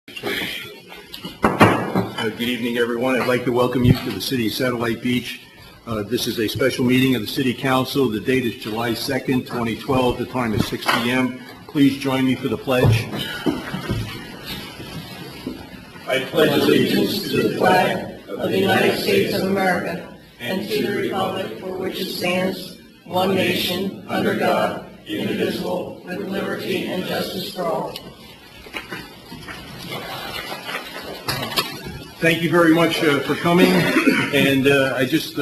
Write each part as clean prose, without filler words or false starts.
Good evening, everyone. I'd like to welcome you to the City of Satellite Beach. This is a special meeting of the City Council. The date is July 2nd, 2012. The time is 6 p.m. Please join me for the pledge. I pledge allegiance to the flag of the United States of America and to the republic for which it stands, one nation, under God, indivisible, with liberty and justice for all. Thank you very much for coming, and I just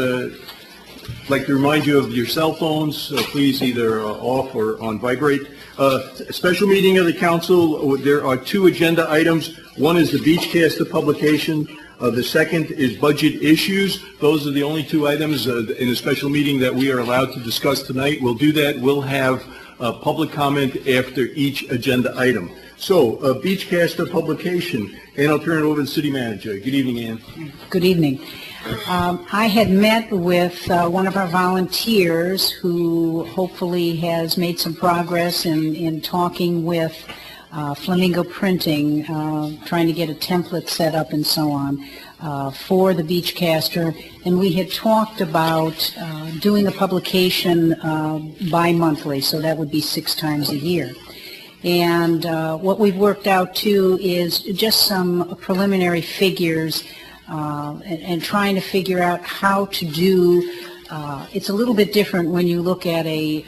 like to remind you of your cell phones. Please either off or on vibrate. A special meeting of the council. There are two agenda items. One is the Beachcaster publication. The second is budget issues. Those are the only two items in a special meeting that we are allowed to discuss tonight. We'll do that. We'll have public comment after each agenda item. So, Beachcaster publication, and I'll turn it over to the city manager. Good evening, Ann. Good evening. I had met with one of our volunteers who hopefully has made some progress in talking with Flamingo Printing, trying to get a template set up and so on for the Beachcaster, and we had talked about doing a publication bi-monthly, so that would be 6 times a year. And what we've worked out too is just some preliminary figures and trying to figure out how to do. It's a little bit different when you look at a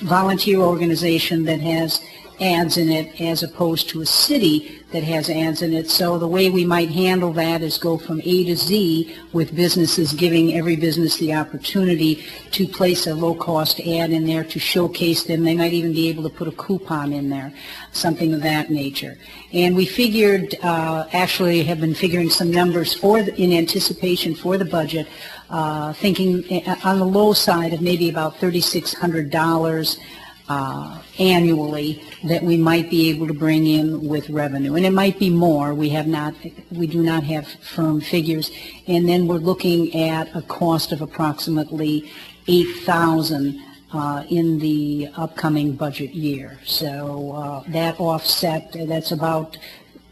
volunteer organization that has ads in it as opposed to a city that has ads in it. So the way we might handle that is go from A to Z with businesses, giving every business the opportunity to place a low-cost ad in there to showcase them. They might even be able to put a coupon in there, something of that nature. And we figured, actually have been figuring some numbers in anticipation for the budget, thinking on the low side of maybe about $3,600 annually that we might be able to bring in with revenue, and it might be more. We do not have firm figures, and then we're looking at a cost of approximately $8,000 in the upcoming budget year. So that offset, that's about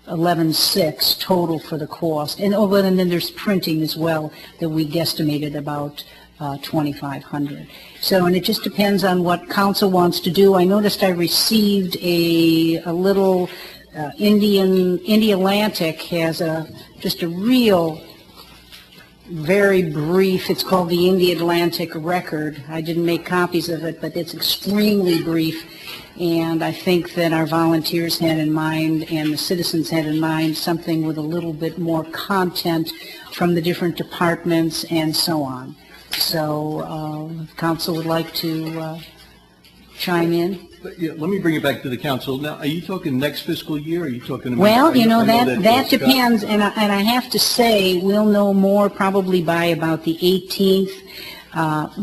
$11,600 total for the cost, and then there's printing as well that we guesstimated about $2,500. So, and it just depends on what council wants to do. I noticed I received a little Indy Atlantic has just a real very brief, it's called the Indy Atlantic Record. I didn't make copies of it, but it's extremely brief. And I think that our volunteers had in mind and the citizens had in mind something with a little bit more content from the different departments and so on. So, if council would like to chime in. Yeah, let me bring it back to the council. Now, are you talking next fiscal year, or are you talking about... Well, you know, that depends, and I have to say, we'll know more probably by about the 18th.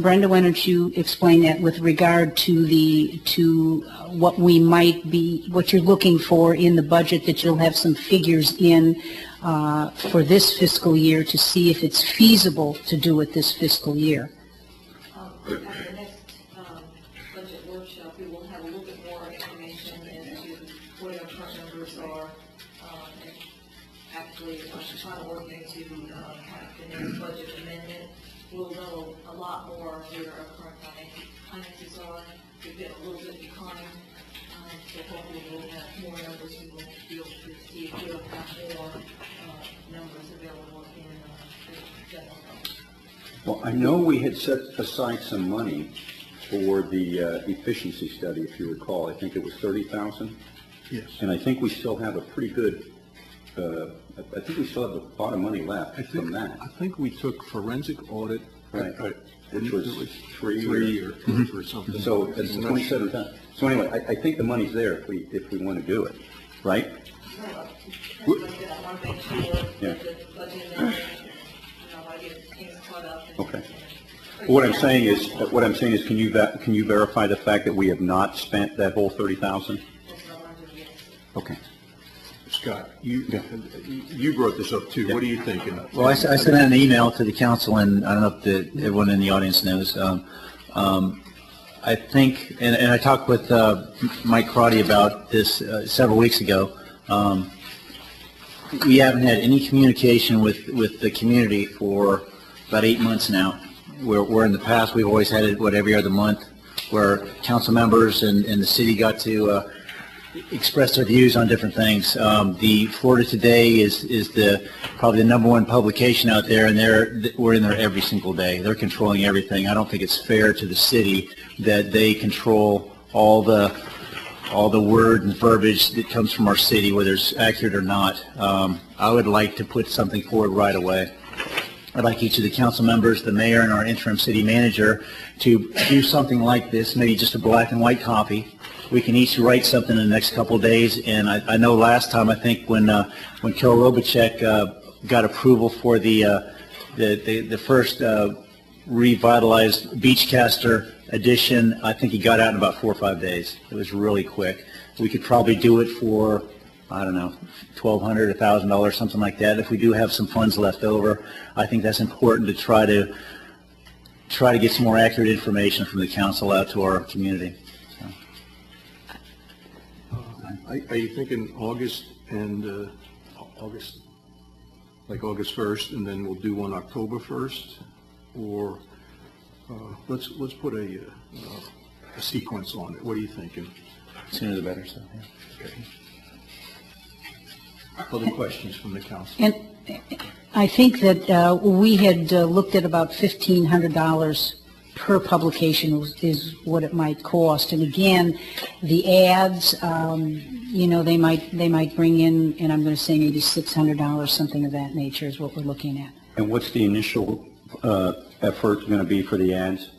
Brenda, why don't you explain that with regard to what we might be, what you're looking for in the budget, that you'll have some figures in for this fiscal year to see if it's feasible to do it this fiscal year. At the next budget workshop, we will have a little bit more information as to what our current numbers are. And actually, I'm trying to work into the next budget amendment. We'll know a lot more where our current finances are. We've been a little bit behind, so hopefully we'll have more numbers. We will be able to see if we'll have more numbers available in the general fund. Well, I know we had set aside some money for the efficiency study, if you recall. I think it was $30,000. Yes. And I think we still have a pretty good, I think we still have a lot of money left from that. I think we took forensic audit. Right. Which was three or something. So it's 27,000. So anyway, I think the money's there if we want to do it, right? I want to make sure Yeah. that the budget amendment, I get things caught up. Okay. What I'm saying is, can you verify the fact that we have not spent that whole $30,000? Okay. Scott, you brought this up too. What are you thinking? Well, I sent out an email to the council, and I don't know if everyone in the audience knows. I think, and I talked with Mike Crotty about this several weeks ago. we haven't had any communication with the community for about 8 months now. Where in the past, we've always had it, every other month, where council members and the city got to express their views on different things. The Florida Today is probably the number one publication out there, and we're in there every single day. They're controlling everything. I don't think it's fair to the city that they control all the word and verbiage that comes from our city, whether it's accurate or not. I would like to put something forward right away. I'd like each of the council members, the mayor, and our interim city manager to do something like this, maybe just a black and white copy. We can each write something in the next couple of days, and I know last time, I think when Kel Robichek got approval for the first revitalized Beachcaster edition, I think he got out in about 4 or 5 days. It was really quick. We could probably do it for, I don't know, $1,200, $1,000, something like that. If we do have some funds left over, I think that's important to try to get some more accurate information from the council out to our community. Are you thinking August and August 1st, and then we'll do one October 1st? Or let's put a sequence on it. What are you thinking? Sooner the better, so, yeah. Okay. Other questions from the council? And I think that we had looked at about $1,500 per publication is what it might cost. And again, the ads, they might bring in, and I'm going to say maybe $600, something of that nature is what we're looking at. And what's the initial effort going to be for the ads?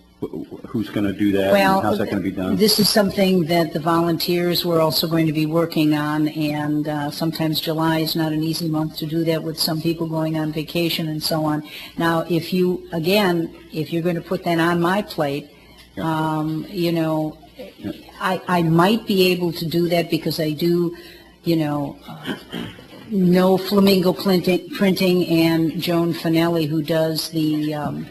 Who's going to do that? Well, and how's that going to be done? This is something that the volunteers were also going to be working on, and sometimes July is not an easy month to do that with some people going on vacation and so on. Now, if you're going to put that on my plate, I might be able to do that because I do, know Flamingo Printing and Joan Finelli, who does the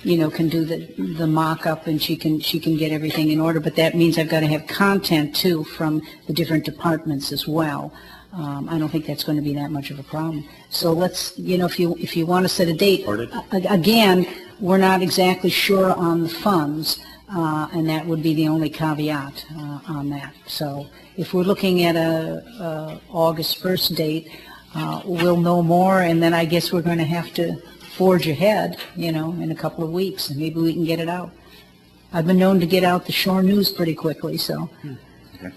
can do the mock-up, and she can get everything in order. But that means I've got to have content too from the different departments as well. I don't think that's going to be that much of a problem. So let's, if you want to set a date, again, we're not exactly sure on the funds, and that would be the only caveat on that. So if we're looking at a August 1st date, we'll know more, and then I guess we're going to have to forge ahead, in a couple of weeks, and maybe we can get it out. I've been known to get out the Shore News pretty quickly, so. Okay.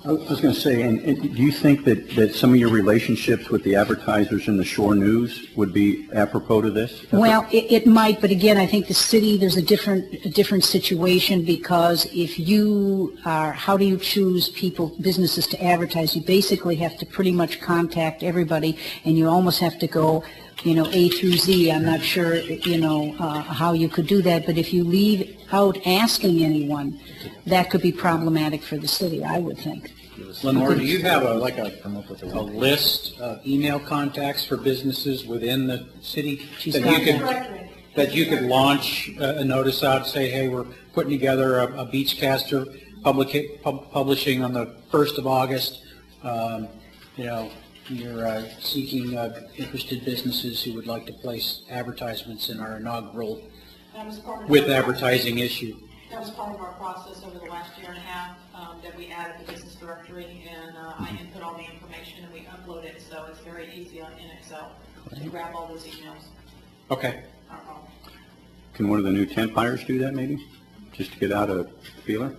I was going to say, and do you think that some of your relationships with the advertisers in the Shore News would be apropos to this? Well, it might, but again, I think the city, there's a different situation, because if you are, how do you choose businesses to advertise? You basically have to pretty much contact everybody, and you almost have to go, A through Z. I'm not sure, how you could do that, but if you leave out asking anyone, that could be problematic for the city, I would think. Lenore, do you have a list of email contacts for businesses within the city that you could launch a notice out, say, hey, we're putting together a Beachcaster publishing on the 1st of August, you're seeking interested businesses who would like to place advertisements in our inaugural with advertising issue? That was part of our process over the last year and a half, that we added the business directory, and I input all the information and we upload it, so it's very easy in Excel to grab all those emails. Okay. Not a problem. Can one of the new tent buyers do that maybe? Just to get out a feeler?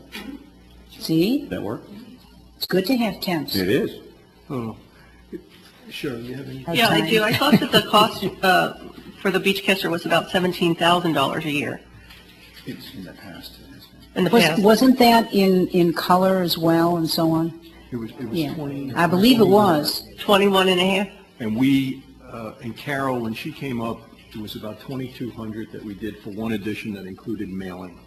See? Does that work? It's good to have tents. It is. Oh, sure. You have any? Yeah, I do. I thought that the cost for the Beachcaster was about $17,000 a year. It's in the past. In the past. Wasn't that in color as well and so on? It was Yeah, 20. I believe it was. 21 and a half. And we, and Carol, when she came up, it was about 2,200 that we did for one edition that included mailing.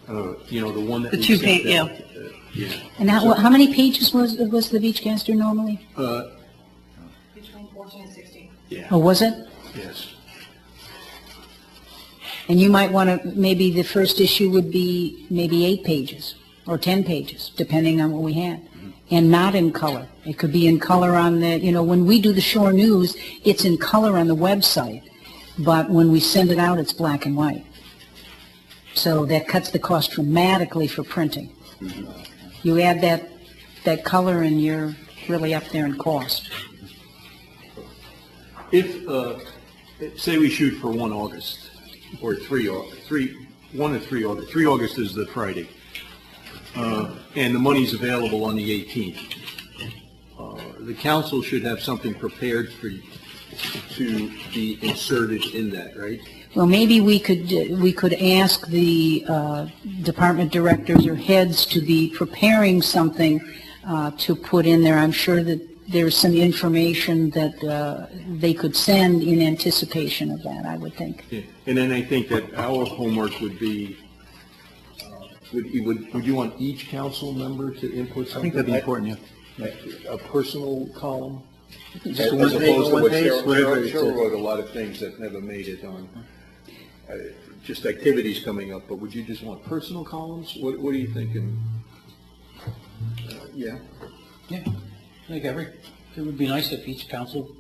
The one that The we 2 sent page, out, yeah. Yeah. And how many pages was the Beachcaster normally? Between 14 and 16. Yeah. Or was it? Yes. And you might want to, maybe the first issue would be maybe 8 pages. or 10 pages, depending on what we had, and not in color. It could be in color on the, when we do the Shore News, it's in color on the website, but when we send it out, it's black and white. So that cuts the cost dramatically for printing. You add that color and you're really up there in cost. If, say we shoot for 1 August, or 1 and 3 August, 3 August is the Friday, and the money's available on the 18th. The council should have something prepared to be inserted in that, right? Well, maybe we could ask the department directors or heads to be preparing something to put in there. I'm sure that there's some information that they could send in anticipation of that, I would think. Yeah. And then I think that our homework would be, would you want each council member to input something? I think that'd be important, yeah. A personal column? Just As one opposed page, to one what page, Cheryl whatever it Cheryl is. wrote a lot of things that never made it on, just activities coming up, but would you just want personal columns? What are you thinking? Yeah? Yeah, I think it would be nice if each council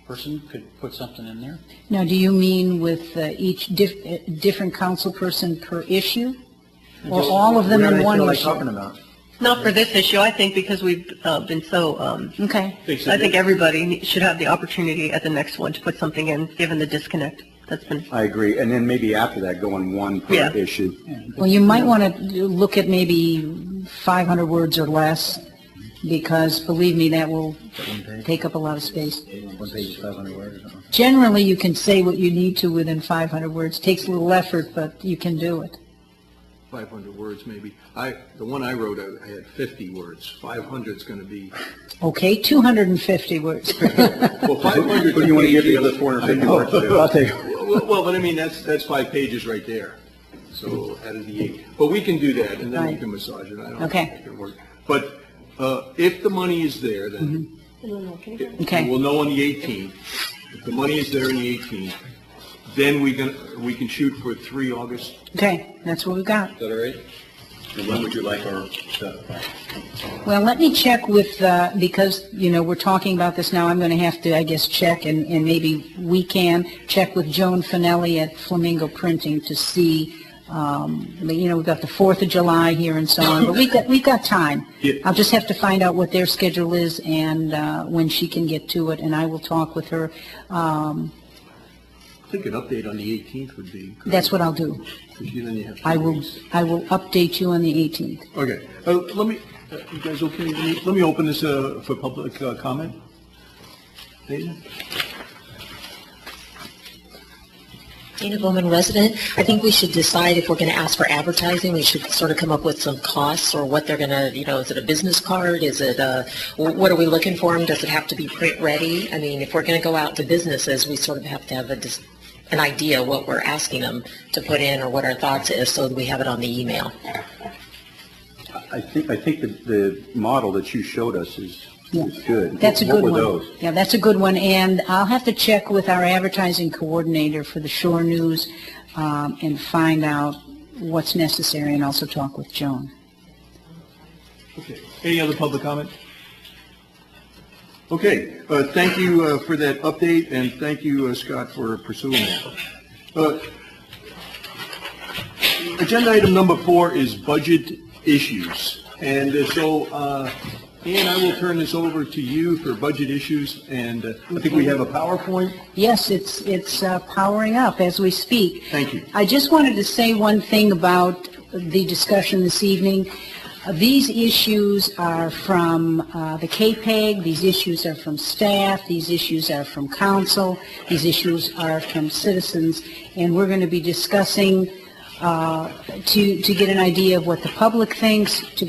person could put something in there. Now, do you mean with each different council person per issue? Or all of them in one What are they issue? talking about? Not for this issue, I think, because we've been so, Okay. I think everybody should have the opportunity at the next one to put something in, given the disconnect that's been. I agree, and then maybe after that, go on one per Yeah. issue. Well, you might want to look at maybe 500 words or less, because believe me, that will take up a lot of space. One page is 500 words or something. Generally, you can say what you need to within 500 words. Takes a little effort, but you can do it. 500 words maybe. The one I wrote, I had 50 words. 500 is going to be, Okay, 250 words. well, 500. Who do you want to give the other 450 words to? I'll take Well, but I mean, that's 5 pages right there. So out of the 8. But we can do that, and then we Right. can massage it. I don't Okay. think it can work. But if the money is there, then Okay. we'll know on the 18th. If the money is there on the 18th, then we can shoot for 3 August. Okay, that's what we've got. Is that all right? And when would you like our stuff? Well, let me check with, because, we're talking about this now, I'm going to have to, I guess, check, and maybe we can check with Joan Finelli at Flamingo Printing to see, we've got the 4th of July here and so on, but we've got time. Yeah. I'll just have to find out what their schedule is and when she can get to it, and I will talk with her. I think an update on the 18th would be good. That's what I'll do. Because then you have 2 I will weeks. update you on the 18th. Okay. Let me, you guys okay? Let me open this for public comment. Dana? Dana Bowman, resident. I think we should decide if we're going to ask for advertising. We should sort of come up with some costs or what they're going to, is it a business card? Is it what are we looking for them? Does it have to be print ready? I mean, if we're going to go out to businesses, we sort of have to have an idea what we're asking them to put in or what our thoughts is so that we have it on the email. I think the model that you showed us is good. That's a good one. What were those? Yeah, that's a good one, and I'll have to check with our advertising coordinator for the Shore News and find out what's necessary, and also talk with Joan. Okay. Any other public comment? Okay. Thank you for that update, and thank you, Scott, for pursuing that. Agenda item number 4 is budget issues. And so, Ann, I will turn this over to you for budget issues, and I think we have a PowerPoint. Yes, it's powering up as we speak. Thank you. I just wanted to say one thing about the discussion this evening. These issues are from the KPEG, these issues are from staff, these issues are from council, these issues are from citizens, and we're going to be discussing to get an idea of what the public thinks, to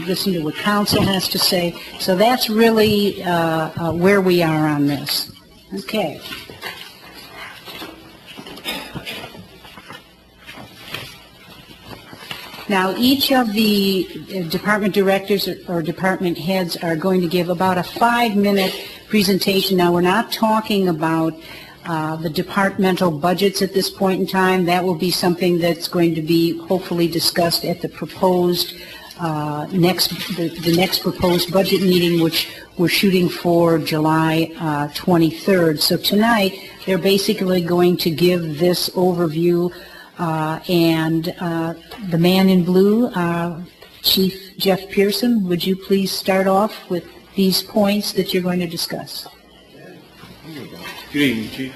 listen to what council has to say. So that's really where we are on this. Okay. Now, each of the department directors or department heads are going to give about a 5-minute presentation. Now, we're not talking about the departmental budgets at this point in time. That will be something that's going to be hopefully discussed at the proposed the next proposed budget meeting, which we're shooting for July 23rd. So tonight, they're basically going to give this overview, and the man in blue, Chief Jeff Pearson, would you please start off with these points that you're going to discuss? Good evening, Chief.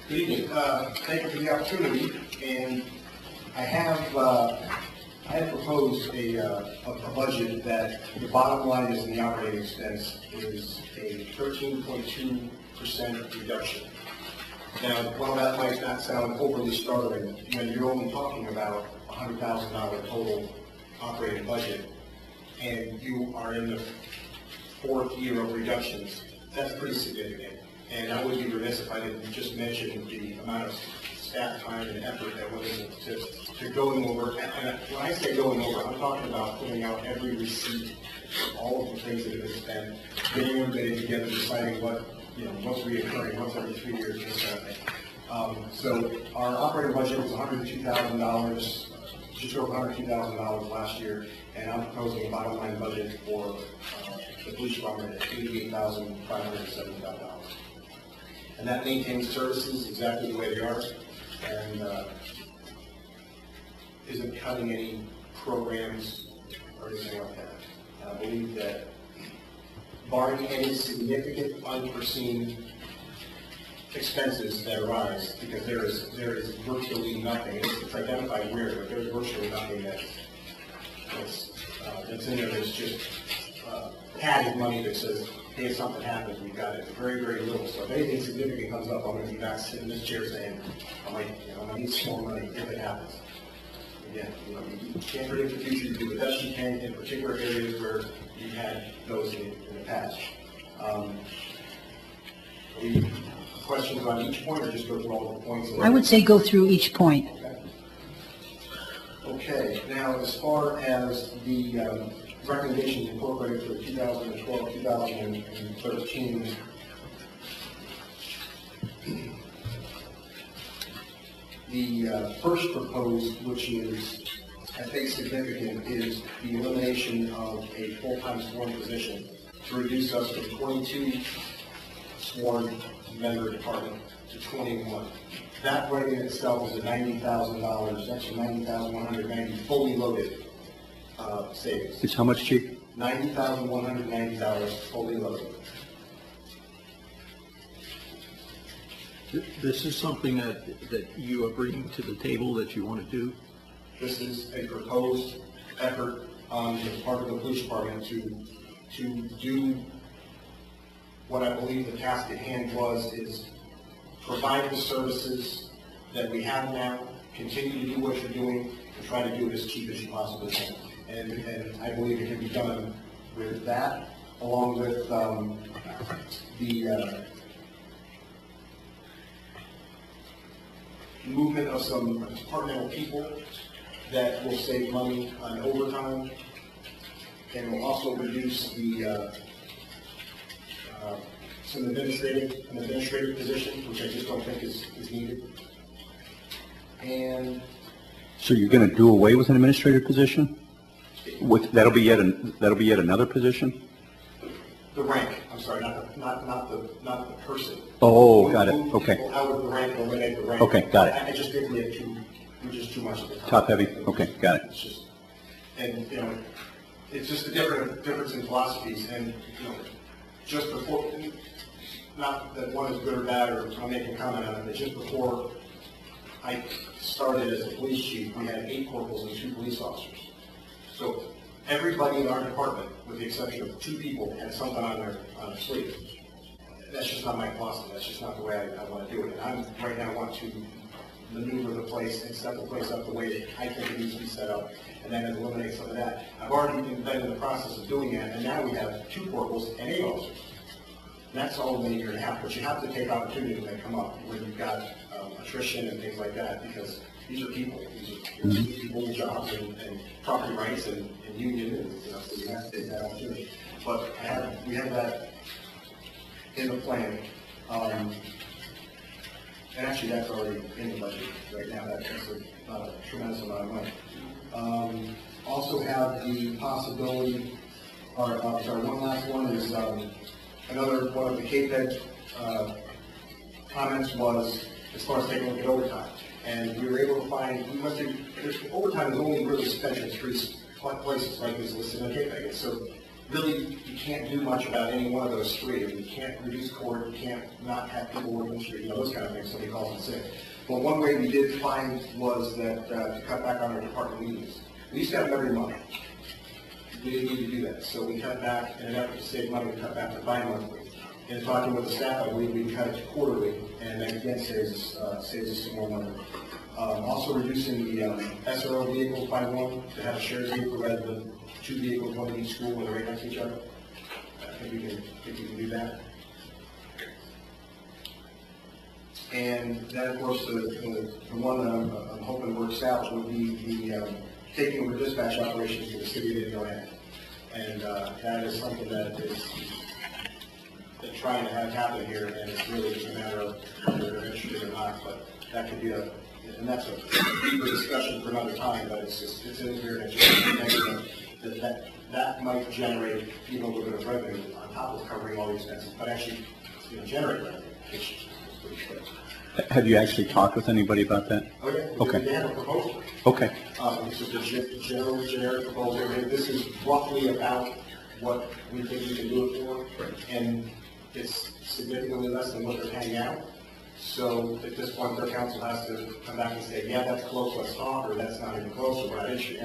Good evening. Thank you for the opportunity. And I have proposed a budget that the bottom line is in the operating expense is a 13.2% reduction. Now, while that might not sound overly startling, when you're only talking about a $100,000 total operating budget, and you are in the fourth year of reductions, that's pretty significant. And I would be remiss if I didn't just mention the amount of staff time and effort that went into to going over. And when I say going over, I'm talking about pulling out every receipt of all of the things that have been spent, getting everybody together, deciding what, what's reoccurring, what's every 3 years, this kind of thing. So our operating budget was $102,000, just over $102,000 last year, and I'm proposing a bottom line budget for the police department at $88,575. And that maintains services exactly the way they are, and isn't cutting any programs or anything like that. And I believe that barring any significant unforeseen expenses that arise, because there is virtually nothing, it's identified where, but there's virtually nothing that's in there that's just padded money that says, hey, if something happens, we've got it. Very, very little. So if anything significant comes up, I'm going to be back sitting in this chair saying, I need some more money if it happens. Again, you can't predict the future. You do the best you can in particular areas where you've had those in the past. Any questions on each point, or just go through all the points? I would say go through each point. Okay. Now, as far as the recommendations incorporated for 2012-2013, the first proposed, which is, I think, significant, is the elimination of a full-time sworn position to reduce us from 22 sworn member department to 21. That right in itself is a $90,000, that's a $90,190 fully loaded savings. It's how much, Chief? $90,190 fully loaded. This is something that you are bringing to the table that you want to do? This is a proposed effort on the part of the police department to do what I believe the task at hand is provide the services that we have now, continue to do what you're doing, and try to do it as cheap as you possibly can. And I believe it can be done with that, along with the movement of some departmental people that will save money on overtime, and will also reduce the some administrative position, which I just don't think is needed. And So you're going to do away with an administrative position? That'll be yet another position? the rank, I'm sorry, not the person. Oh, got it. Move Okay. people out of the rank, eliminate the rank. Okay, got it. I just think we have too much of it. Top heavy? Okay, got it. It's just, and, it's just a difference in philosophies, and, just before, not that one is good or bad, or I'm making a comment on it, but just before I started as a police chief, we had 8 corporals and 2 police officers. So everybody in our department, with the exception of 2 people, had something on their sleeve. That's just not my philosophy. That's just not the way I want to do it. And I right now want to maneuver the place and set the place up the way that I think it needs to be set up, and then eliminate some of that. I've already been in the process of doing that, and now we have 2 corporals and 8 officers. And that's all in a year and a half, but you have to take opportunities when they come up, when you've got a attrition and things like that, because these are people, these are people with jobs and property rights and union, and, so you have to take that opportunity. But we have that in the plan, and actually that's already in the budget right now, that's a tremendous amount of money. Also have the possibility, one last one is, another one of the KPEG comments was as far as taking a look at overtime. And we were able to find, overtime is only really spent in 3 places like this listed in KPEG. So really, you can't do much about any one of those 3. You can't reduce court, you can't not have people working the street, those kind of things, somebody calls in sick. But one way we did find was that to cut back on our department meetings. We used to have them every month. We didn't need to do that, so we cut back, in an effort to save money, we cut back to bi-monthly. And talking with the staff, I believe we cut it to quarterly, and that again saves us some more money. Also reducing the SRO vehicles by 1 to have a shared vehicle rather than 2 vehicles, one in each school when they're right next to each other. I think we can do that. And then, of course, the one that I'm hoping works out would be the taking over dispatch operations to the city of Indiana. And that is something that is trying to have happen here, and it's really just a matter of whether they're interested or not, but that could be and that's a deeper discussion for another time, but it's in here, and it's that might generate even a little bit of revenue on top of covering all the expenses, but actually it's going to generate revenue, which is pretty good. Have you actually talked with anybody about that? Okay. They have a proposal. Okay. It's just a generic proposal. And this is roughly about what we think we can do it for. And it's significantly less than what they're paying out. So at this point, their council has to come back and say, yeah, that's close, let's talk, or that's not even close, or we're not issuing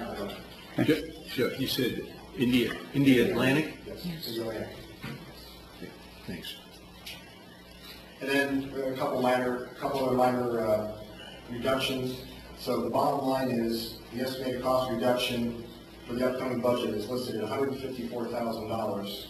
it. Sure, you said India Atlantic? Yes. Atlantic. Thanks. And then a couple other minor reductions. So the bottom line is the estimated cost reduction for the upcoming budget is listed at $154,000.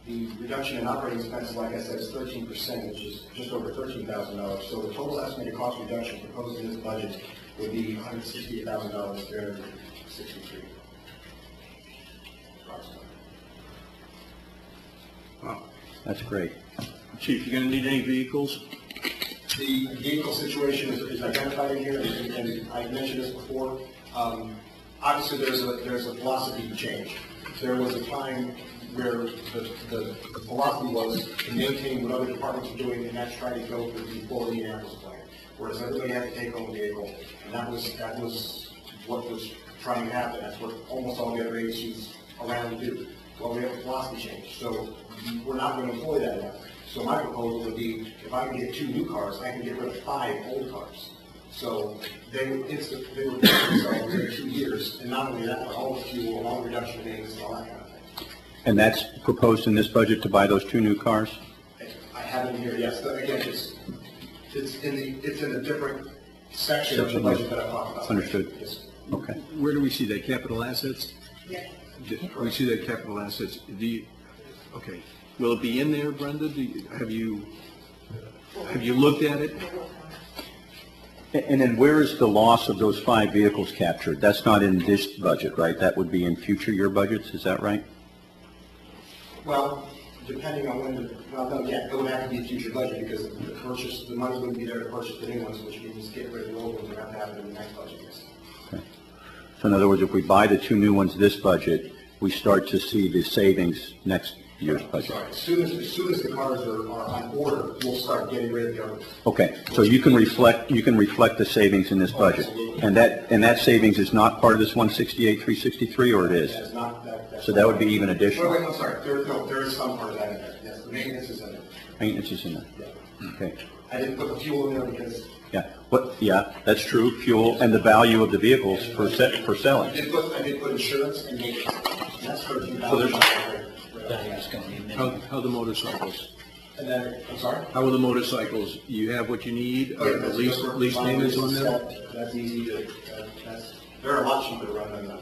The reduction in operating expenses, like I said, is 13%, which is just over $13,000. So the total estimated cost reduction proposed in this budget would be $168,000, 363. Wow. That's great. Chief, you going to need any vehicles? The vehicle situation is identified in here, and I mentioned this before. Obviously, there's a philosophy change. There was a time where the philosophy was to maintain what other departments are doing, and that's trying to go with the full Indianapolis plan. Whereas everybody had to take home a vehicle, and that was what was trying to happen. That's what almost all the other agencies around do. Well, we have a philosophy change, so we're not going to employ that now. So my proposal would be, if I can get 2 new cars, I can get rid of 5 old cars. So they would pay themselves within 2 years, and not only that, but all the fuel, all the reduction in maintenance, and all that kind of thing. And that's proposed in this budget to buy those 2 new cars? I have it in here, yes. Again, it's in a different section of the budget that I talked about. Understood. Yes. Okay. Where do we see that, capital assets? Yes. We see that capital assets. Okay. Will it be in there, Brenda? Have you looked at it? And then where is the loss of those 5 vehicles captured? That's not in this budget, right? That would be in future year budgets, is that right? Well, depending on when it would have to be a future budget, because the money wouldn't be there to purchase the new ones, which means get rid of the old ones, we have to have it in the next budget. Yes. Okay. So in other words, if we buy the 2 new ones this budget, we start to see the savings next year's budget. Sorry, as soon as the cars are on order, we'll start getting rid of the others. Okay, so you can reflect the savings in this budget, and that savings is not part of this 168,363, or it is? That's not, So that would be even additional. Wait, I'm sorry. There is some part of that in there. Yes, the maintenance is in there. Maintenance is in there. Yeah. Okay. I didn't put the fuel in there because. Yeah, that's true. Fuel and the value of the vehicles for selling. I did put insurance and maintenance. That's $13,000. How the motorcycles? And then, I'm sorry? How are the motorcycles? You have what you need? Are the lease payments on them? That's easy to, they're a lot cheaper to run than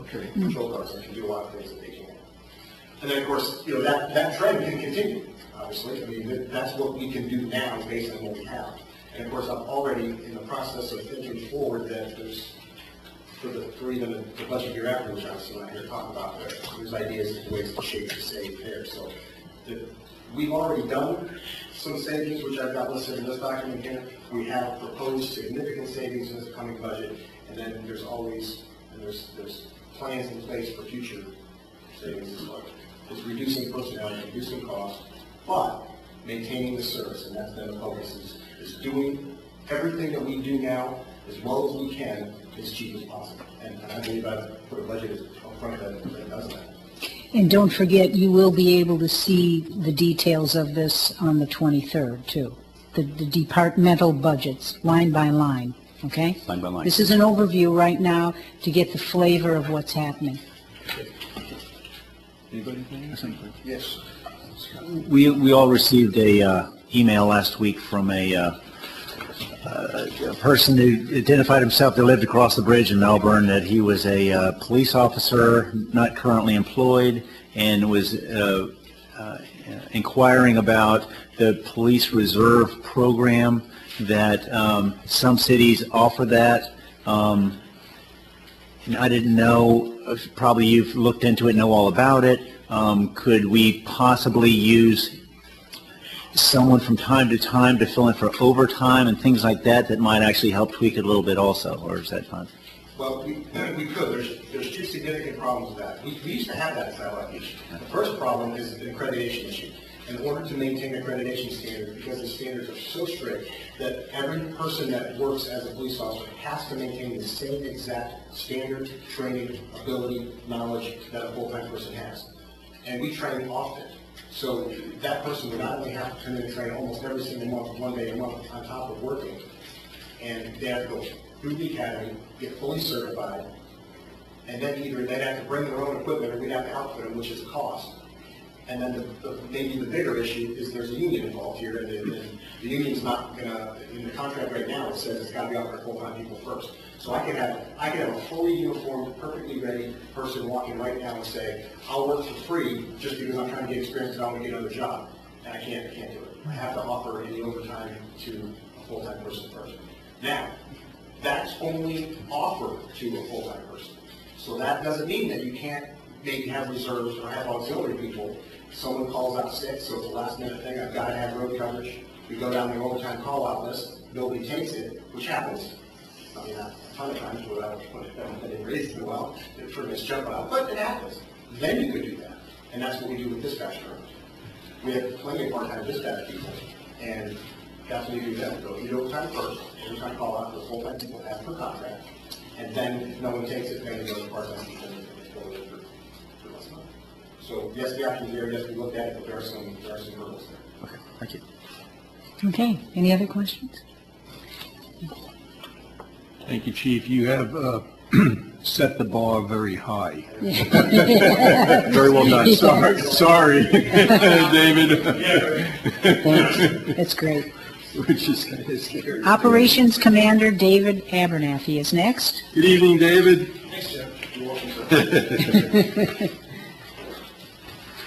Okay. Patrol cars. They can do a lot of things that they can't. And then, of course, that trend can continue, obviously. I mean, that's what we can do now based on what we have. And of course, I'm already in the process of thinking forward that for even the budget year after, which I'm still not here to talk about, there's ideas of ways to shape to save there. So we've already done some savings, which I've got listed in this document here. We have proposed significant savings in this coming budget, and then there's always, there's plans in place for future savings as well. It's reducing personnel, reducing costs, but maintaining the service, and that's been the focus, is doing everything that we do now as well as we can as cheap as possible. And I believe I've put a budget in front of that does that. And don't forget, you will be able to see the details of this on the 23rd, too. The departmental budgets, line by line, okay? Line by line. This is an overview right now to get the flavor of what's happening. Anybody? Yes. We all received a email last week from a person who identified himself that lived across the bridge in Melbourne, that he was a police officer, not currently employed, and was inquiring about the police reserve program that some cities offer that. And I didn't know, probably you've looked into it, know all about it. Could we possibly use someone from time to time to fill in for overtime and things like that that might actually help tweak it a little bit also, or is that fine? Well, we could. There's two significant problems with that. We used to have that satellite issue. The first problem is the accreditation issue. In order to maintain accreditation standards, because the standards are so strict that every person that works as a police officer has to maintain the same exact standard, training, ability, knowledge that a full-time person has. And we train often. So that person would not only have to come in and train almost every single month, one day a month on top of working, and they have to go through the academy, get fully certified, and then either they'd have to bring their own equipment or we'd have to outfit them, which is a cost. And then maybe the bigger issue is there's a union involved here, and the union's not going to, in the contract right now, it says it's got to be offered to full-time people first. So I could have a fully uniformed, perfectly ready person walking right now and say, I'll work for free just because I'm trying to get experience and I want to get another job. And I can't do it. I have to offer any overtime to a full-time person first. Now, that's only offered to a full-time person. So that doesn't mean that you can't maybe have reserves or have auxiliary people. Someone calls out sick, so it's a last-minute thing. I've got to have road coverage. We go down the overtime call-out list. Nobody takes it, which happens. I mean, a ton of times without getting raised in a while, it's pretty much jump out. But it happens. Then you could do that. And that's what we do with dispatch firms. We have plenty of part-time dispatch people. And that's what we do then. Go through overtime first, overtime call-out for full-time people as per contract. And then if no one takes it, then you go to part-time people. So yes, the options there, yes, we looked at it, but there are some hurdles there. Okay, thank you. Okay, any other questions? Thank you, Chief. You have set the bar very high. Very well done. Sorry, David. That's great. Which is kind of scary. Operations Commander David Abernathy is next. Good evening, David. Thanks, Jeff. You're welcome, sir.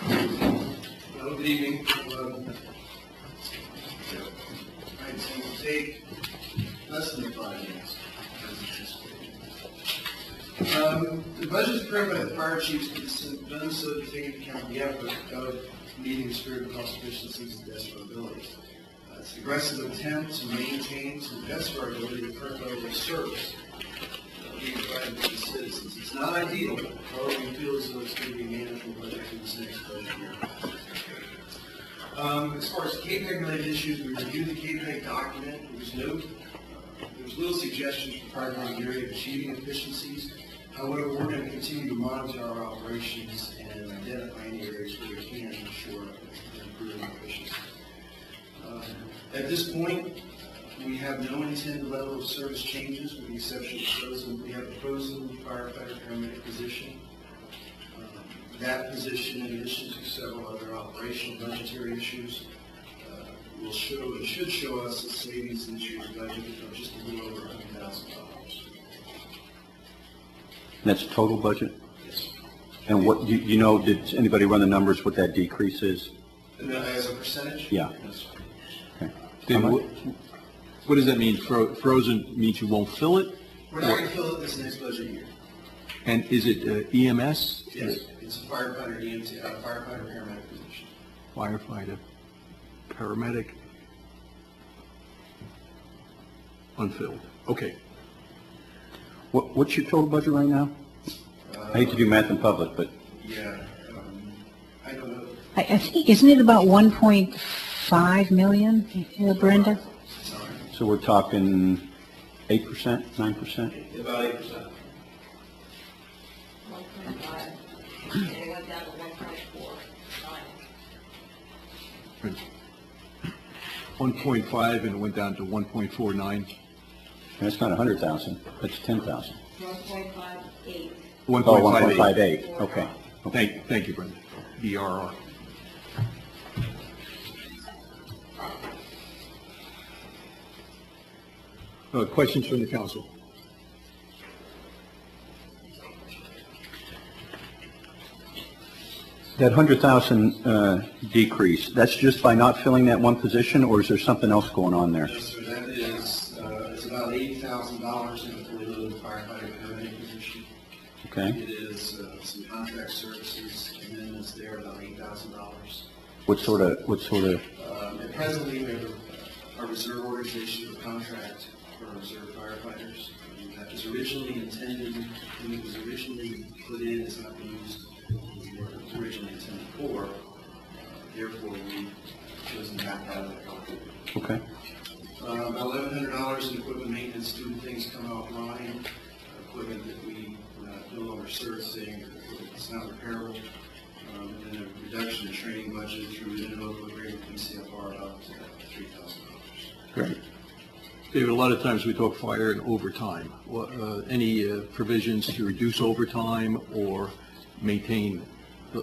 Well, good evening. It will take less than 5 minutes. The budget is prepared by the fire chiefs, but it's done so to take into account the effort of meeting the spirit of cost efficiencies and best of our abilities. It's an aggressive attempt to maintain to the best of our ability the current level of service that we provide to the citizens. It's not ideal, however, we feel as though it's going to be a manageable budget for this next budget year. As far as KPEG-related issues, we reviewed the KPEG document. There was little suggestions for priority area of achieving efficiencies. However, we're going to continue to monitor our operations and identify any areas where we can ensure improving efficiency. At this point, we have no intended level of service changes with the exception of frozen. We have a frozen firefighter paramedic position. That position, in addition to several other operational budgetary issues, will show and should show us a savings in this year's budget of just a little over $100,000. That's total budget? Yes. And what, did anybody run the numbers what that decrease is? And as a percentage? Yeah. Yes. Okay. David, What does that mean? Frozen means you won't fill it? We're not going to fill it this next budget year. And is it EMS? Yes, it's a firefighter, EMT, firefighter paramedic position. Firefighter, paramedic, unfilled. Okay. What's your total budget right now? I hate to do math in public, but Yeah, I don't know. I think, isn't it about 1.5 million, Brenda? so we're talking 8%, 9%? About 8%. 1.5, and it went down to 1.49. 1.5 and it went down to 1.49. That's not 100,000, that's 10,000. 1.58. 1.58. 1.58, okay. Thank you, Brenda. DRR. Questions from the council? That 100,000 decrease, that's just by not filling that one position, or is there something else going on there? Yes, sir, that is, it's about $80,000 in a fully loaded firefighter paramedic position. Okay. It is some contract services, amendments there, about $8,000. What sort of, And presently, we have a reserve organization for contract for our reserve firefighters. And that was originally intended, when it was originally put in, it's not being used as it was originally intended for. Therefore, we chosen to back out of that contract. okay. About $1,100 in equipment maintenance, student things come offline, equipment that we're no longer servicing, it's not repairable. And then a reduction in training budget through an interlocal agreement with CFR up to $3,000. Great. David, a lot of times we talk fire and overtime. Any provisions to reduce overtime or maintain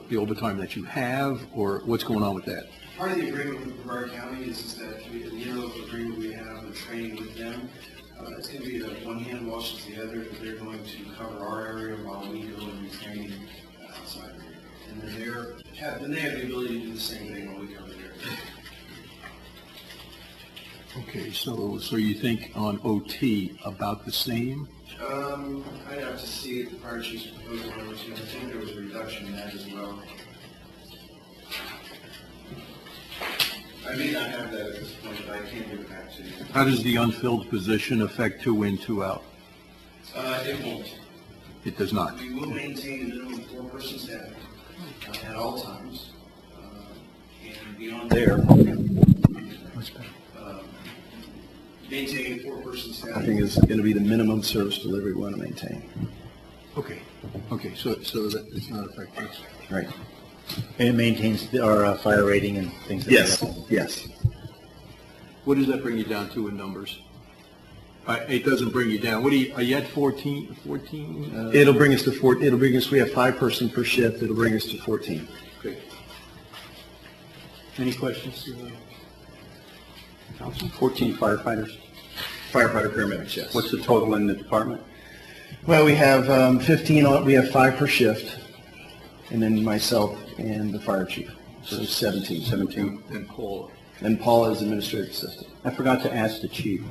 the overtime that you have, or what's going on with that? Part of the agreement with Brevard County is that the interlocal agreement we have with training with them, it's going to be that one hand washes the other. They're going to cover our area while we go and do training outside the area. And then they have the ability to do the same thing while we cover their area. Okay, so you think on OT about the same? I'd have to see if the fire chief's proposal numbers, I think there was a reduction in that as well. I may not have that at this point, but I can give it back to you. How does the unfilled position affect 2 in, 2 out? It won't. It does not. We will maintain a minimum 4-person staff at all times. And beyond there, maintaining 4-person staff, I think, is going to be the minimum service delivery we want to maintain. Okay, so that it's not affected. Right. And it maintains our fire rating and things like that? Yes. What does that bring you down to in numbers? It doesn't bring you down. Are you at 14? It'll bring us to 4, we have 5 person per shift, it'll bring us to 14. Great. Any questions? Council? 14 firefighters? Firefighter paramedics, yes. What's the total in the department? Well, we have 15, we have 5 per shift, and then myself and the fire chief, so 17. 17. And Paul. And Paul is administrative assistant. I forgot to ask the chief,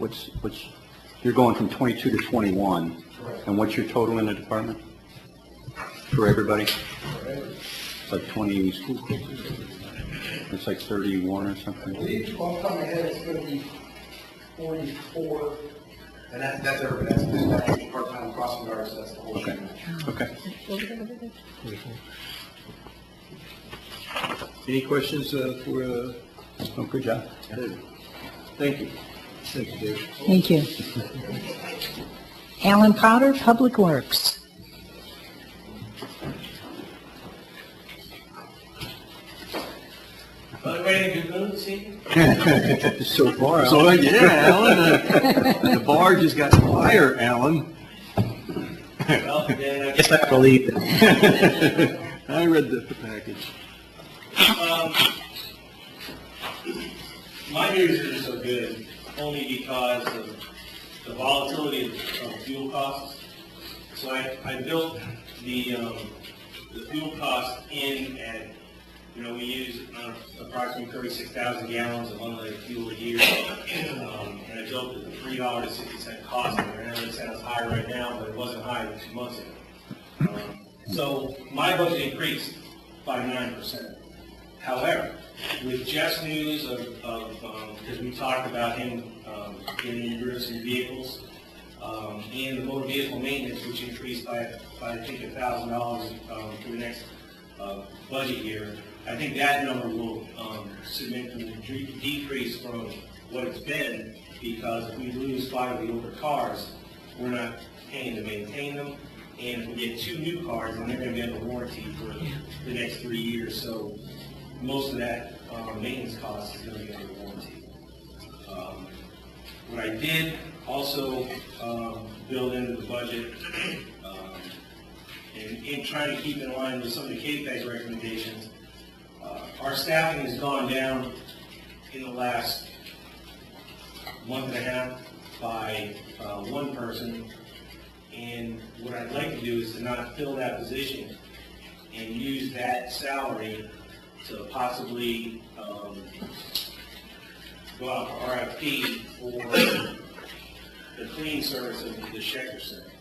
you're going from 22 to 21, and what's your total in the department? For everybody? It's like 20, it's like 31 or something? I believe, off the top of my head, it's going to be 44, and that's everybody, that's part-time crossing guards, that's the whole Okay, thing. okay. Any questions for? Oh, good job. Thank you. Thank you, Dave. Thank you. Alan Powder, Public Works. So far, so yeah, Alan, the bar just got fire, Alan. Well, I guess I believe it. I read the package. My news is so good only because of the volatility of fuel costs. So I built the fuel cost in at You know, we use approximately 36,000 gallons of unleaded fuel a year, and it's up to the $3.60 cost. And I know it sounds high right now, but it wasn't high 2 months ago. So my budget increased by 9%. However, with Jeff's news because we talked about him getting rid of some vehicles, and the motor vehicle maintenance, which increased by I think $1,000 for the next budget year, I think that number will significantly decrease from what it's been, because if we lose 5 of the older cars, we're not paying to maintain them. And if we get 2 new cars, then they're going to be under warranty for the next 3 years. So most of that maintenance cost is going to be under warranty. What I did also build into the budget, and trying to keep in line with some of the KPEG recommendations, our staffing has gone down in the last month and a half by 1 person. And what I'd like to do is to not fill that position and use that salary to possibly go out for RFP for the cleaning service of the Schechter Center.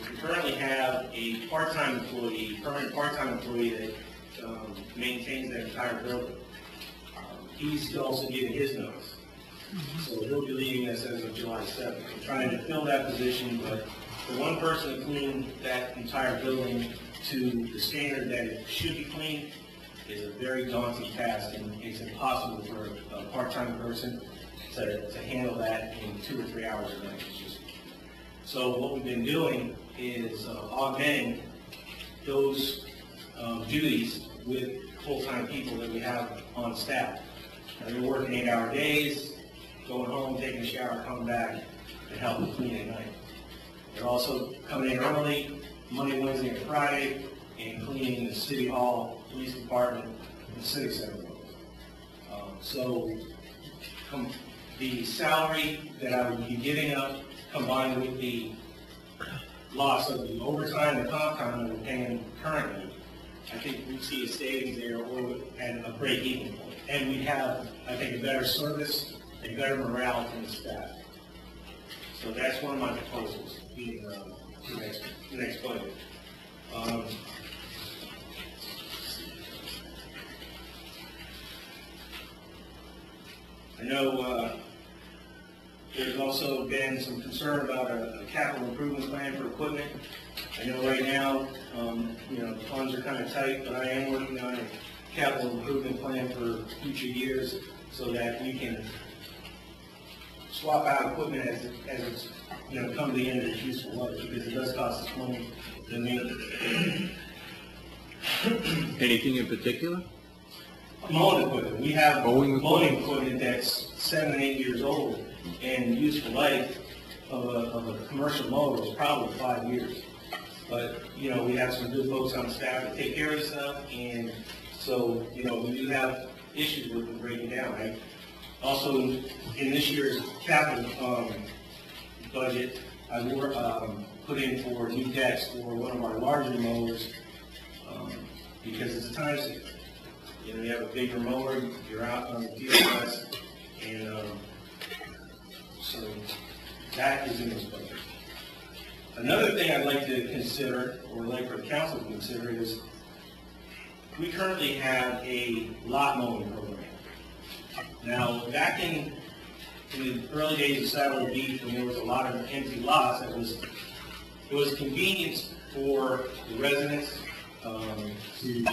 We currently have a part-time employee, permanent part-time employee that maintains that entire building. He's also getting his notice. So he'll be leaving us as of July 7th. I'm trying to fill that position, but for 1 person to clean that entire building to the standard that it should be cleaned is a very daunting task, and it's impossible for a part-time person to handle that in 2 or 3 hours a night. So what we've been doing is augmenting those duties with full-time people that we have on staff. And they're working 8-hour days, going home, taking a shower, coming back, and helping clean at night. They're also coming in early, Monday, Wednesday, and Friday, and cleaning the City Hall, Police Department, and Civic Center. So the salary that I would be giving up, combined with the loss of the overtime and comp time that we're paying currently, I think we see a savings there or at a break-even point. And we have, I think, a better service and better morale from the staff. So that's one of my proposals, being the next budget. I know there's also been some concern about a capital improvement plan for equipment. I know right now, the funds are kind of tight, but I am working on a capital improvement plan for future years so that we can swap out equipment as it's come to the end of its useful life, because it does cost us money to maintain. Anything in particular? Mowing equipment. We have Mowing mowing equipment that's 7 and 8 years old, and useful life of a commercial mower is probably 5 years. But, we have some good folks on staff that take care of this stuff, and so, we do have issues with them breaking down. I also, in this year's capital budget, I put in for new decks for one of our larger mowers, because it's a time saver. You have a bigger mower, you're out on the field less, and so that is in this budget. Another thing I'd like to consider, or like for the council to consider, is we currently have a lot mowing program. Now, back in the early days of Satellite Beach, when there was a lot of empty lots, it was convenient for the residents to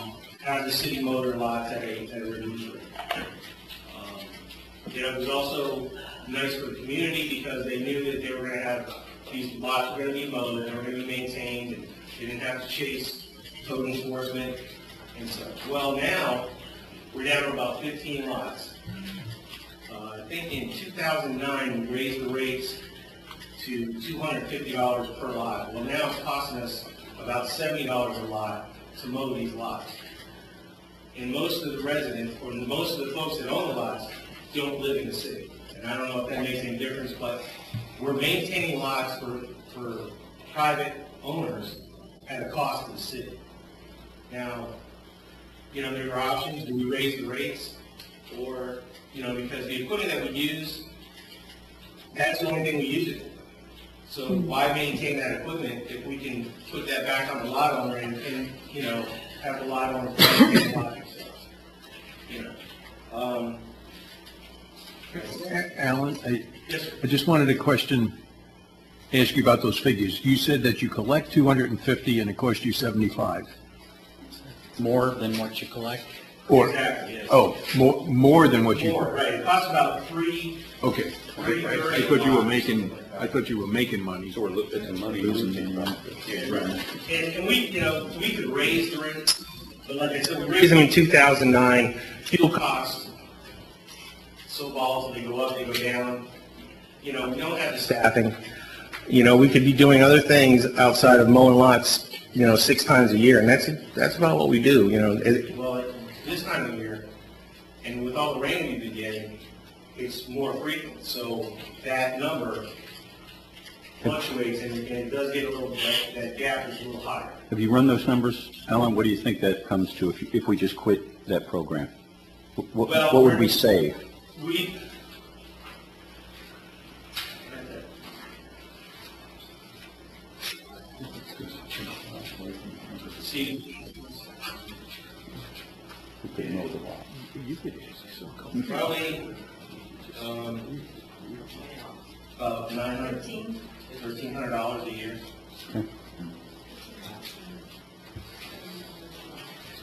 have the city motor lots at a reduced rate. It was also nice for the community because they knew that they were going to have these lots were going to be mowed, they were going to be maintained, and they didn't have to chase code enforcement and such. Well, now we're down to about 15 lots. I think in 2009 we raised the rates to $250 per lot. Well, now it's costing us about $70 a lot to mow these lots. And most of the residents, or most of the folks that own the lots, don't live in the city. And I don't know if that makes any difference, but we're maintaining lots for private owners at a cost to the city. Now, you know, there are options, do we raise the rates? Or, you know, because the equipment that we use, that's the only thing we use it for. So why maintain that equipment if we can put that back on the lot owner and you know, have the lot owner pay the lot themselves? You know, Alan, yes, sir. I just wanted to ask you about those figures. You said that you collect 250 and it costs you 75. More than what you collect? Or, Exactly, yes. oh, more than what you. More, right, it costs about $3. Okay. I thought you were making money. So we're looking at money, losing money. Yeah, right. And we, you know, we could raise the rates, but like I said, we raised them in 2009. Fuel costs so volatile, they go up, they go down. You know, we don't have the staffing. You know, we could be doing other things outside of mowing lots, you know, 6 times a year, and that's about what we do, you know. Well, this time of year, and with all the rain we've been getting, it's more frequent, so that number fluctuates, and it does get a little, that gap is a little higher. Have you run those numbers, Alan? What do you think that comes to if we just quit that program? What would we save? We, see, probably, about $1,300 a year.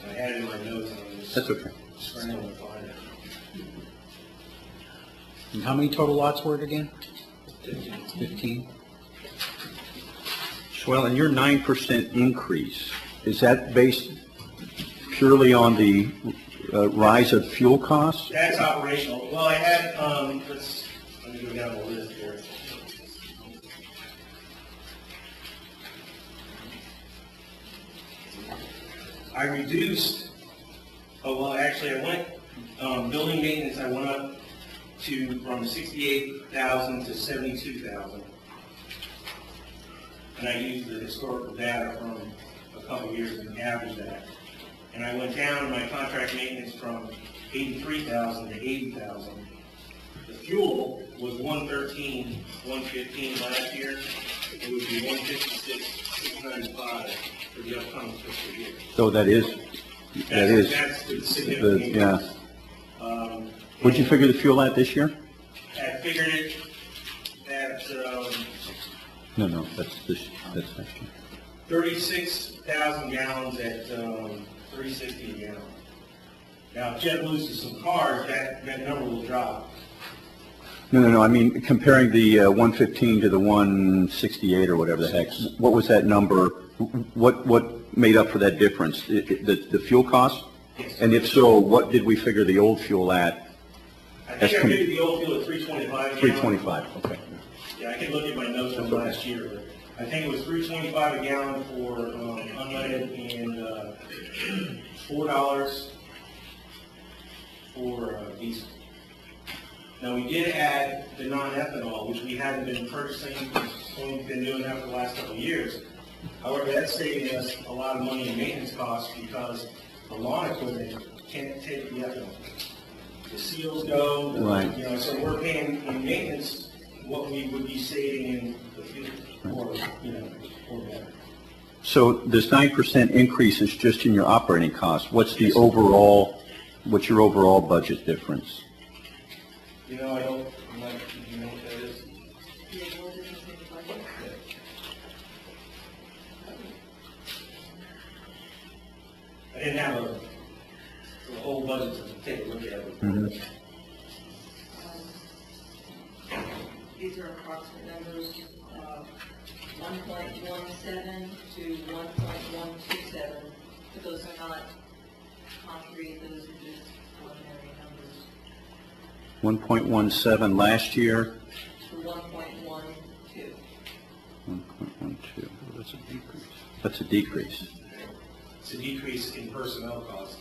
I had it in my notes, and I was That's okay. scrambling to find it. And how many total lots were it again? 15. Well, and your 9% increase, is that based purely on the rise of fuel costs? That's operational. Well, I had, let me go down the list here. I reduced, actually I went, building maintenance, I went up from 68,000 to 72,000. And I used the historical data from a couple of years and averaged that. And I went down my contract maintenance from 83,000 to 80,000. The fuel was 113, 115 last year. It would be 156, 695 for the upcoming fiscal year. So that's the significant yeah. increase. What'd you figure the fuel at this year? I figured it at No, that's next year. 36,000 gallons at $3.60 a gallon. Now, if Jet loses some cars, that number will drop. No, I mean, comparing the 115 to the 168 or whatever the heck, what was that number? What made up for that difference? The fuel cost? Yes. And if so, what did we figure the old fuel at? I think I figured the old fuel at $3.25 a gallon. 325, okay. Yeah, I can look at my notes from last year, but I think it was $3.25 a gallon for unleaded and $4 for diesel. Now, we did add the non-ethanol, which we hadn't been purchasing, only been doing that for the last couple of years. However, that's saving us a lot of money in maintenance costs because the lawn equipment can't take the ethanol. The seals go, Right. you know, so we're paying in maintenance what we would be saving in the fuel, or, you know, or better. So this 9% increase is just in your operating costs. What's your overall budget difference? You know, I'm not, you know what that is? I didn't have a whole budget to take a look at. Mhm. These are approximate numbers, 1.17 to 1.127, but those are not concrete, those are just preliminary numbers. 1.17 last year. To 1.12. 1.12. That's a decrease. It's a decrease in personnel costs.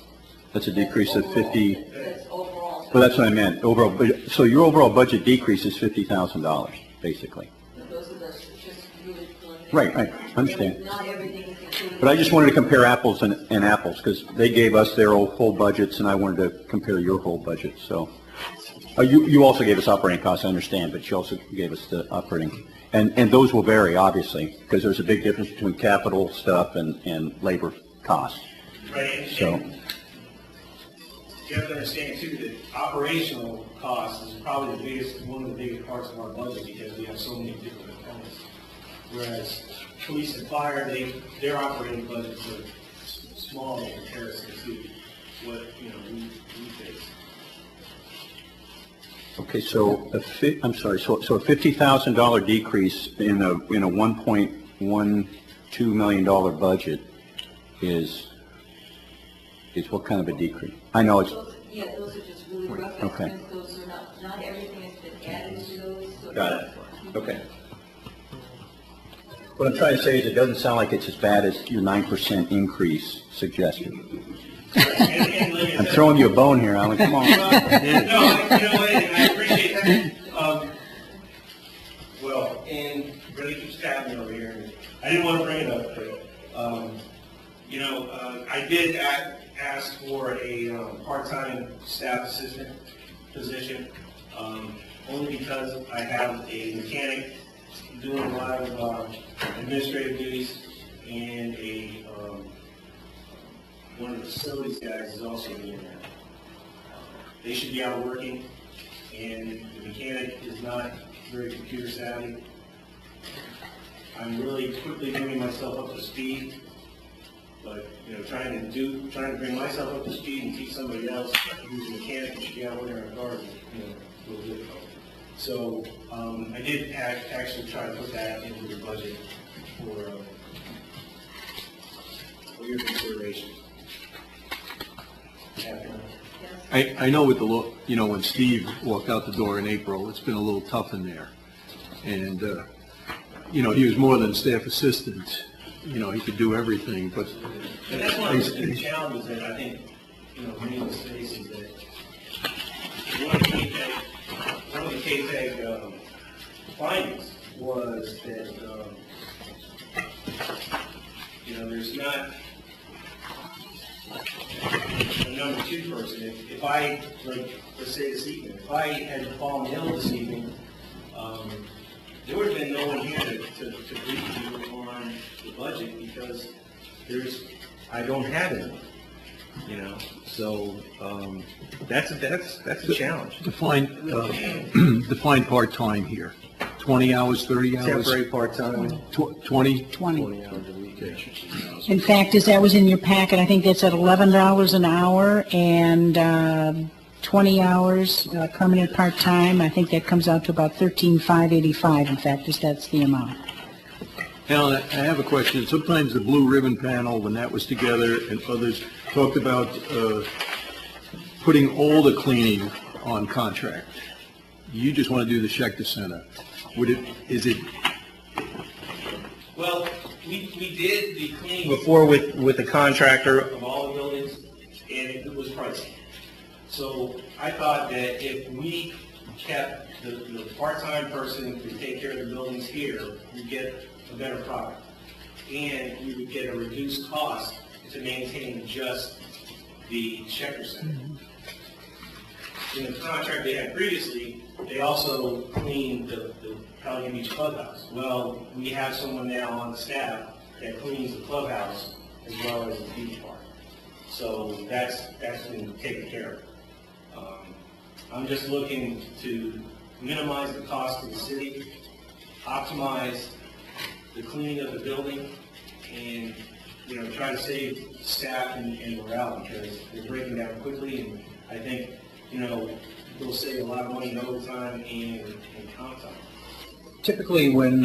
That's a decrease of 50. That's overall. Well, that's what I meant. Overall, so your overall budget decrease is $50,000, basically. No, but those are just really preliminary. Right, understand. Not everything is included. But I just wanted to compare apples and apples, because they gave us their whole budgets, and I wanted to compare your whole budget, so. You also gave us operating costs, I understand, but you also gave us the operating. And those will vary, obviously, because there's a big difference between capital stuff and labor costs. Right, So, and you have to understand too that operational costs is probably one of the biggest parts of our budget because we have so many different components. Whereas police and fire, their operating budgets are small in comparison to what, we face. okay, so a $50,000 decrease in a $1.12 million budget is what kind of a decrease? I know it's, Yeah, those are just really rough Okay. estimates. Those are not everything has been added to those. So got it, okay. What I'm trying to say is it doesn't sound like it's as bad as your 9% increase suggested. I'm throwing you a bone here, Alan, come on. No, what, and I appreciate that. And really keeps tapping over here. And I didn't want to bring it up, but, I did ask for a part-time staff assistant position, only because I have a mechanic doing a lot of administrative duties, and one of the facilities guys is also doing that. They should be out working, and the mechanic is not very computer savvy. I'm really quickly bringing myself up to speed, but, trying to bring myself up to speed and teach somebody else who's a mechanic and should be out working on a car is, a little difficult. So, I did actually try to put that into the budget for your consideration. I know with the, when Steve walked out the door in April, it's been a little tough in there. And, he was more than a staff assistant. He could do everything, but. And that's one of the challenges that I think, many of us face is that one of the K-Tech findings was that, there's not a number two person. If I, let's say this evening, if I had fallen ill this evening, there would have been no one here to brief you on the budget because I don't have anyone, so that's a challenge. Define part-time here. 20 hours, 30 hours? Temporary part-time. 20? 20. In fact, as that was in your packet, I think that's at $11 an hour and 20 hours permanent part-time. I think that comes out to about $13,585. In fact, that's the amount. Alan, I have a question. Sometimes the Blue Ribbon Panel, when that was together, and others talked about putting all the cleaning on contract. You just want to do the Schechter Center. Well, we did the cleaning before with the contractor of all the buildings, and it was pricey. So I thought that if we kept the part-time person to take care of the buildings here, we'd get a better product. And we would get a reduced cost to maintain just the Schechter Center. In the contract they had previously, they also cleaned the Pelican Beach Clubhouse. Well, we have someone now on the staff that cleans the clubhouse as well as the beach park. So that's been taken care of. I'm just looking to minimize the cost to the city, optimize the cleaning of the building, and try to save staff and morale because they're breaking down quickly, and I think they'll save a lot of money in overtime and comp time. Typically, when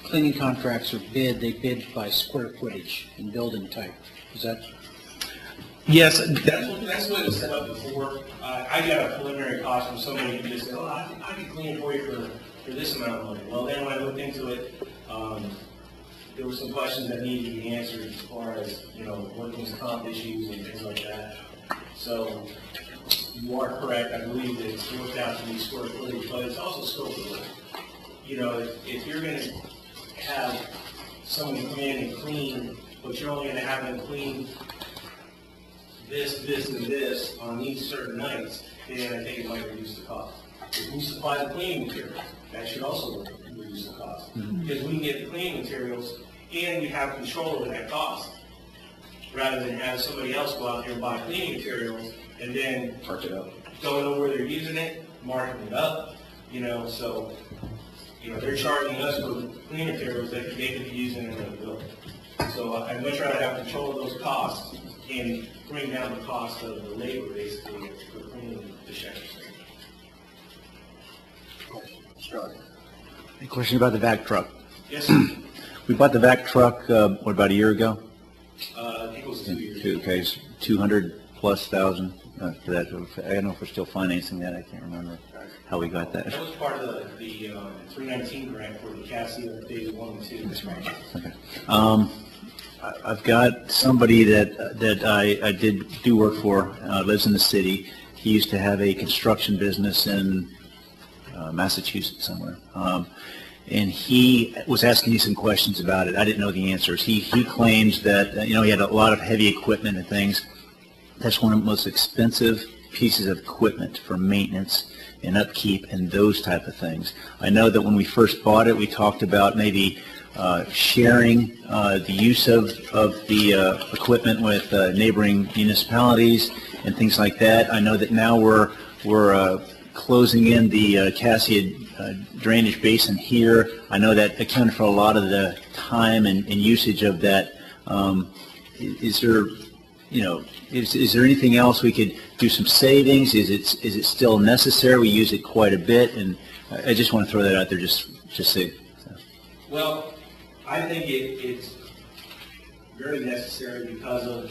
cleaning contracts are bid, they bid by square footage and building type. Is that? Yes, that's what it was set up before. I got a preliminary cost from somebody who just said, "Oh, I can clean it for you for this amount of money." Well, then when I looked into it, there were some questions that needed to be answered as far as workman's comp issues and things like that. So you are correct. I believe that it's worked out to be square footage, but it's also scope of work. you know, if you're gonna have someone come in and clean, but you're only gonna have them clean this, and this on these certain nights, then I think it might reduce the cost. If we supply the cleaning materials, that should also reduce the cost. Because we can get the cleaning materials and we have control over that cost, rather than have somebody else go out there and buy cleaning materials and then Mark it up. don't know where they're using it, marking it up, you know, so, you know, they're charging us for cleaning materials that they could be using in another building. So I'd much rather have control of those costs and bring down the cost of the labor, basically, for cleaning the Shepherd Center. A question about the vac truck. Yes, sir. We bought the vac truck, what, about a year ago? I think it was 2 years. Okay, it's 200+ thousand for that. I don't know if we're still financing that. I can't remember how we got that. That was part of the 319 grant for the Cassia Phase 1 and 2. That's right. Okay. I've got somebody that I did do work for, lives in the city. He used to have a construction business in Massachusetts somewhere. And he was asking me some questions about it. I didn't know the answers. He claims that, you know, he had a lot of heavy equipment and things. That's one of the most expensive pieces of equipment for maintenance and upkeep and those type of things. I know that when we first bought it, we talked about maybe sharing the use of the equipment with neighboring municipalities and things like that. I know that now we're closing in the Cassia drainage basin here. I know that accounted for a lot of the time and usage of that. Is there, you know, is there anything else we could do some savings? Is it still necessary? We use it quite a bit, and I just want to throw that out there just say. So. Well, I think it's very necessary because of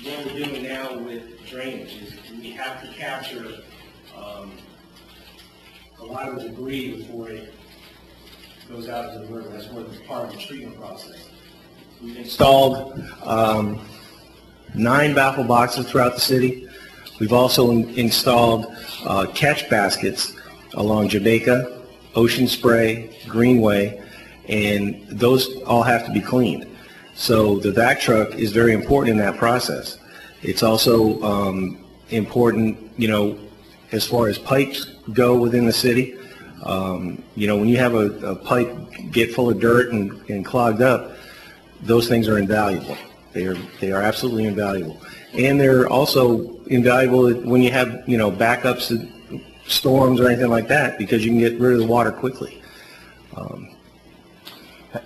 what we're doing now with drainage is we have to capture a lot of debris before it goes out into the river. That's part of the treatment process. We've Installed 9 baffle boxes throughout the city. We've also installed catch baskets along Jamaica, Ocean Spray, Greenway, and those all have to be cleaned. So the vac truck is very important in that process. It's also important, you know, as far as pipes go within the city. You know, when you have a pipe get full of dirt and clogged up, those things are invaluable. They are absolutely invaluable. And they're also invaluable when you have, you know, backups, storms or anything like that, because you can get rid of the water quickly.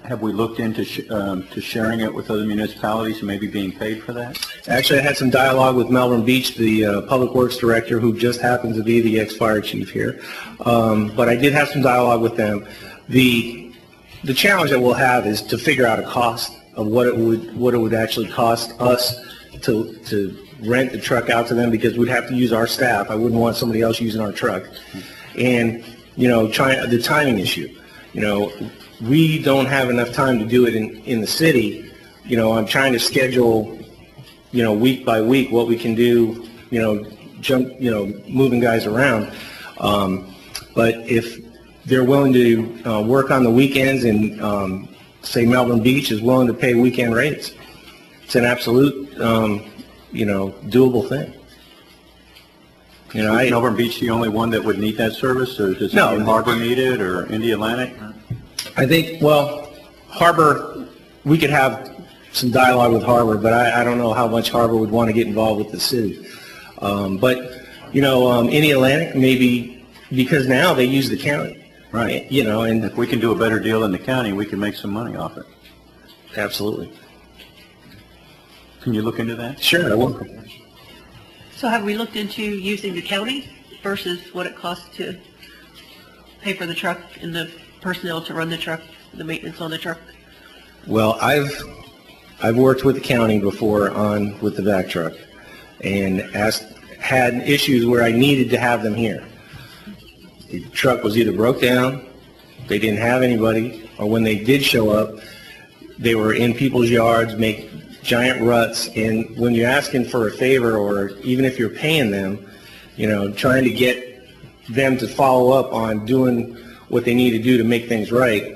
Have we looked into to sharing it with other municipalities and maybe being paid for that? Actually, I had some dialogue with Melbourne Beach, the Public Works Director, who just happens to be the ex-fire chief here. But I did have some dialogue with them. The challenge that we'll have is to figure out a cost of what it would actually cost us to rent the truck out to them, because we'd have to use our staff. I wouldn't want somebody else using our truck. And, you know, the timing issue. You know, we don't have enough time to do it in the city. You know, I'm trying to schedule, you know, week by week what we can do, you know, moving guys around. But if they're willing to work on the weekends and say Melbourne Beach is willing to pay weekend rates, it's an absolute, you know, doable thing. You know, Is Melbourne Beach the only one that would need that service, or does Indian Harbor need it, or Indy Atlantic? I think, well, Harbor, we could have some dialogue with Harbor, but I don't know how much Harbor would want to get involved with the city. But, you know, Indy Atlantic, maybe, because now they use the county. Right. You know, and If we can do a better deal in the county, we can make some money off it. absolutely. Can you look into that? Sure, I will. So have we looked into using the county versus what it costs to pay for the truck and the personnel to run the truck, the maintenance on the truck? Well, I've worked with the county before with the vac truck, and had issues where I needed to have them here. The truck was either broke down, they didn't have anybody, or when they did show up, they were in people's yards, make giant ruts. And when you're asking for a favor, or even if you're paying them, you know, trying to get them to follow up on doing what they need to do to make things right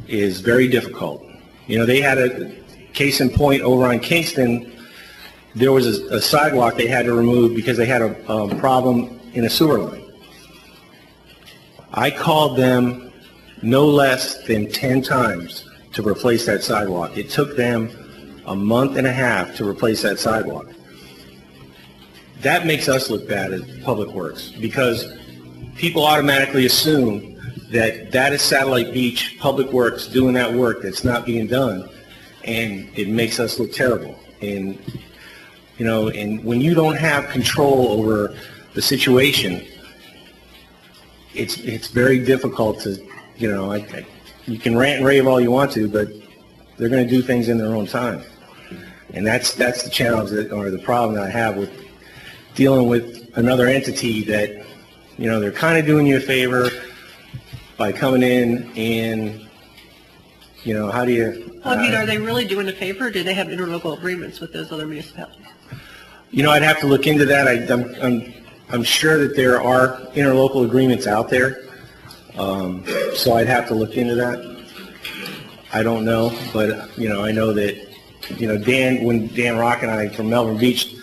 is very difficult. You know, they had a case in point over on Kingston. There was a sidewalk they had to remove because they had a problem in a sewer line. I called them no less than 10 times to replace that sidewalk. It took them a month and a half to replace that sidewalk. That makes us look bad as Public Works because people automatically assume that that is Satellite Beach Public Works doing that work that's not being done, and it makes us look terrible. And, you know, and when you don't have control over the situation, it's very difficult to, you know, you can rant and rave all you want to, but they're going to do things in their own time. And that's the challenge or the problem that I have with dealing with another entity that, you know, they're kind of doing you a favor by coming in and, you know, how do you... Well, I mean, are they really doing a favor, or do they have interlocal agreements with those other municipalities? You know, I'd have to look into that. I'm sure that there are interlocal agreements out there, so I'd have to look into that. I don't know, but, you know, I know that, you know, when Dan Rock and I from Melbourne Beach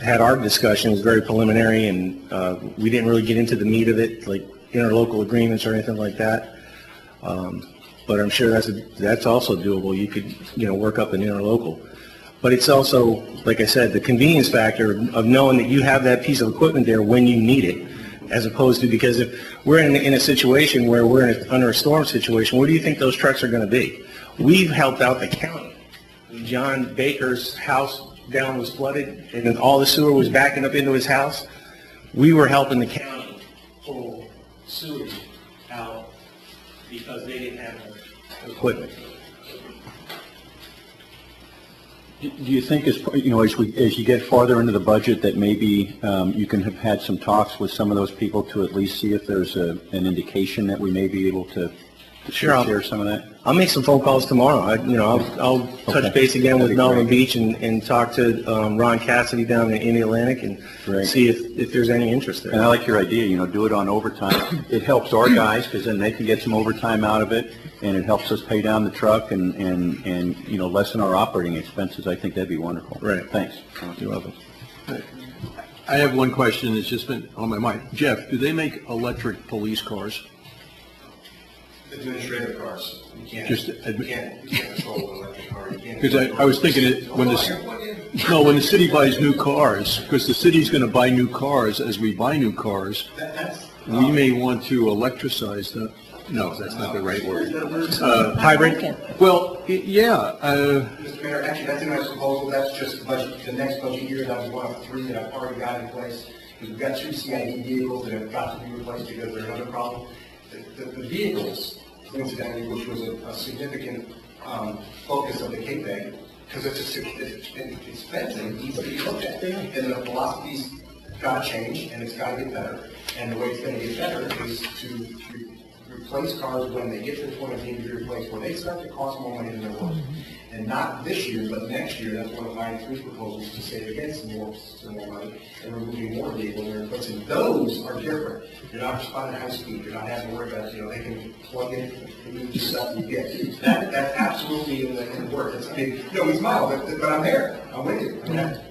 had our discussion, it was very preliminary, and we didn't really get into the meat of it, like interlocal agreements or anything like that. But I'm sure that's also doable. You could, you know, work up an interlocal. But it's also, like I said, the convenience factor of knowing that you have that piece of equipment there when you need it, as opposed to, because if we're in a situation where we're under a storm situation, where do you think those trucks are going to be? We've helped out the county. John Baker's house down was flooded, and then all the sewer was backing up into his house. We were helping the county pull sewage out because they didn't have the equipment. Do you think, as you know, as you get farther into the budget, that maybe you can have had some talks with some of those people to at least see if there's an indication that we may be able to share some of that? I'll make some phone calls tomorrow. I'll touch base again with Melbourne Beach and talk to Ron Cassidy down in the Atlantic and see if there's any interest there. And I like your idea, you know, do it on overtime. It helps our guys because then they can get some overtime out of it, and it helps us pay down the truck and you know, lessen our operating expenses. I think that'd be wonderful. Right. Thanks. You're welcome. I have one question that's just been on my mind. Jeff, do they make electric police cars? Administrative cars. You can't, Just you can't control an electric car. Because I was thinking it when the city buys new cars, because the city's going to buy new cars as we buy new cars, we may want to electricize them. No, that's not the right word. Hybrid? Well, yeah. Mr. Mayor, actually, that's in my proposal. That's just the budget, the next budget year. That was one of 3 that I've already got in place. Because we've got 2 CID vehicles that have got to be replaced because they're another problem. The vehicles, coincidentally, which was a significant focus of the KPEG, because it's expensive, it needs to be looked at. And the philosophy's got to change, and it's got to get better. And the way it's going to get better is to replace cars when they get to the point of needing to be replaced, when they start to cost more money than they're worth. And not this year, but next year. That's one of my 3 proposals, to save again some more money and removing more vehicles and replacing. Those are different. You're not responding high speed. You're not having to worry about, you know, they can plug in the stuff you get. That's absolutely in the work. It's big. You know, we smile, but I'm there. I'm with you.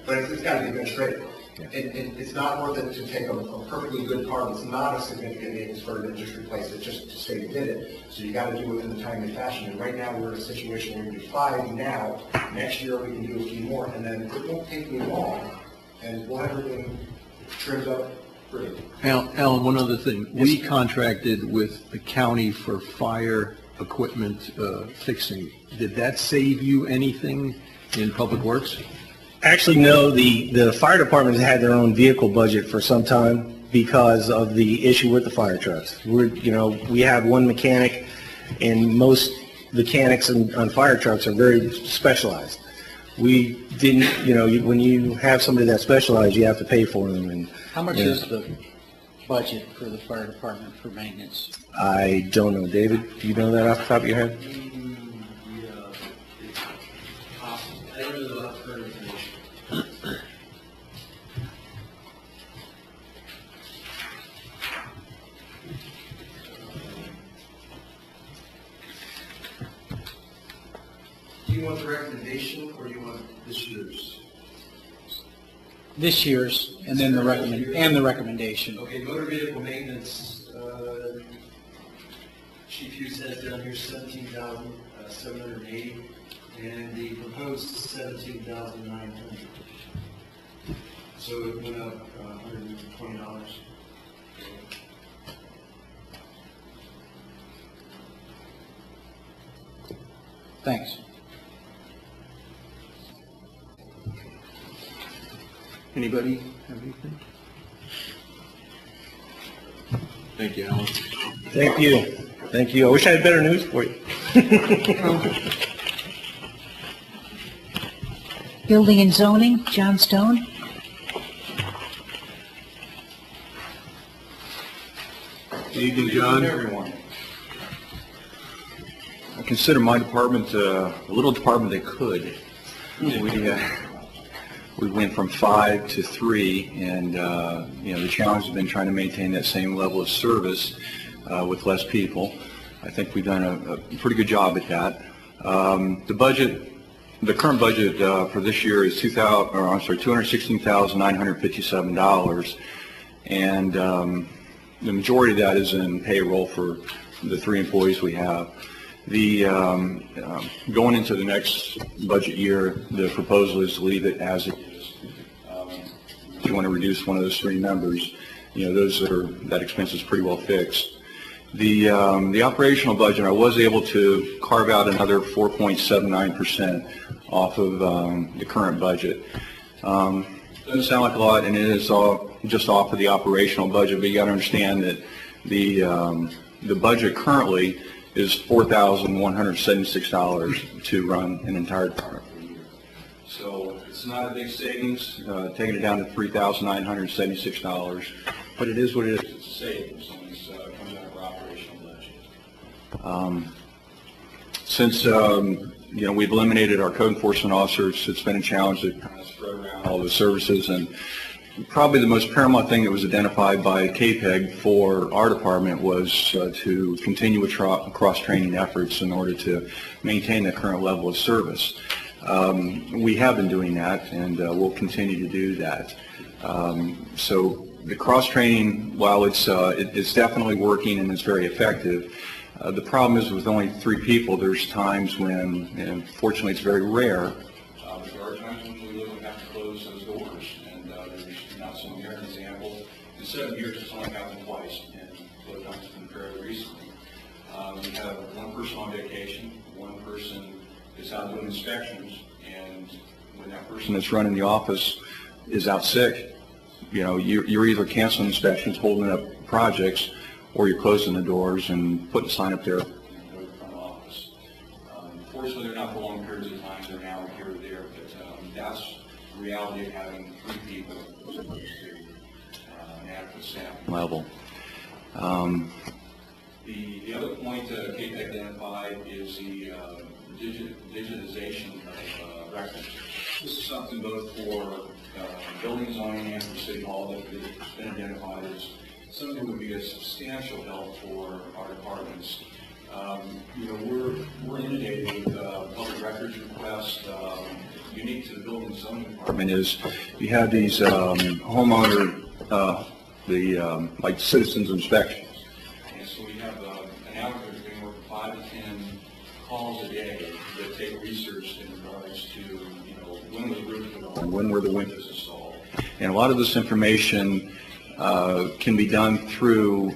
But it's got to be administrative. It's not worth it to take a perfectly good car that's not a significant maintenance burden and just replace it just to say you did it. So you got to do it in a timely fashion. And right now we're in a situation where we do 5 now. Next year we can do a few more, and then it won't take me long, and we'll have everything trimmed up pretty. Alan, one other thing. We contracted with the county for fire equipment fixing. Did that save you anything in Public Works? Actually, no. The fire department has had their own vehicle budget for some time because of the issue with the fire trucks. We have one mechanic, and most mechanics on fire trucks are very specialized. We didn't, when you have somebody that specialized, you have to pay for them. And how much is the budget for the fire department for maintenance? I don't know. David, do you know that off the top of your head? you want the recommendation or do you want this year's? This year's, and then the recommendation. Okay, motor vehicle maintenance, Chief Hughes has down here 17,780, and the proposed is 17,900. So it went up $120. Thanks. Anybody have anything? Thank you, Alan. Thank you. Thank you. I wish I had better news for you. Building and zoning, John Stone. Good evening, John. Everyone. I consider my department a little department that could. We went from 5 to 3, and the challenge has been trying to maintain that same level of service with less people. I think we've done a pretty good job at that. The current budget for this year is $216,957, and the majority of that is in payroll for the 3 employees we have. Going into the next budget year, the proposal is to leave it as it is. If you want to reduce one of those 3 members, that expense is pretty well fixed. The operational budget, I was able to carve out another 4.79% off of the current budget. Doesn't sound like a lot, and it is all just off of the operational budget, but you got to understand that the budget currently is $4,176 to run an entire department for a year. So it's not a big savings, taking it down to $3,976, but it is what it is. It's a savings, and it comes out of our operational budget. Since we've eliminated our code enforcement officers, it's been a challenge to kind of spread around all the services, and probably the most paramount thing that was identified by KPEG for our department was to continue with cross-training efforts in order to maintain the current level of service. We have been doing that, and we'll continue to do that. So the cross-training, while it's definitely working and it's very effective, the problem is with only 3 people, there's times when, and fortunately it's very rare, but there are times when we literally have to close those doors. Here an example, in 7 years it's only happened twice, and both times it's been fairly recently. We have 1 person on vacation, 1 person is out doing inspections, and when that person that's running the office is out sick, you're either canceling inspections, holding up projects, or you're closing the doors and putting a sign up there in the front office. Fortunately, they're not for long periods of time, they're now here or there, but that's the reality of having 3 people as opposed to an adequate staffing level. The other point Kate identified is the digitization of records. This is something both for building zoning and for City Hall that has been identified as something that would be a substantial help for our departments. We're inundated with public records requests. Unique to the building zoning department is you have these homeowner, like citizens inspections. And so we have an average of anywhere from 5 to 10 calls a day that take research in regards to, when was the roof put on, when were the windows installed. And a lot of this information can be done through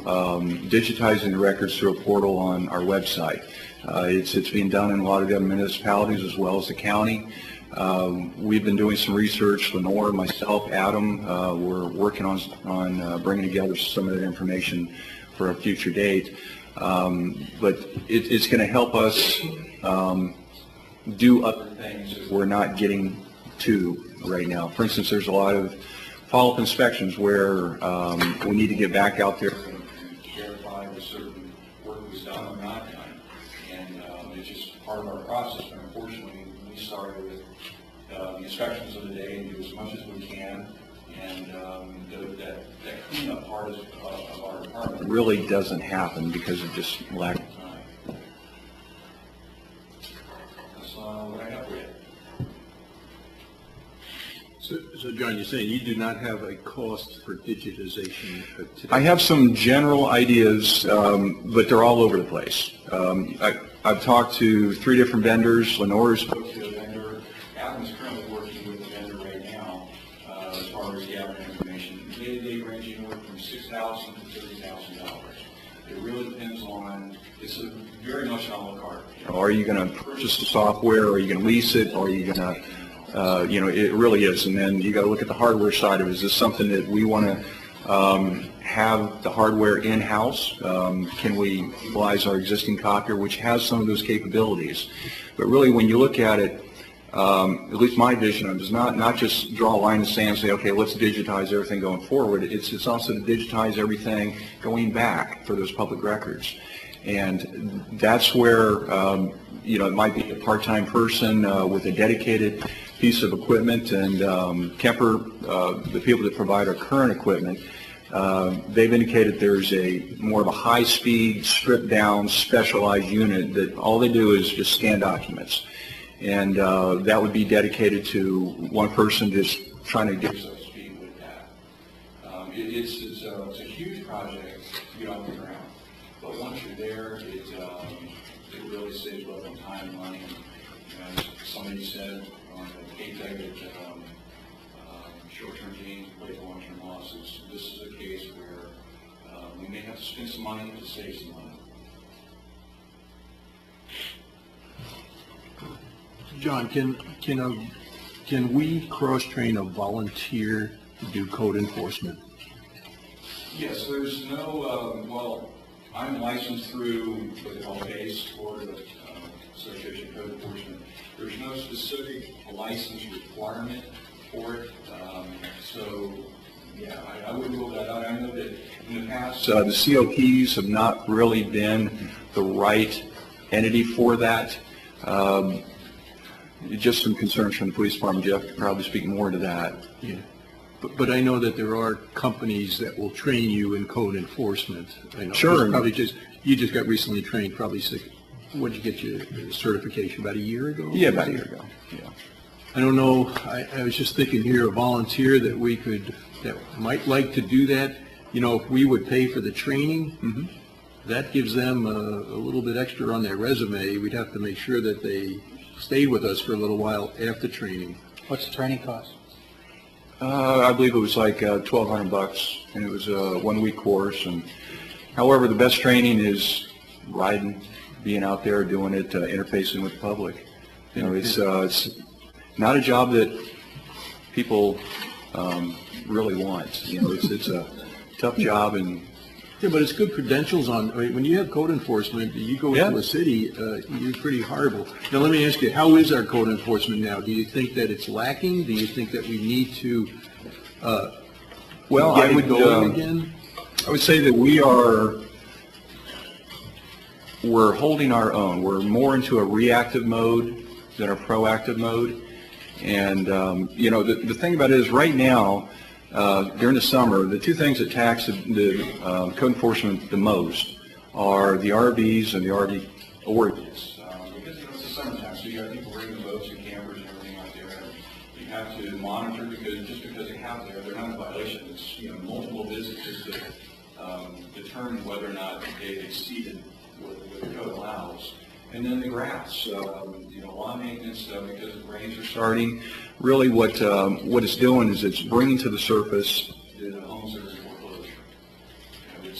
digitizing the records through a portal on our website. It's being done in a lot of the other municipalities as well as the county. We've been doing some research, Lenore, myself, Adam, we're working on bringing together some of that information for a future date. But it's going to help us do other things that we're not getting to right now. For instance, there's a lot of follow-up inspections where we need to get back out there and verify if certain work was done or not done. And it's just part of our process. But unfortunately, we started with the inspections of the day and do as much as we can. And that cleanup part of our department really doesn't happen because of just lack of time. That's what I have. So John, you're saying you do not have a cost for digitization today? I have some general ideas, but they're all over the place. I've talked to 3 different vendors. Lenore spoke to a vendor. Adam's currently working with a vendor right now as far as gathering information. They range anywhere from $6,000 to $30,000. It really depends on, it's very much an a la carte. Are you going to purchase the software? Are you going to lease it? Or are you going to it really is. And then you got to look at the hardware side of it. Is this something that we want to have the hardware in-house? Can we utilize our existing copier, which has some of those capabilities? But really, when you look at it, at least my vision of it is not just draw a line in the sand and say, okay, let's digitize everything going forward. It's also to digitize everything going back for those public records. And that's where, it might be a part-time person with a dedicated piece of equipment, and Kemper, the people that provide our current equipment, they've indicated there's more of a high-speed, stripped-down, specialized unit that all they do is just scan documents. And that would be dedicated to one person just trying to get us up to speed with that. It's a huge project to get off the ground. But once you're there, it really saves both on time and money. And as somebody said on the KTEG that short-term gains equate to long-term losses, this is a case where we may have to spend some money to save some money. John, can we cross-train a volunteer to do code enforcement? Yes, there's no, I'm licensed through what they call BASE, Florida Association of Code Enforcement. There's no specific license requirement for it. So, yeah, I wouldn't rule that out. I know that in the past, the COPs have not really been the right entity for that. Just some concerns from the police department. Jeff could probably speak more to that. Yeah. But I know that there are companies that will train you in code enforcement. I know. Sure. You just got recently trained, probably what did you get your certification, about a year ago? Yeah, about a year ago, yeah. I don't know, I was just thinking here, a volunteer that might like to do that, if we would pay for the training, that gives them a little bit extra on their resume. We'd have to make sure that they stay with us for a little while after training. What's the training cost? I believe it was like $1,200, and it was a 1-week course. And however, the best training is riding, being out there, doing it, interfacing with the public. It's not a job that people really want. It's a tough job, and yeah, but it's good credentials when you have code enforcement, you go into a city, you're pretty horrible. Now, let me ask you, how is our code enforcement now? Do you think that it's lacking? Do you think that we need to get it going again? I would say that we're holding our own. We're more into a reactive mode than a proactive mode. And, the thing about it is right now, during the summer, the two things that tax the code enforcement the most are the RVs and the RV orgies. Because it's the summertime, so you have people bringing boats and campers and everything out there. And you have to monitor because they have they're not in violation. It's multiple visits just to determine whether or not they've exceeded what the code allows. And then the grass, lawn maintenance, because the rains are starting. Really what it's doing is it's bringing to the surface the homes that are in foreclosure. And it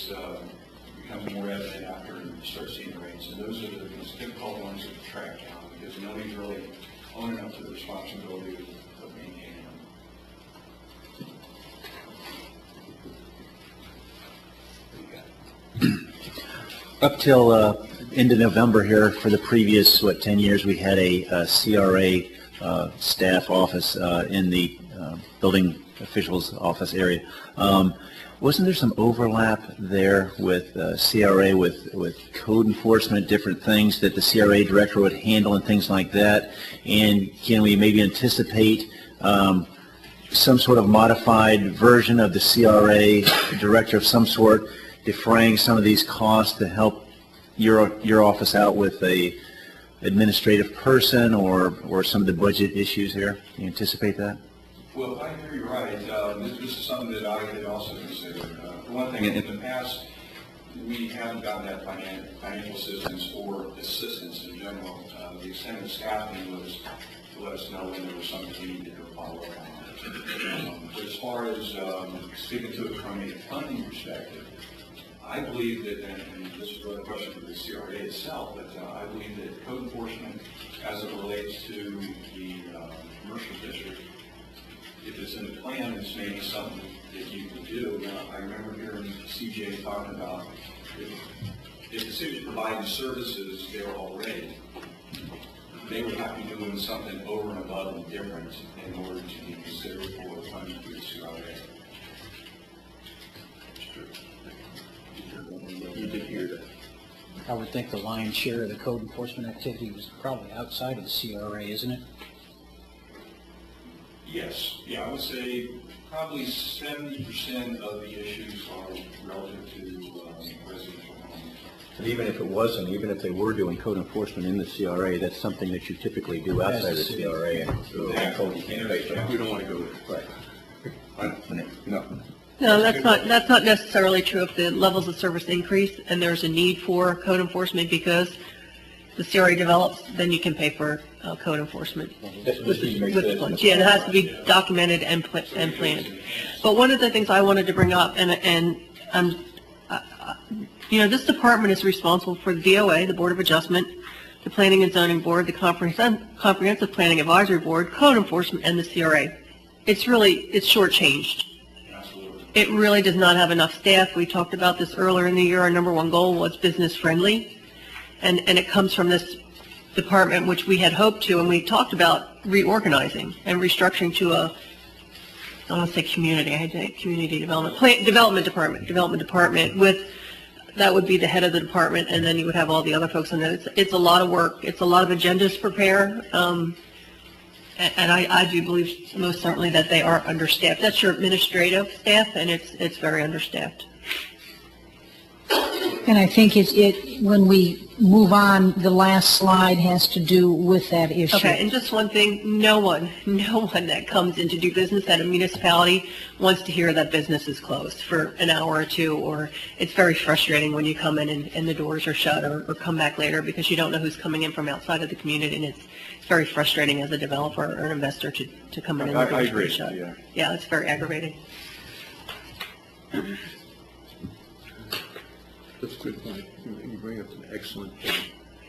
becomes more evident after you start seeing the rains. And those are the most difficult ones to track down because nobody's really owning up to the responsibility of maintaining them. Up till end of November here, for the previous 10 years, we had a CRA staff office in the building officials office area. Wasn't there some overlap there with CRA, with code enforcement, different things that the CRA director would handle and things like that? And can we maybe anticipate some sort of modified version of the CRA director of some sort defraying some of these costs to help your office out with a administrative person or some of the budget issues here? Do you anticipate that? Well, I hear you right. This is something that I had also considered. For one thing, in the past, we haven't gotten that financial assistance or assistance in general. The extent of staffing was to let us know when there was something we needed to follow up on. But as far as speaking to it from a funding perspective, I believe that, and this is really a question for the CRA itself, but I believe that code enforcement, as it relates to the commercial district, if it's in the plan, it's maybe something that you can do. Now, I remember hearing CJ talking about if the city's providing services there already, they would have to be doing something over and above and different in order to be considered for funding through the CRA. You did hear that. I would think the lion's share of the code enforcement activity was probably outside of the CRA, isn't it? Yes, yeah, I would say probably 70% of the issues are relative to residential homes. But even if it wasn't, even if they were doing code enforcement in the CRA, that's something that you typically do outside of the CRA. And so code you can't face We don't want to go there. Right. No. No, that's not necessarily true. If the levels of service increase and there's a need for code enforcement because the CRA develops, then you can pay for code enforcement with the plans. Yeah, it has to be documented and planned. But one of the things I wanted to bring up, this department is responsible for the DOA, the Board of Adjustment, the Planning and Zoning Board, the Comprehensive Planning Advisory Board, Code Enforcement, and the CRA. It's shortchanged. It really does not have enough staff. We talked about this earlier in the year. Our number one goal was business friendly. And it comes from this department, which we had hoped to, and we talked about reorganizing and restructuring to I don't want to say community, I had to say community development department with, that would be the head of the department, and then you would have all the other folks in it. It's a lot of work. It's a lot of agendas to prepare. And I do believe most certainly that they are understaffed. That's your administrative staff, and it's very understaffed. And I think when we move on, the last slide has to do with that issue. Okay, and just one thing, no one that comes in to do business at a municipality wants to hear that business is closed for an hour or two, or it's very frustrating when you come in and the doors are shut or come back later because you don't know who's coming in from outside of the community, and it's very frustrating as a developer or an investor to come in and the doors are shut. Yeah, it's very aggravating. That's a good point. You bring up an excellent point.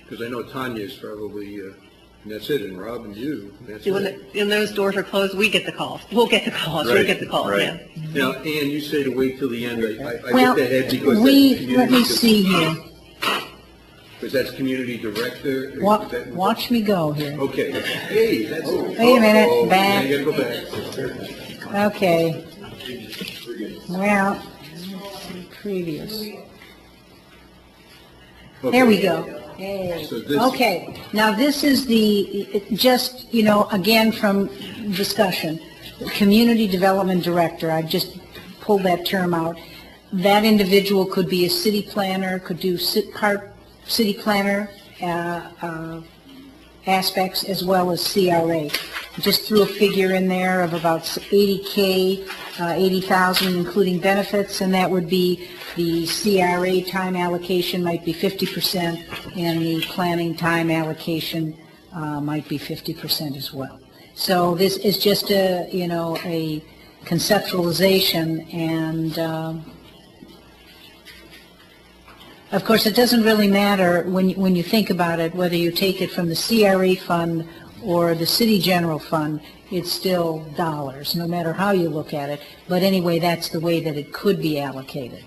Because I know Tanya is probably, and that's it, and Rob and you, that's See, it. when those doors are closed, we get the calls. We'll get the calls. Right, We'll get the calls, right. yeah. Now, Ann, you say to wait till the end. I Well, get ahead because let me see here. Because that's community director. Watch me go here. Okay. Hey, that's. Wait a minute, back. You gotta go back. Okay. Well, previous. There we go. Hey. So this- Okay, now this is just, again from discussion, Community Development Director, I've just pulled that term out. That individual could be a city planner, could do city planner aspects as well as CRA. Just threw a figure in there of about 80K, 80,000 including benefits, and that would be the CRA time allocation might be 50%, and the planning time allocation might be 50% as well. So this is just a conceptualization, and of course it doesn't really matter when you think about it whether you take it from the CRA fund or the city general fund. It's still dollars, no matter how you look at it. But anyway, that's the way that it could be allocated.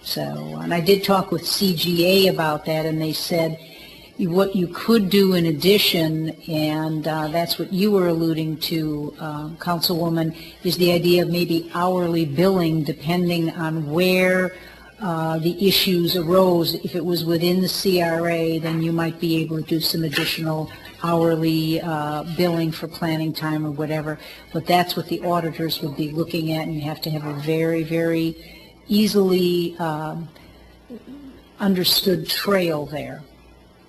So, and I did talk with CGA about that, and they said what you could do in addition, and that's what you were alluding to, Councilwoman, is the idea of maybe hourly billing depending on where the issues arose. If it was within the CRA, then you might be able to do some additional hourly billing for planning time or whatever. But that's what the auditors would be looking at, and you have to have a very, very easily understood trail there.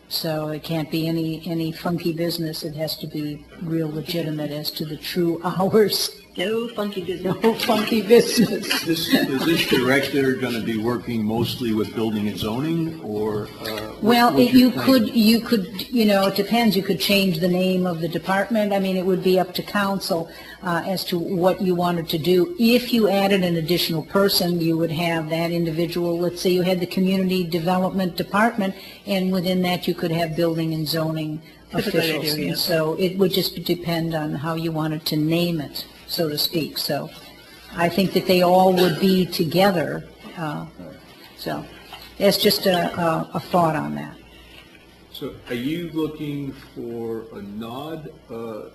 So it can't be any funky business. It has to be real legitimate as to the true hours No funky business. No funky business. Is this director going to be working mostly with building and zoning, or? Well, what's you your plan? could, it depends, you could change the name of the department. I mean, it would be up to council as to what you wanted to do. If you added an additional person, you would have that individual, let's say you had the community development department, and within that you could have building and zoning That's a good idea, officials. yeah. And so it would just depend on how you wanted to name it, so to speak. So I think that they all would be together. So it's just a thought on that. So are you looking for a nod, a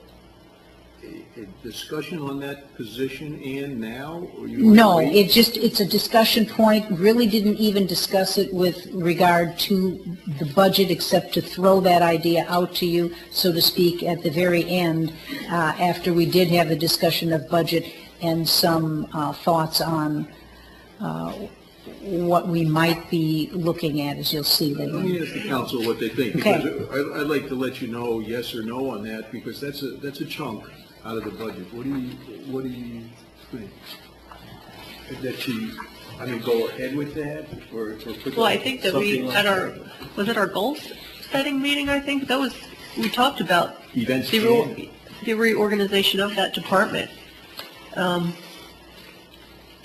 discussion on that position and now? Or you want to No, wait? it's a discussion point, really didn't even discuss it with regard to the budget, except to throw that idea out to you, so to speak, at the very end, after we did have the discussion of budget and some thoughts on what we might be looking at, as you'll see Let later. me ask the council what they think, Okay. because I'd like to let you know yes or no on that, because that's a chunk out of the budget. What do you think? Go ahead with that, or put Well, I think that we, something like at our, was it our goals setting meeting, I think? That was, we talked about Events the can. the reorganization of that department.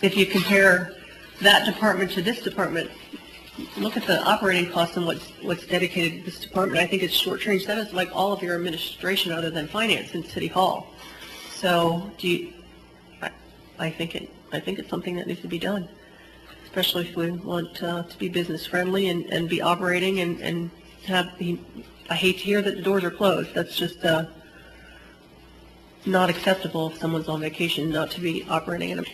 If you compare that department to this department, look at the operating costs and what's dedicated to this department. I think it's short-changed. That is like all of your administration other than finance in City Hall. So I think it's something that needs to be done, especially if we want to be business-friendly and be operating and have the, I hate to hear that the doors are closed. That's just not acceptable if someone's on vacation not to be operating in a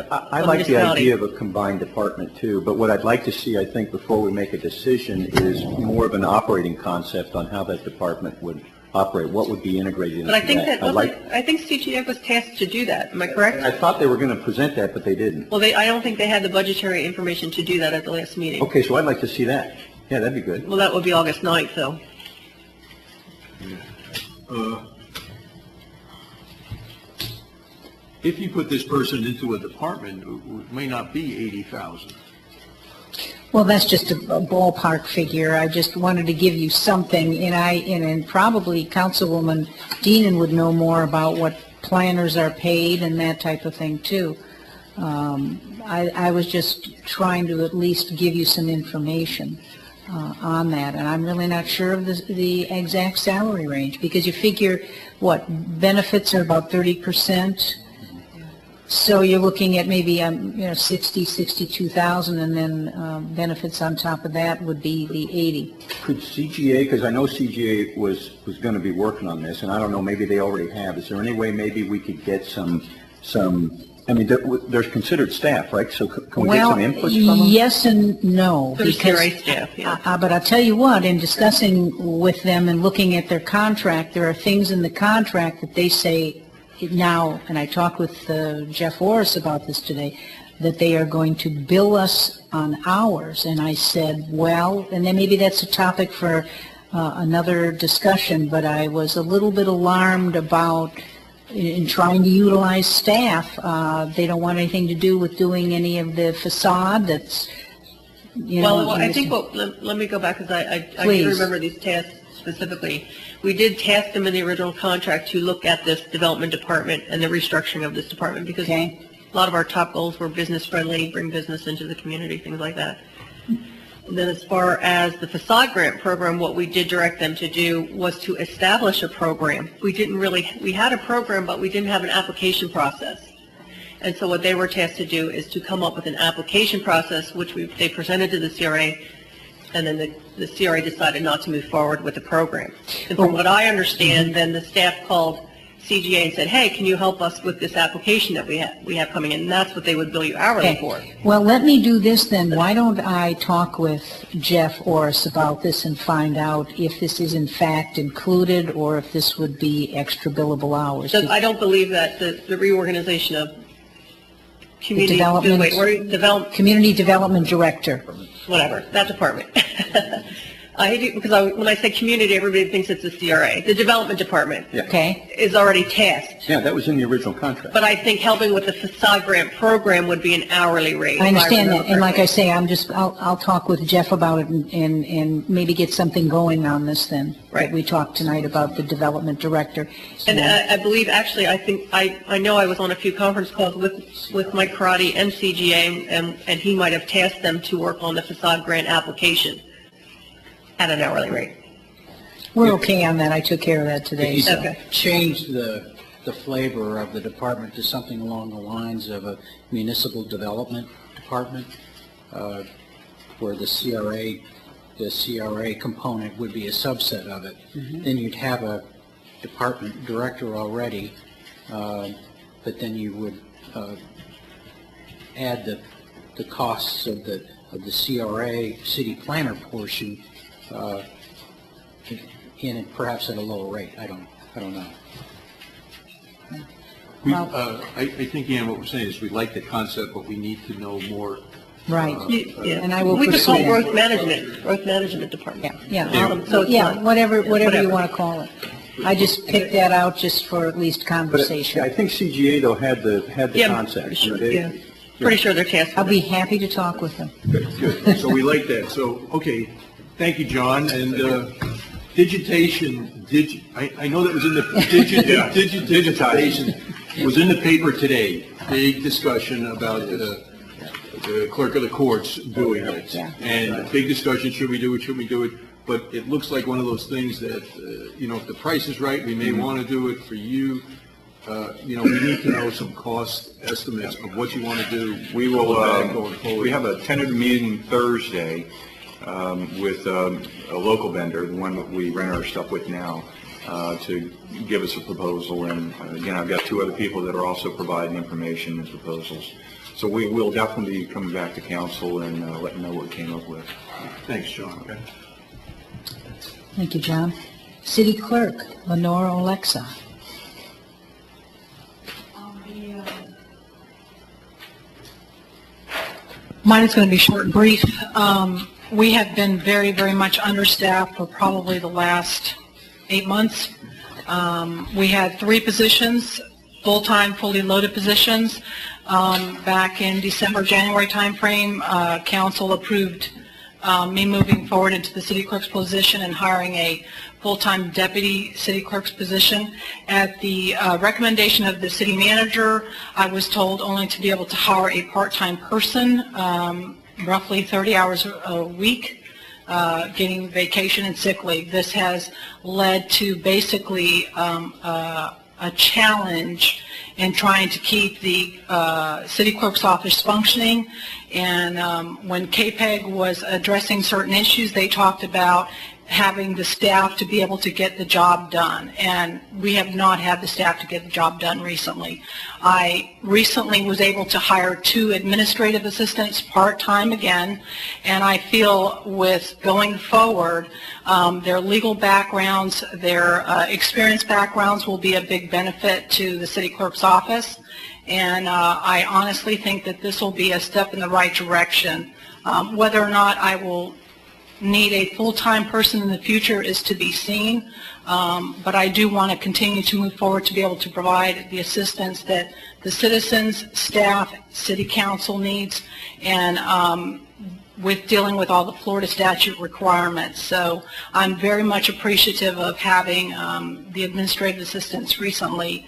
I like the idea of a combined department too, but what I'd like to see, I think, before we make a decision is more of an operating concept on how that department would operate, what would be integrated into But that. I think that, I think CGF was tasked to do that, am I correct? I thought they were going to present that, but they didn't. Well, I don't think they had the budgetary information to do that at the last meeting. Okay, so I'd like to see that. Yeah, that'd be good. Well, that would be August 9th, though. If you put this person into a department, it may not be 80,000. Well, that's just a ballpark figure. I just wanted to give you something, and probably Councilwoman Deanan would know more about what planners are paid and that type of thing, too. I was just trying to at least give you some information on that, and I'm really not sure of the exact salary range, because you figure, what, benefits are about 30%? So you're looking at maybe 62,000, and then benefits on top of that would be the 80. Could CGA, because I know CGA was going to be working on this, and I don't know, maybe they already have. Is there any way maybe we could get some? I mean, they're considered staff, right? So can we get some input from them? Well, yes and no. For the because, CRA staff, yeah. But I'll tell you what, in discussing with them and looking at their contract, there are things in the contract that they say now, and I talked with Jeff Orris about this today, that they are going to bill us on hours. And I said, well, and then maybe that's a topic for another discussion, but I was a little bit alarmed about in trying to utilize staff. They don't want anything to do with doing any of the facade that's, Well, I think let me go back, because I do remember these tasks specifically. We did task them in the original contract to look at this development department and the restructuring of this department, because a lot of our top goals were business friendly, bring business into the community, things like that. And then as far as the facade grant program, what we did direct them to do was to establish a program. We had a program, but we didn't have an application process. And so what they were tasked to do is to come up with an application process, which they presented to the CRA, and then the CRA decided not to move forward with the program. And from what I understand, then the staff called CGA and said, hey, can you help us with this application that we have coming in? And that's what they would bill you hourly for. Well, let me do this then. Why don't I talk with Jeff Orris about this and find out if this is in fact included, or if this would be extra billable hours. So I don't believe that the reorganization of community Community Development Director. whatever, that department. When I say community, everybody thinks it's the CRA. The development department Okay? is already tasked. Yeah, that was in the original contract. But I think helping with the facade grant program would be an hourly rate. I understand if that, and like I correctly. say, I'll talk with Jeff about it and maybe get something going on this then. Right. We talked tonight about the development director. So- And I believe, actually, I know I was on a few conference calls with Mike Karate and CGA, and he might have tasked them to work on the facade grant application at an hourly rate. We're okay on that. I took care of that today. If you So. Okay. change the flavor of the department to something along the lines of a municipal development department, where the CRA component would be a subset of it, then you'd have a department director already, but then you would add the costs of the CRA city planner portion in it, perhaps at a lower rate. I don't know. I think, Ann, what we're saying is we like the concept, but we need to know more. Right. Yeah. And I will We could pursue call that. growth management department. Yeah, So it's yeah, not- whatever you whatever. want to call it. I just picked that out just for at least But conversation. I think CGA, though, had the Yeah, concept. pretty sure, They- yeah. Pretty sure they're tasked I'll with be it. happy to talk with them. Good. So we like that. So, okay, thank you, John. And digitation, I know that was in the, digitization was in the paper today. Big discussion about the clerk of the courts doing it. Yeah. And a big discussion, should we do it, should we do it? But it looks like one of those things that, if the price is right, we may want to do it for you. We need to know some cost estimates of what you want to do. We will, going forward. we have a tentative meeting Thursday with a local vendor, the one that we rent our stuff with now, to give us a proposal. And again, I've got two other people that are also providing information and proposals. So we will definitely be coming back to council and let you know what we came up with. Thanks, John. Okay. Thank you, John. City Clerk, Lenora Alexa. Mine is going to be short and brief. We have been very, very much understaffed for probably the last 8 months. We had 3 positions, full-time, fully loaded positions. Back in December, January timeframe, council approved me moving forward into the city clerk's position and hiring a full-time deputy city clerk's position. At the recommendation of the city manager, I was told only to be able to hire a part-time person, roughly 30 hours a week, getting vacation and sick leave. This has led to basically a challenge in trying to keep the city clerk's office functioning. And when KPEG was addressing certain issues, they talked about having the staff to be able to get the job done, and we have not had the staff to get the job done recently. I recently was able to hire 2 administrative assistants part-time again, and I feel with going forward, their legal backgrounds, their experience backgrounds will be a big benefit to the city clerk's office, and I honestly think that this will be a step in the right direction. Whether or not I will need a full-time person in the future is to be seen, but I do want to continue to move forward to be able to provide the assistance that the citizens, staff, city council needs, and with dealing with all the Florida statute requirements. So I'm very much appreciative of having the administrative assistants recently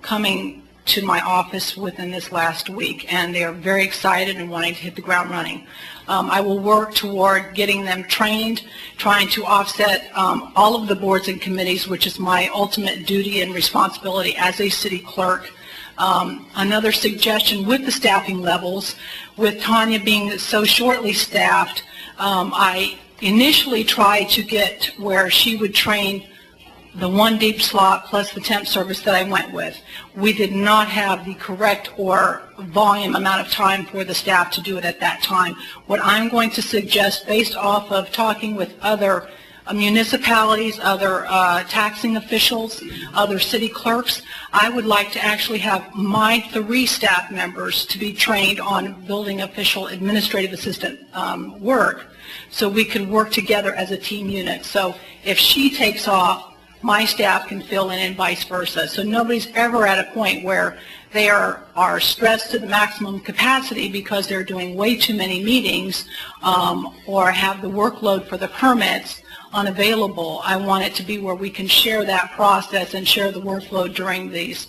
coming to my office within this last week, and they are very excited and wanting to hit the ground running. I will work toward getting them trained, trying to offset all of the boards and committees, which is my ultimate duty and responsibility as a city clerk. Another suggestion with the staffing levels, with Tanya being so shortly staffed, I initially tried to get where she would train the 1 deep slot plus the temp service that I went with. We did not have the correct or volume amount of time for the staff to do it at that time. What I'm going to suggest, based off of talking with other municipalities, other taxing officials, other city clerks. I would like to actually have my 3 staff members to be trained on building official administrative assistant work, so we can work together as a team unit. So if she takes off, my staff can fill in and vice versa. So nobody's ever at a point where they are stressed to the maximum capacity because they're doing way too many meetings or have the workload for the permits unavailable. I want it to be where we can share that process and share the workload during these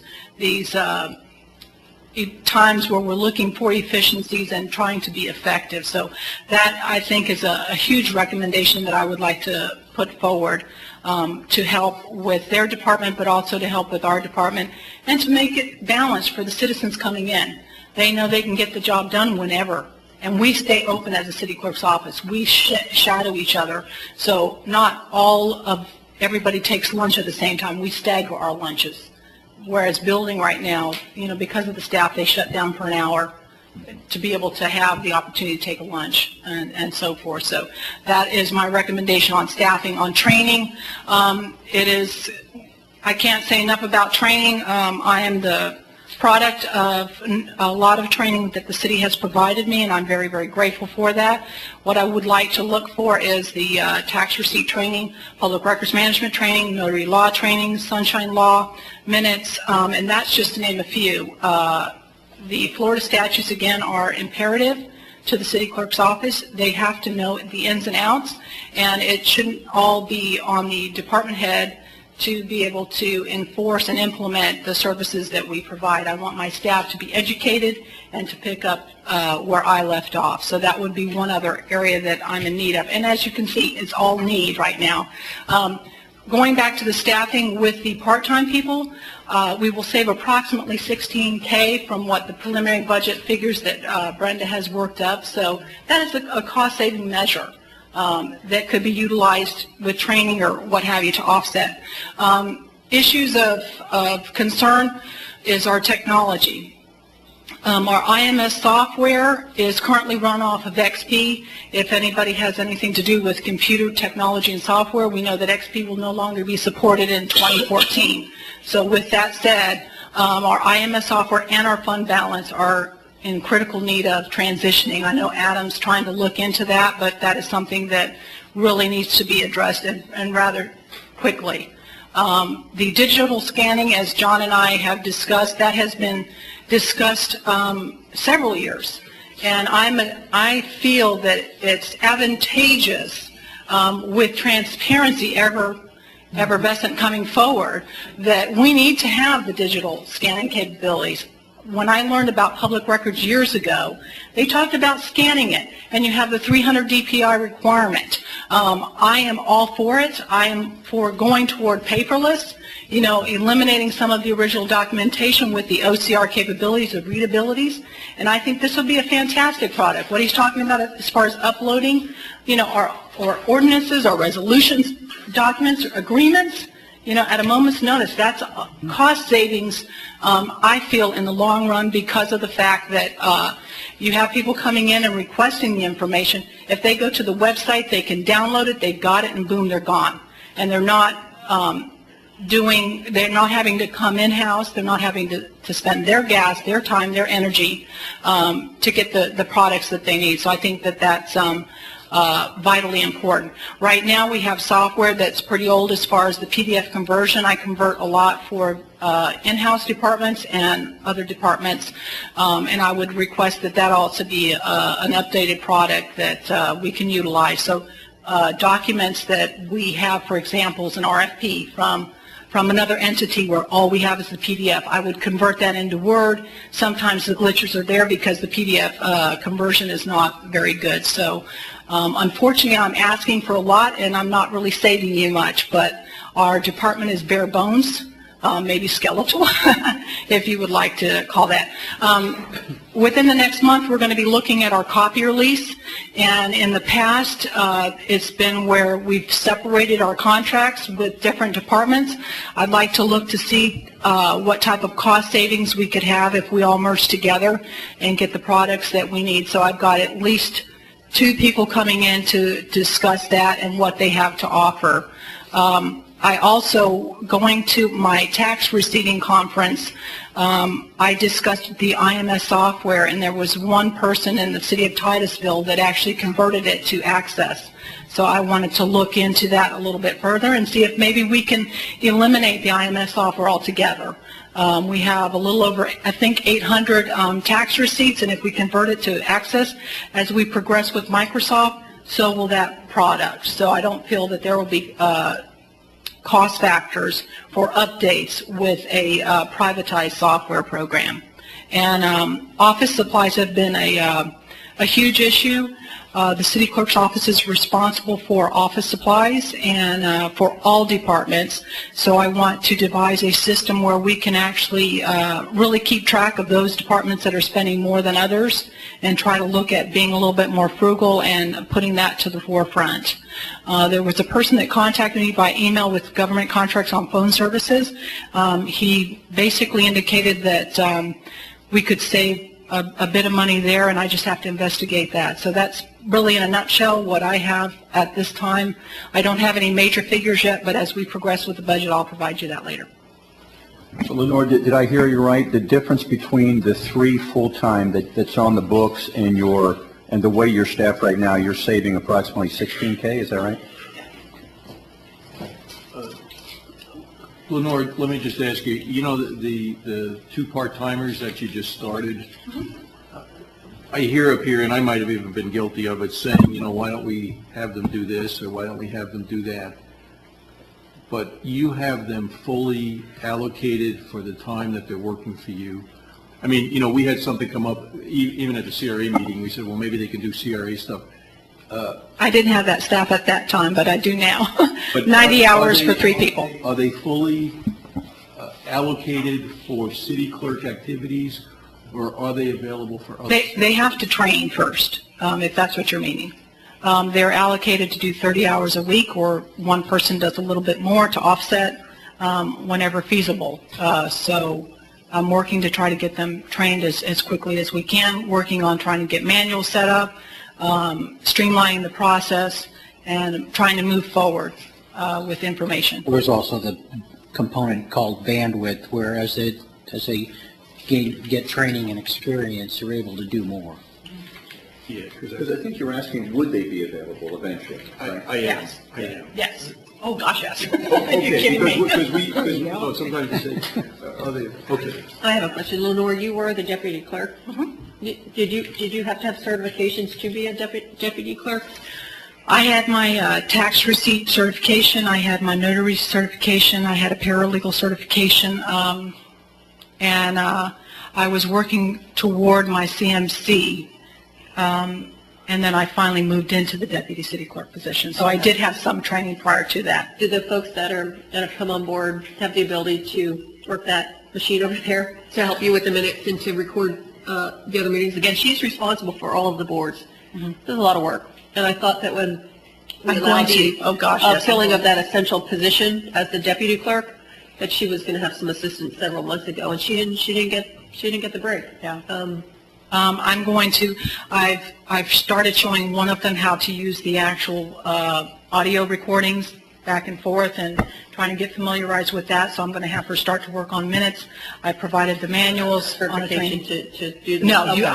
times where we're looking for efficiencies and trying to be effective. So that, I think, is a huge recommendation that I would like to put forward to help with their department, but also to help with our department, and to make it balanced for the citizens coming in. They know they can get the job done whenever. And we stay open as a city clerk's office. We shadow each other. So not everybody takes lunch at the same time. We stagger our lunches. Whereas building right now, because of the staff, they shut down for an hour to be able to have the opportunity to take a lunch and so forth. So that is my recommendation on staffing. On training, I can't say enough about training. I am the product of a lot of training that the city has provided me, and I'm very, very grateful for that. What I would like to look for is the tax receipt training, public records management training, notary law training, sunshine law, minutes, and that's just to name a few. The Florida statutes, again, are imperative to the city clerk's office. They have to know the ins and outs, and it shouldn't all be on the department head to be able to enforce and implement the services that we provide. I want my staff to be educated and to pick up where I left off. So that would be one other area that I'm in need of. And as you can see, it's all need right now. Going back to the staffing with the part-time people, we will save approximately $16K from what the preliminary budget figures that Brenda has worked up. So that is a cost-saving measure that could be utilized with training or what have you to offset. Issues of concern is our technology. Our IMS software is currently run off of XP. If anybody has anything to do with computer technology and software, we know that XP will no longer be supported in 2014. So with that said, our IMS software and our fund balance are in critical need of transitioning. I know Adam's trying to look into that, but that is something that really needs to be addressed and rather quickly. The digital scanning, as John and I have discussed, that has been discussed several years, and I feel that it's advantageous with transparency effervescent coming forward that we need to have the digital scanning capabilities. When I learned about public records years ago, they talked about scanning it, and you have the 300 DPI requirement. I am all for it. I am for going toward paperless, eliminating some of the original documentation with the OCR capabilities of readabilities, and I think this would be a fantastic product. What he's talking about as far as uploading, our ordinances, our resolutions, documents, agreements, at a moment's notice, that's cost savings, I feel, in the long run, because of the fact that you have people coming in and requesting the information. If they go to the website, they can download it, they've got it, and boom, they're gone. And they're not they're not having to come in-house, they're not having to spend their gas, their time, their energy to get the products that they need. So I think that that's vitally important. Right now we have software that's pretty old as far as the PDF conversion. I convert a lot for in-house departments and other departments, and I would request that also be an updated product that we can utilize. So documents that we have, for example, is an RFP from another entity where all we have is the PDF. I would convert that into Word. Sometimes the glitches are there because the PDF conversion is not very good. So unfortunately, I'm asking for a lot, and I'm not really saving you much, but our department is bare bones, maybe skeletal, if you would like to call that. Within the next month, we're going to be looking at our copier lease, and in the past, it's been where we've separated our contracts with different departments. I'd like to look to see what type of cost savings we could have if we all merge together and get the products that we need. So I've got at least two people coming in to discuss that and what they have to offer. I also, going to my tax receiving conference, I discussed the IMS software, and there was one person in the city of Titusville that actually converted it to Access. So I wanted to look into that a little bit further and see if maybe we can eliminate the IMS software altogether. We have a little over, I think, 800 tax receipts, and if we convert it to Access, as we progress with Microsoft, so will that product. So I don't feel that there will be cost factors for updates with a privatized software program. And office supplies have been a huge issue. The city clerk's office is responsible for office supplies and for all departments. So I want to devise a system where we can actually really keep track of those departments that are spending more than others and try to look at being a little bit more frugal and putting that to the forefront. There was a person that contacted me by email with government contracts on phone services. He basically indicated that we could save a bit of money there, and I just have to investigate that. So that's really in a nutshell what I have at this time. I don't have any major figures yet, but as we progress with the budget, I'll provide you that later. So Lenore, did I hear you right? The difference between the 3 full-time that's on the books and the way you're staffed right now, you're saving approximately $16K, is that right? Lenore, let me just ask you, you know, the two part-timers that you just started, I hear up here, and I might have even been guilty of it, saying, you know, why don't we have them do this, or why don't we have them do that? But you have them fully allocated for the time that they're working for you. I mean, you know, we had something come up, even at the CRA meeting, we said, well, maybe they can do CRA stuff. I didn't have that staff at that time, but I do now. 90 hours for 3 people. Are they fully allocated for city clerk activities, or are they available for others? They have to train first, if that's what you're meaning. They're allocated to do 30 hours a week, or one person does a little bit more to offset whenever feasible. So I'm working to try to get them trained as quickly as we can, working on trying to get manuals set up, streamlining the process, and trying to move forward with information. There's also the component called bandwidth, where as they get training and experience, they're able to do more. Yeah, Because I think you're asking, would they be available eventually, right? I am. Yes. I am. Yes. Oh, gosh, yes. You're Okay, kidding me. because sometimes we say, are they, okay. I have a question. Lenore, you were the deputy clerk. Did you have to have certifications to be a deputy clerk? I had my tax receipt certification, I had my notary certification, I had a paralegal certification, and I was working toward my CMC, and then I finally moved into the deputy city clerk position. So I did have some training prior to that. Do the folks that have come on board have the ability to work that machine over there to help you with the minutes and to record the other meetings? Again, she's responsible for all of the boards. There's a lot of work. And I thought that when I'm going to. Oh, gosh, yes, filling I of that essential position as the deputy clerk, that she was going to have some assistance several months ago, and she didn't get the break. Yeah. I'm going to, I've started showing one of them how to use the actual audio recordings back and forth and trying to get familiarized with that, so I'm going to have her start to work on minutes. I provided the manuals on a training. to do the No, okay.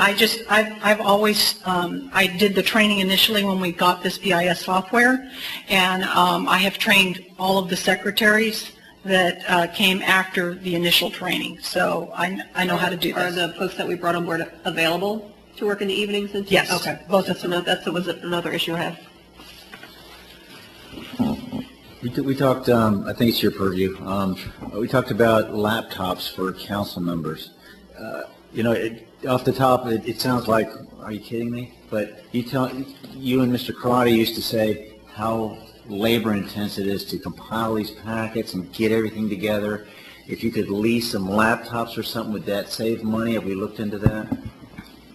I've always, I did the training initially when we got this BIS software, and I have trained all of the secretaries that came after the initial training, so I know how to do Are this. the folks that we brought on board available to work in the evenings? And Yes, Okay. both That was another issue I had. We talked, I think it's your purview, we talked about laptops for council members. You know, off the top, it sounds like, are you kidding me? But you and Mr. Karate used to say how labor intense it is to compile these packets and get everything together. If you could lease some laptops or something, would that save money? Have we looked into that?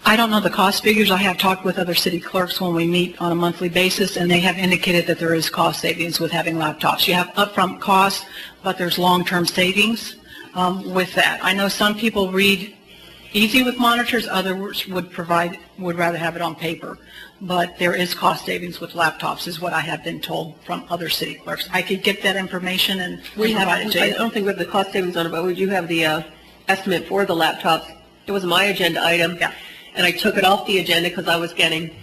I don't know the cost figures. I have talked with other city clerks when we meet on a monthly basis, and they have indicated that there is cost savings with having laptops. You have upfront costs, but there's long-term savings with that. I know some people read easy with monitors, others would rather have it on paper. But there is cost savings with laptops, is what I have been told from other city clerks. I could get that information and provide it to I you. don't think we have the cost savings on it, but we do have the estimate for the laptops. It was my agenda item, and I took it off the agenda because I was getting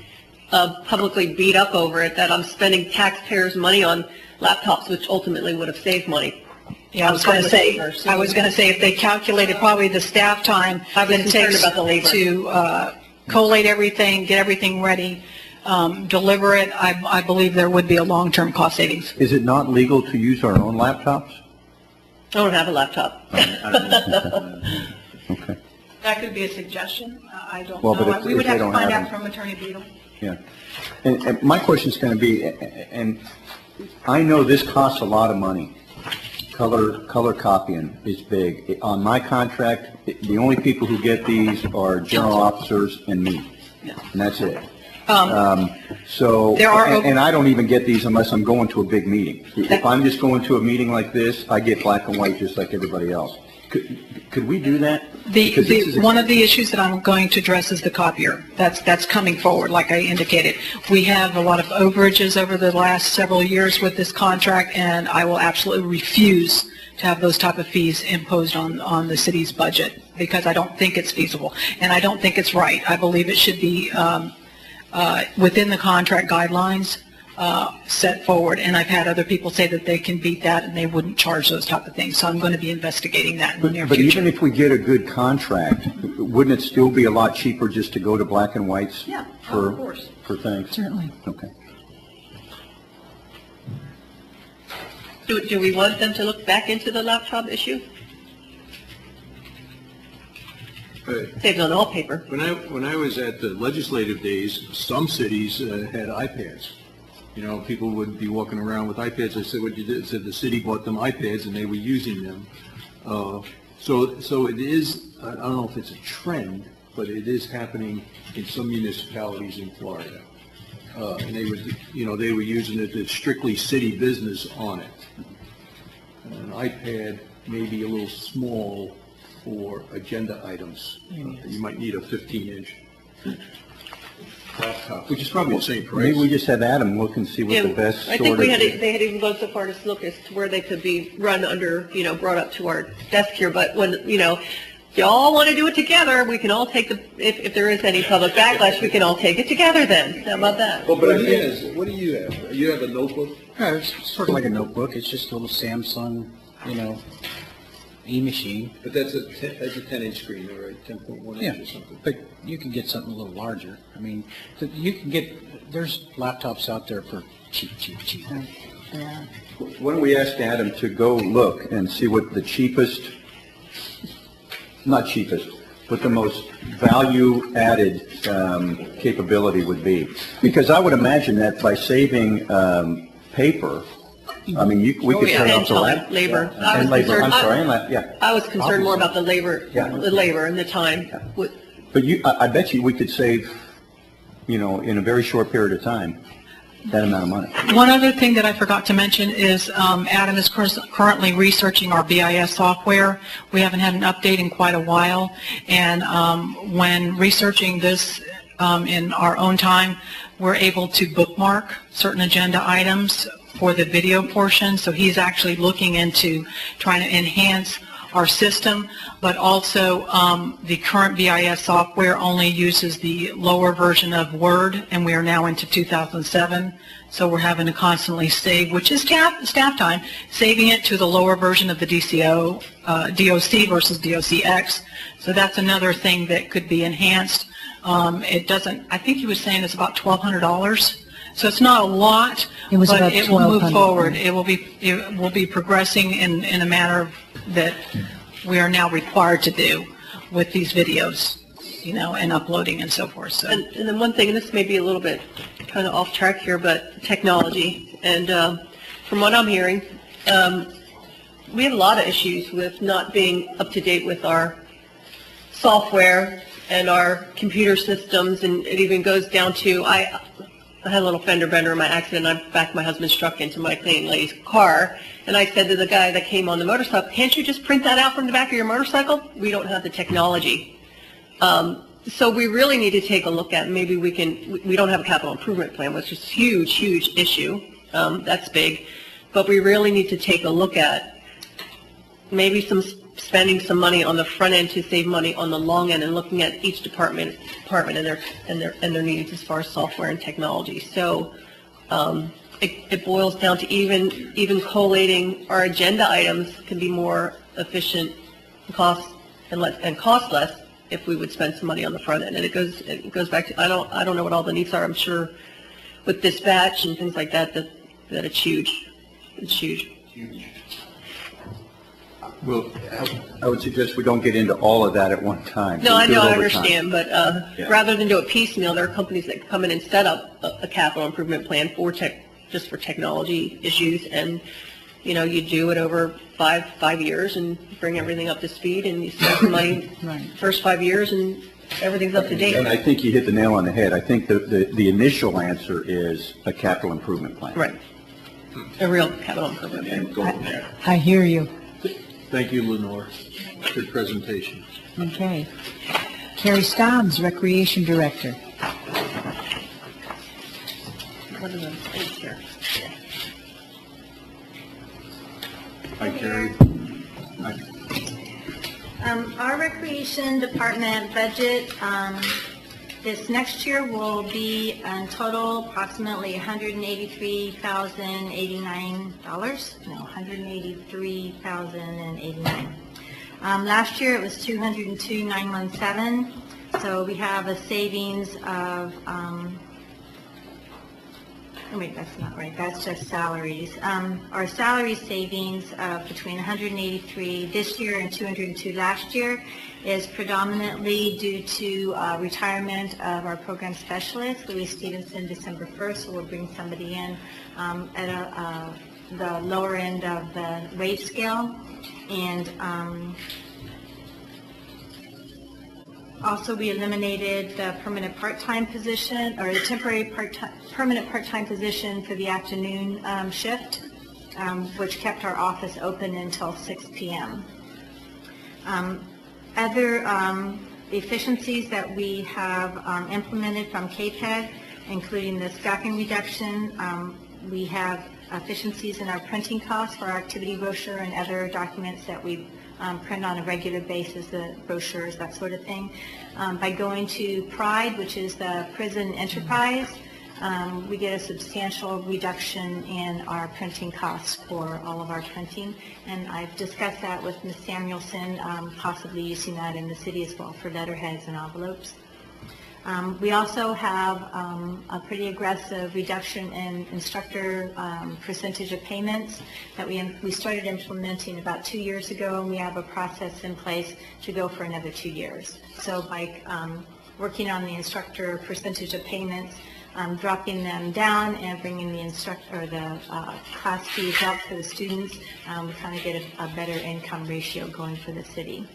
publicly beat up over it, that I'm spending taxpayers' money on laptops, which ultimately would have saved money. Yeah, I was going to say, if they calculated probably the staff time that it takes about the labor. to collate everything, get everything ready, deliver it, I believe there would be a long-term cost savings. Is it not legal to use our own laptops? I don't have a laptop. Okay. That could be a suggestion. I don't Well, but know. if- We would if they have to don't find have out them. from Attorney Beadle. Yeah. And my question is going to be, and I know this costs a lot of money. Color copying is big. On my contract, the only people who get these are general officers and me. And that's it. So, There are and I don't even get these unless I'm going to a big meeting. If I'm just going to a meeting like this, I get black and white just like everybody else. Could we do that? Because this is One of the issues that I'm going to address is the copier. That's coming forward, like I indicated. We have a lot of overages over the last several years with this contract, and I will absolutely refuse to have those type of fees imposed on the city's budget, because I don't think it's feasible, and I don't think it's right. I believe it should be within the contract guidelines set forward, and I've had other people say that they can beat that and they wouldn't charge those type of things, so I'm going to be investigating that in the near But future. even if we get a good contract, wouldn't it still be a lot cheaper just to go to black and whites? Yeah, for of course. For things? Certainly. Okay. Do we want them to look back into the laptop issue? Saves on all paper. When I was at the legislative days, some cities had iPads. You know, people would be walking around with iPads. I said, what you did? I said the city bought them iPads and they were using them. So it is, I don't know if it's a trend, but it is happening in some municipalities in Florida. And they were using it as strictly city business on it. An iPad may be a little small for agenda items. You might need a 15-inch laptop, which is probably the same price. Maybe we just have Adam look and see what the best I think they had even gone so far as to look as to where they could be run under, brought up to our desk here, but when, if y'all want to do it together, we can all take if there is any public backlash, we can all take it together then. How about that? Well, but what do you have? You have a notebook? Yeah, it's sort of like a notebook. It's just a little Samsung, e-machine. But that's a 10-inch screen, all right, 10.1 Yeah, inch or something. but you can get something a little larger. I mean, there's laptops out there for cheap. Yeah. Why don't we ask Adam to go look and see what the cheapest, not cheapest, but the most value-added capability would be? Because I would imagine that by saving paper, I mean, we could turn off the lab. Labor. And labor, I'm sorry, yeah. I was concerned more about the labor, Yeah. and the time. But I bet you we could save, in a very short period of time, that amount of money. One other thing that I forgot to mention is Adam is currently researching our BIS software. We haven't had an update in quite a while, and when researching this in our own time, we're able to bookmark certain agenda items for the video portion, so he's actually looking into trying to enhance our system, but also the current BIS software only uses the lower version of Word, and we are now into 2007, so we're having to constantly save, which is staff time, saving it to the lower version of the DOC versus DOCX, so that's another thing that could be enhanced. It doesn't, I think he was saying it's about $1,200. So it's not a lot, It was but about it will move 1,200. forward. It will be progressing in a manner that we are now required to do with these videos, and uploading and so forth. So. And then one thing, and this may be a little bit kind of off track here, but technology. And from what I'm hearing, we have a lot of issues with not being up to date with our software and our computer systems, and it even goes down to, I had a little fender bender in my accident. I backed my husband's truck into my cleaning lady's car, and I said to the guy that came on the motorcycle, can't you just print that out from the back of your motorcycle? We don't have the technology. So we really need to take a look at, maybe we don't have a capital improvement plan, which is a huge, huge issue. That's big. But we really need to take a look at maybe spending some money on the front end to save money on the long end, and looking at each department and their needs as far as software and technology. So it boils down to even collating our agenda items can be more efficient and cost less if we would spend some money on the front end. And it goes back to, I don't know what all the needs are. I'm sure with dispatch and things like that it's huge. It's huge. Well, I would suggest we don't get into all of that at one time. No, I Do it know, I over time. understand, but rather than do it piecemeal, there are companies that come in and set up a capital improvement plan just for technology issues, and you do it over five years and bring everything up to speed, and you spend some money first 5 years and everything's up to date. And I think you hit the nail on the head. I think the initial answer is a capital improvement plan. Right. A real capital improvement plan. And go from there. I hear you. Thank you, Lenore. Good presentation. Okay. Carrie Stobbs, Recreation Director. What are the things here? Hi, Carrie. Hi. Our recreation department budget this next year will be in total approximately $183,089. No, $183,089. Last year it was $202,917. So we have a savings of wait, that's not right. That's just salaries. Our salary savings of between 183 this year and 202 last year is predominantly due to retirement of our program specialist, Louis Stevenson, December 1st. So we'll bring somebody in at the lower end of the wage scale. And also, we eliminated the permanent part-time position, or the temporary permanent part-time position for the afternoon shift, which kept our office open until 6 p.m. Other efficiencies that we have implemented from KPEG, including the staffing reduction, we have efficiencies in our printing costs for our activity brochure and other documents that we print on a regular basis, the brochures, that sort of thing. By going to PRIDE, which is the prison enterprise, we get a substantial reduction in our printing costs for all of our printing. And I've discussed that with Ms. Samuelson, possibly using that in the city as well for letterheads and envelopes. We also have a pretty aggressive reduction in instructor percentage of payments that we started implementing about 2 years ago, and we have a process in place to go for another 2 years. So by working on the instructor percentage of payments, dropping them down and bringing the class fees up for the students, we kind of get a better income ratio going for the city.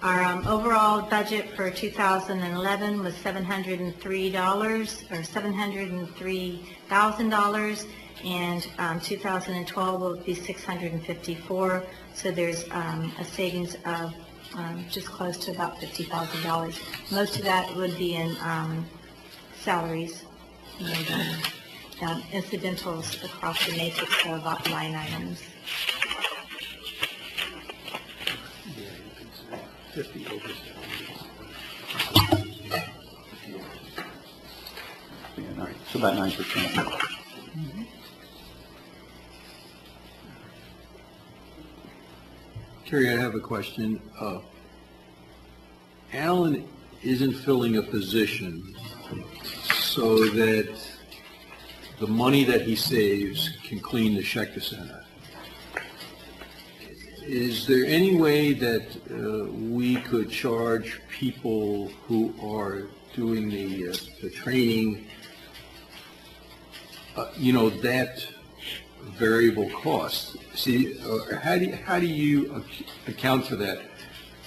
Our overall budget for 2011 was $703,000, and 2012 will be $654. So there's a savings of just close to about $50,000. Most of that would be in salaries and incidentals across the matrix of line items. 50 over. Yeah, all right. So about 9%. Terry, I have a question. Alan isn't filling a position so that the money that he saves can clean the Schechter Center. Is there any way that we could charge people who are doing the training, that variable cost? See, how do you account for that?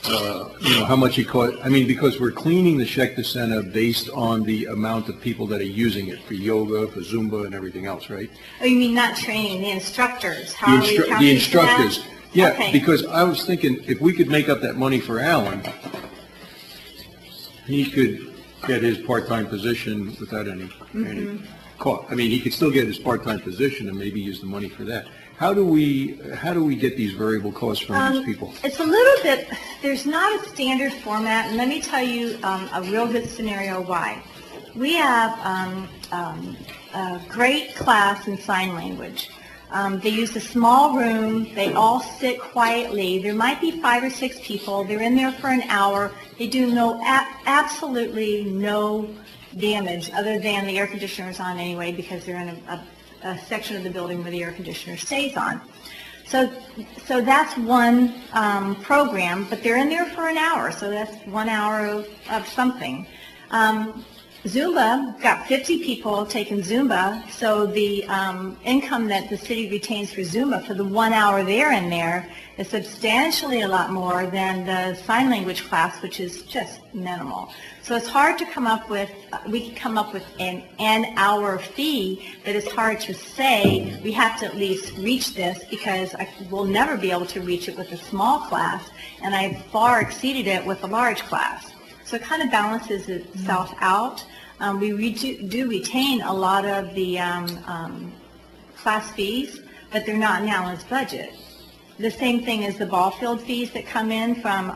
How much it costs? I mean, because we're cleaning the Schechter Center based on the amount of people that are using it for yoga, for Zumba, and everything else, right? Oh, you mean not training, the instructors? How are we accounting The instructors. for that? Yeah, Okay. because I was thinking if we could make up that money for Alan, he could get his part-time position without any cost. I mean, he could still get his part-time position and maybe use the money for that. How do we get these variable costs from these people? It's a little bit, there's not a standard format, and let me tell you a real good scenario why. We have a great class in sign language. They use a small room, they all sit quietly, there might be 5 or 6 people, they're in there for an hour, they do absolutely no damage other than the air conditioner is on anyway because they're in a section of the building where the air conditioner stays on. So that's one program, but they're in there for an hour, so that's 1 hour of something. Zumba, got 50 people taking Zumba, so the income that the city retains for Zumba for the 1 hour they're in there is substantially a lot more than the sign language class, which is just minimal. So it's hard to come up with, we can come up with an hour fee, but it's hard to say we have to at least reach this because we'll never be able to reach it with a small class, and I've far exceeded it with a large class. So it kind of balances itself out. We do retain a lot of the class fees, but they're not in Allen's budget. The same thing as the ball field fees that come in from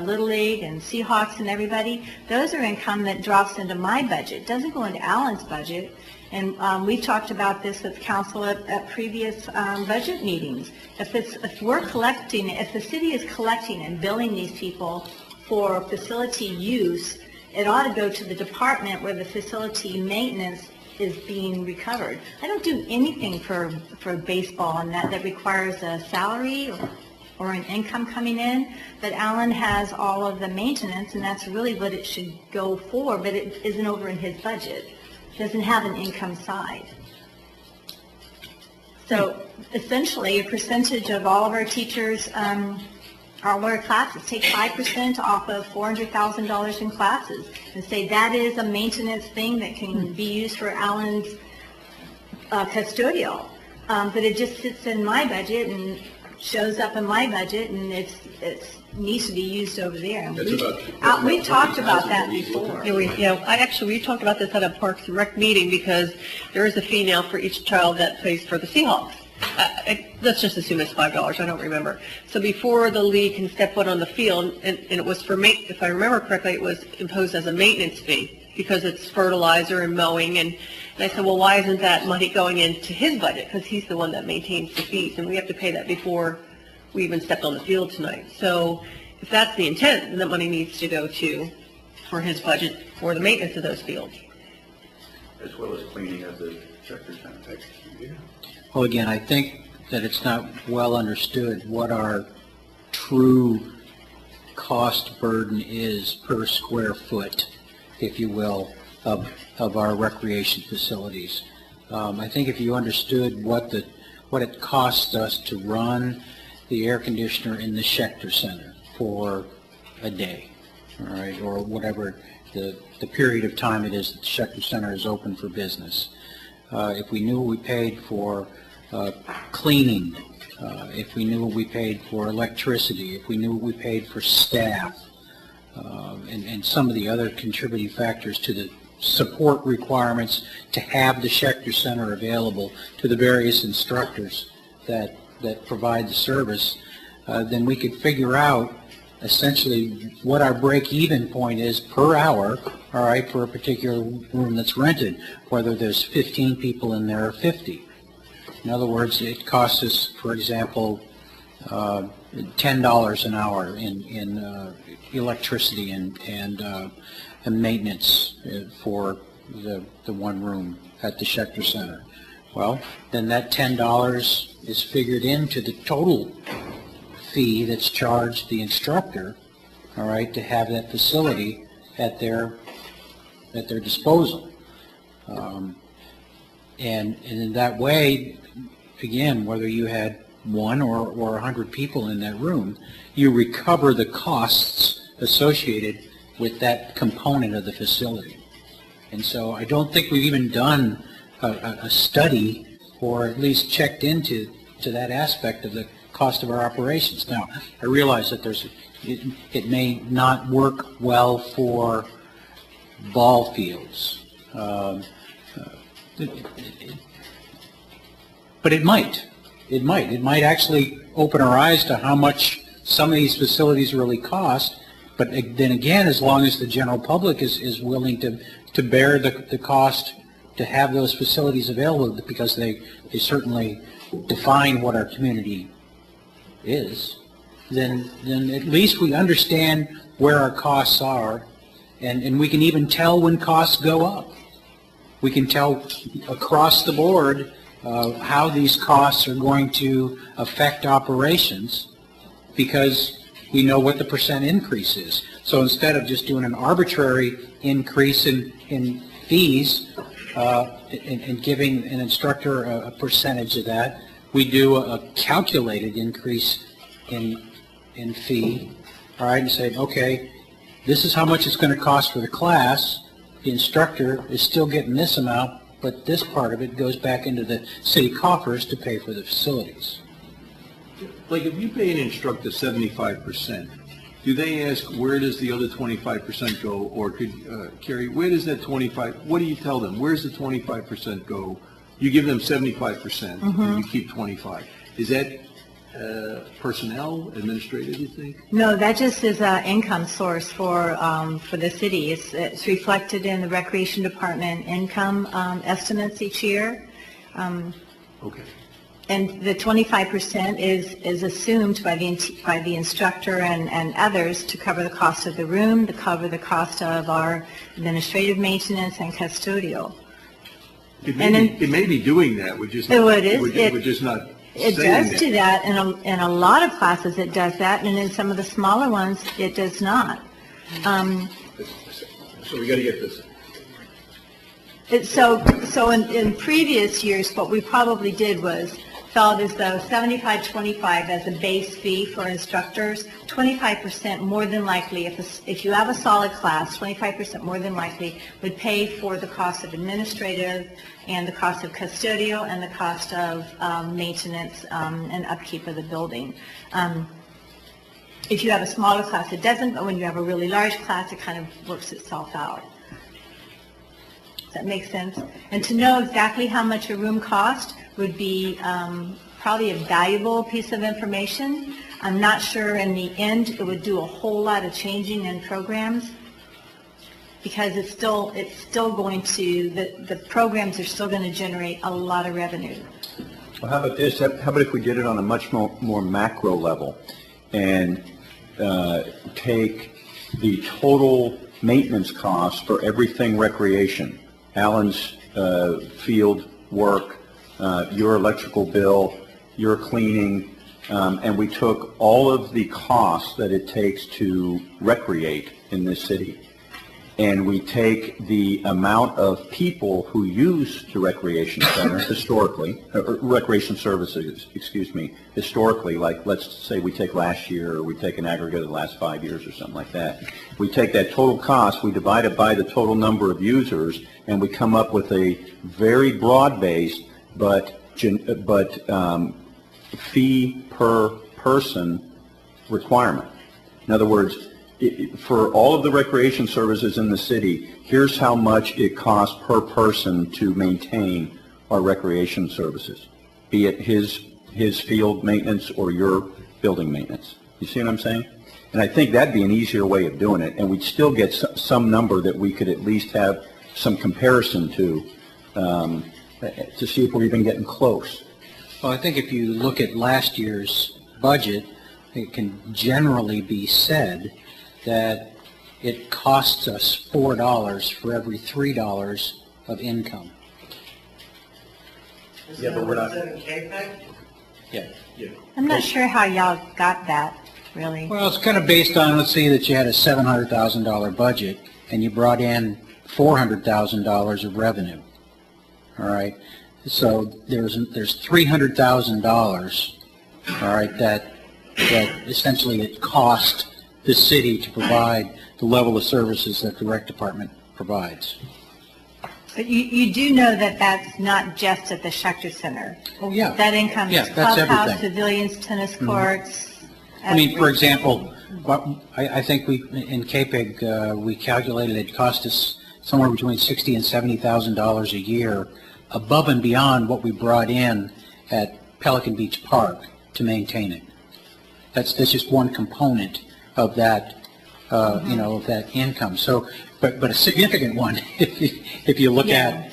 Little League and Seahawks and everybody. Those are income that drops into my budget. It doesn't go into Allen's budget. And we talked about this with council at previous budget meetings. If we're collecting, if the city is collecting and billing these people for facility use, it ought to go to the department where the facility maintenance is being recovered. I don't do anything for baseball and that requires a salary or an income coming in, but Allen has all of the maintenance, and that's really what it should go for, but it isn't over in his budget. It doesn't have an income side. So essentially, a percentage of all of our teachers, our lawyer classes, take 5% off of $400,000 in classes and say that is a maintenance thing that can be used for Allen's custodial. But it just sits in my budget and shows up in my budget, and it needs to be used over there. And we've talked about that before. We talked about this at a Parks and Rec meeting because there is a fee now for each child that plays for the Seahawks. Let's just assume it's $5. I don't remember. So before the league can step foot on the field, and it was for if I remember correctly, it was imposed as a maintenance fee because it's fertilizer and mowing. And I said, well, why isn't that money going into his budget? Because he's the one that maintains the fees, and we have to pay that before we even stepped on the field tonight. So if that's the intent, then that money needs to go for his budget for the maintenance of those fields. As well as cleaning of the Checker Center. Well, again, I think that it's not well understood what our true cost burden is per square foot, if you will, of our recreation facilities. I think if you understood what it costs us to run the air conditioner in the Schechter Center for a day, all right, or whatever the period of time it is that the Schechter Center is open for business. If we knew what we paid for cleaning, if we knew what we paid for electricity, if we knew what we paid for staff, and some of the other contributing factors to the support requirements to have the Schechter Center available to the various instructors that provide the service, then we could figure out essentially what our break-even point is per hour, all right, for a particular room that's rented, whether there's 15 people in there or 50. In other words, it costs us, for example, $10 an hour in electricity and maintenance for the one room at the Schechter Center. Well, then that $10 is figured into the total fee that's charged the instructor, all right, to have that facility at their disposal. And in that way, again, whether you had 1 or 100 people in that room, you recover the costs associated with that component of the facility. And so I don't think we've even done a study or at least checked into that aspect of the cost of our operations. Now, I realize that it may not work well for ball fields, but it might. It might actually open our eyes to how much some of these facilities really cost. But then again, as long as the general public is willing to bear the cost to have those facilities available, because they certainly define what our community is, then at least we understand where our costs are, and we can even tell when costs go up. We can tell across the board how these costs are going to affect operations, because we know what the percent increase is. So instead of just doing an arbitrary increase in fees and giving an instructor a percentage of that, we do a calculated increase in fee, all right, and say, okay, this is how much it's going to cost for the class. The instructor is still getting this amount, but this part of it goes back into the city coffers to pay for the facilities. Like if you pay an instructor 75%, do they ask where does the other 25% go? Or could, Carrie, where does that 25, what do you tell them? Where's the 25% go? You give them 75% and you keep 25. Is that personnel, administrative, you think? No, that just is an income source for the city. It's reflected in the recreation department income estimates each year. Okay. And the 25% is assumed by the instructor and others to cover the cost of the room, to cover the cost of our administrative maintenance and custodial. It may be doing that, we're just not It does do that. In a lot of classes it does that, and in some of the smaller ones it does not. So we got to get this. So in previous years, what we probably did was felt as though 75-25 as a base fee for instructors, 25% more than likely, if you have a solid class, 25% more than likely would pay for the cost of administrative and the cost of custodial and the cost of maintenance and upkeep of the building. If you have a smaller class, it doesn't, but when you have a really large class, it kind of works itself out. That makes sense. And to know exactly how much a room cost would be probably a valuable piece of information. I'm not sure in the end it would do a whole lot of changing in programs, because it's still going to, the programs are still going to generate a lot of revenue. Well, how about this? How about if we did it on a much more macro level and take the total maintenance cost for everything recreation, Alan's field work, your electrical bill, your cleaning, and we took all of the costs that it takes to recreate in this city, and we take the amount of people who use the recreation center historically, recreation services, excuse me, historically, like let's say we take last year, or we take an aggregate of the last 5 years or something like that. We take that total cost, we divide it by the total number of users, and we come up with a very broad-based but fee per person requirement. In other words, for all of the recreation services in the city, here's how much it costs per person to maintain our recreation services, be it his field maintenance or your building maintenance. You see what I'm saying? And I think that'd be an easier way of doing it, and we'd still get some number that we could at least have some comparison to see if we're even getting close. Well, I think if you look at last year's budget, it can generally be said that it costs us $4 for every $3 of income. Yeah, but we're not. Yeah. I'm not sure how y'all got that, really. Well, it's kind of based on, let's say that you had a $700,000 budget and you brought in $400,000 of revenue. All right. So there's $300,000. All right. That essentially it cost the city to provide the level of services that the rec department provides. But you do know that that's not just at the Schechter Center. Oh, yeah. That income Yeah, is that's clubhouse, everything. pavilions, tennis courts. I mean, for example, I think in KPIG, we calculated it cost us somewhere between $60,000 and $70,000 a year above and beyond what we brought in at Pelican Beach Park to maintain it. That's just one component of that, of that income. So, but a significant one if you look at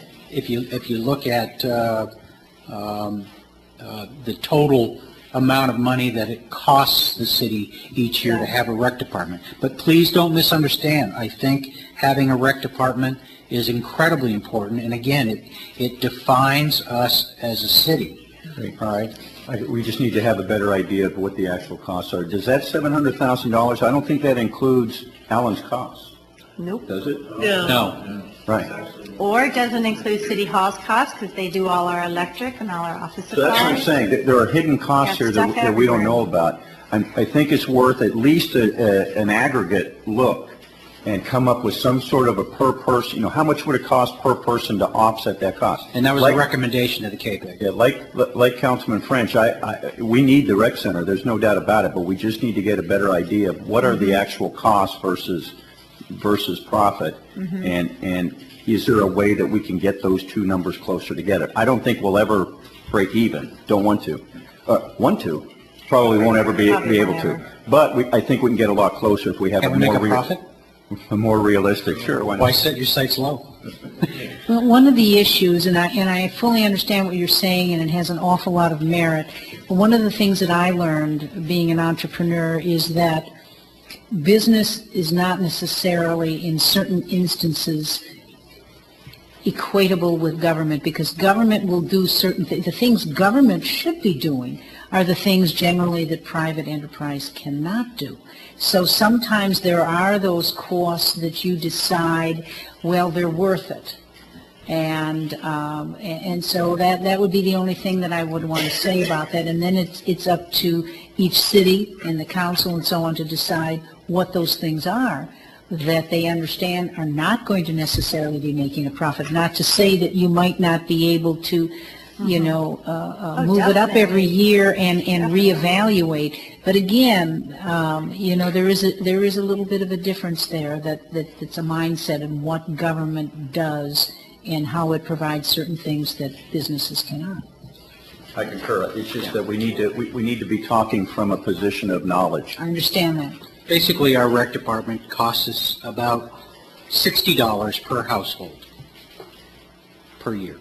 the total amount of money that it costs the city each year to have a rec department. But please don't misunderstand. I think having a rec department is incredibly important, and again, it defines us as a city. All right. We just need to have a better idea of what the actual costs are. Does that $700,000, I don't think that includes Alan's costs. Nope. Does it? No. Right. Or it doesn't include City Hall's costs because they do all our electric and all our office supplies. So that's what I'm saying. There are hidden costs Yeah, here stuff that we don't everywhere. know about. I think it's worth at least an aggregate look and come up with some sort of a per person, how much would it cost per person to offset that cost? And that was a recommendation of the KPIG. Yeah, like Councilman French, we need the rec center, there's no doubt about it, but we just need to get a better idea of what are the actual costs versus profit, and is there a way that we can get those two numbers closer together? I don't think we'll ever break even, don't want to. Probably won't ever be able to. But I think we can get a lot closer if we have Can we make a profit? a more realistic, sure. Why not? Why set your sights low? Well, one of the issues, and I fully understand what you're saying, and it has an awful lot of merit, but one of the things that I learned being an entrepreneur is that business is not necessarily, in certain instances, equatable with government, because government will do certain things. The things government should be doing are the things generally that private enterprise cannot do. So sometimes there are those costs that you decide, well, they're worth it. And so that would be the only thing that I would want to say about that. And then it's up to each city and the council and so on to decide what those things are that they understand are not going to necessarily be making a profit. Not to say that you might not be able to, move it up every year and reevaluate. But again, there is a little bit of a difference there that's a mindset in what government does and how it provides certain things that businesses cannot. I concur. It's just that we need to be talking from a position of knowledge. I understand that. Basically, our rec department costs us about $60 per household per year.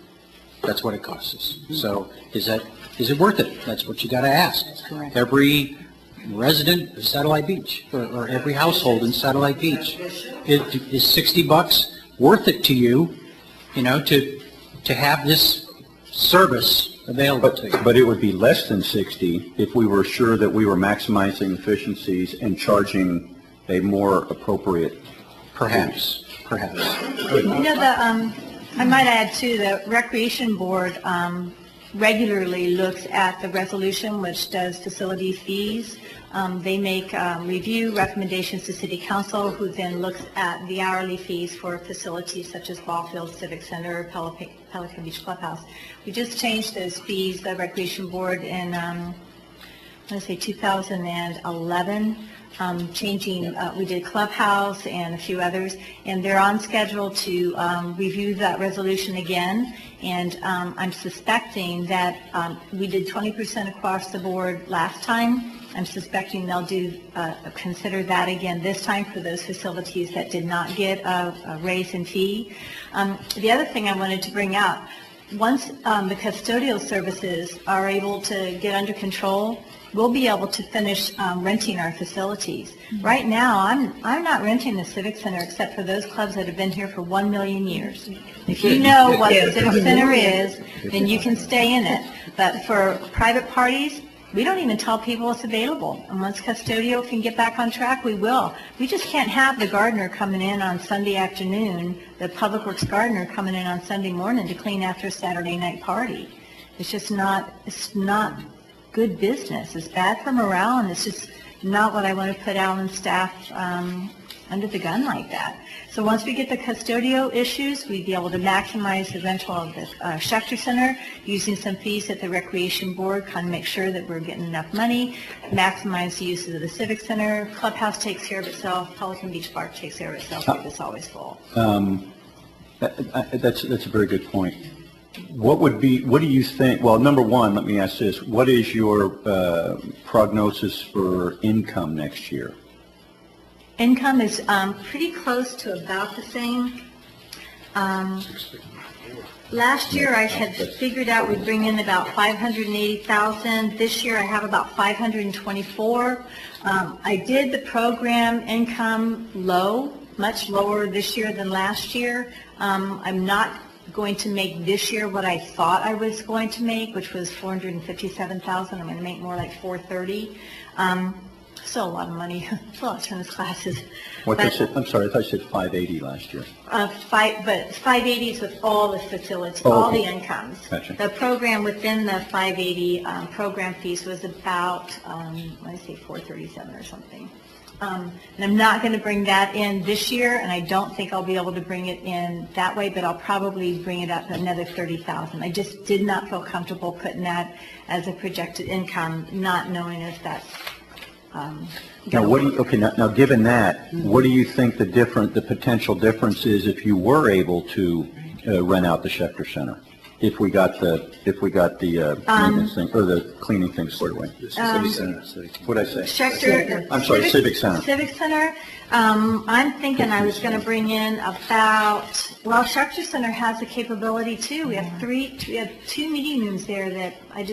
That's what it costs us. So is it worth it? That's what you got to ask. That's correct. Every resident of Satellite Beach or every household in Satellite Beach, is $60 worth it to you, to have this service available to you? But it would be less than 60 if we were sure that we were maximizing efficiencies and charging a more appropriate. Perhaps. I might add too, the Recreation Board regularly looks at the resolution which does facility fees. They make review recommendations to City Council, who then looks at the hourly fees for facilities such as Ball Field, Civic Center, Pelican Beach Clubhouse. We just changed those fees, the Recreation Board, in, I want to say 2011, we did Clubhouse and a few others, and they're on schedule to review that resolution again. And I'm suspecting that we did 20% across the board last time. I'm suspecting they'll consider that again this time for those facilities that did not get a raise in fee. The other thing I wanted to bring out, once the custodial services are able to get under control, we'll be able to finish renting our facilities. Right now, I'm not renting the Civic Center except for those clubs that have been here for 1 million years. If you know what the Civic Center is, then you can stay in it. But for private parties, we don't even tell people it's available. And once custodial can get back on track, we will. We just can't have the gardener coming in on Sunday afternoon, the Public Works gardener coming in on Sunday morning to clean after a Saturday night party. It's not good business. It's bad for morale, and it's just not what I want to put Alan's staff under the gun like that. So once we get the custodial issues, we'd be able to maximize the rental of the Schechter Center, using some fees at the Recreation Board, kind of make sure that we're getting enough money, maximize the uses of the Civic Center, Clubhouse takes care of itself, Pelican Beach Park takes care of itself, if it's always full. That's a very good point. What do you think, well, number one, let me ask this, what is your prognosis for income next year? Income is pretty close to about the same. Last year I had figured out we'd bring in about $580,000. This year I have about $524,000. I did the program income low, much lower this year than last year. I'm not going to make this year what I thought I was going to make, which was $457,000. I'm going to make more like $430,000. Still a lot of money. It's a lot of tennis classes. I'm sorry, I thought you said 580 last year. But 580 is with all the facilities, Oh, all okay. the incomes. Gotcha. The program within the 580 program fees was about, I say 437 or something. And I'm not going to bring that in this year, and I don't think I'll be able to bring it in that way, but I'll probably bring it up another 30,000. I just did not feel comfortable putting that as a projected income, not knowing if that's Now, now given that, what do you think the potential difference is if you were able to rent out the Schechter Center? If we got the maintenance thing, or the cleaning thing squared away? What did I say? Schechter. I'm sorry, Civic Center. Civic Center. I'm thinking I was going to bring in about, well, Schechter Center has the capability too. We have two meeting rooms there that we're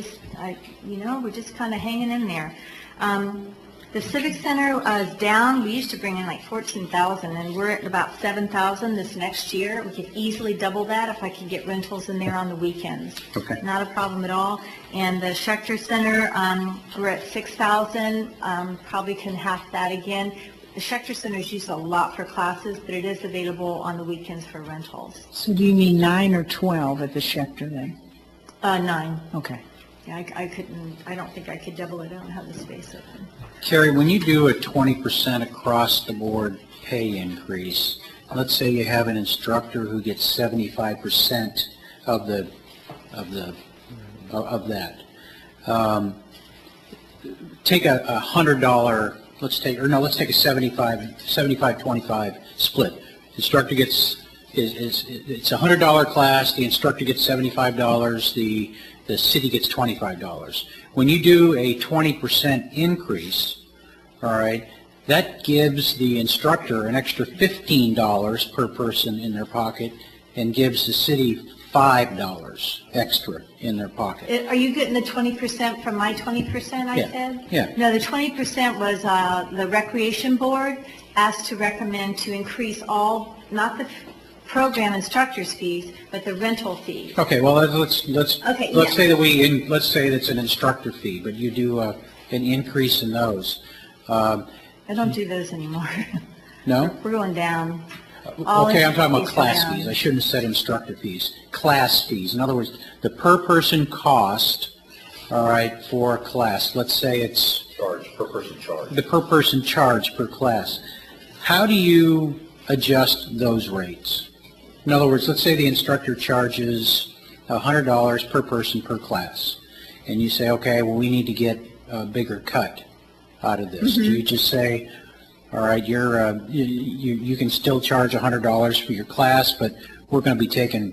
just kind of hanging in there. The Civic Center is down. We used to bring in like 14,000, and we're at about 7,000 this next year. We could easily double that if I could get rentals in there on the weekends. Okay. Not a problem at all. And the Schechter Center, we're at 6,000. Probably can half that again. The Schechter Center is used a lot for classes, but it is available on the weekends for rentals. So do you mean 9 or 12 at the Schechter then? 9. Okay. Yeah, I don't think I could double it. I don't have the space open. Carrie, when you do a 20% across the board pay increase, let's say you have an instructor who gets 75% of that. Take a $100, let's take a 75-25 split. Instructor gets it's a $100 class. The instructor gets $75. The city gets $25. When you do a 20% increase, all right, that gives the instructor an extra $15 per person in their pocket and gives the city $5 extra in their pocket. Are you getting the 20% from my 20%, I said? Yeah. No, the 20% was the Recreation Board asked to recommend to increase all, not the program instructors' fees, but the rental fees. Okay, well, let's say that let's say that's an instructor fee, but you do an increase in those. I don't do those anymore. No? We're going down. Okay, I'm talking about class fees. I shouldn't have said instructor fees. Class fees. In other words, the per person cost, all right, for a class. Let's say it's Per person charge. the per person charge per class. How do you adjust those rates? In other words, let's say the instructor charges $100 per person per class, and you say, okay, well, we need to get a bigger cut out of this. Do you just say, all right, you can still charge $100 for your class, but we're going to be taking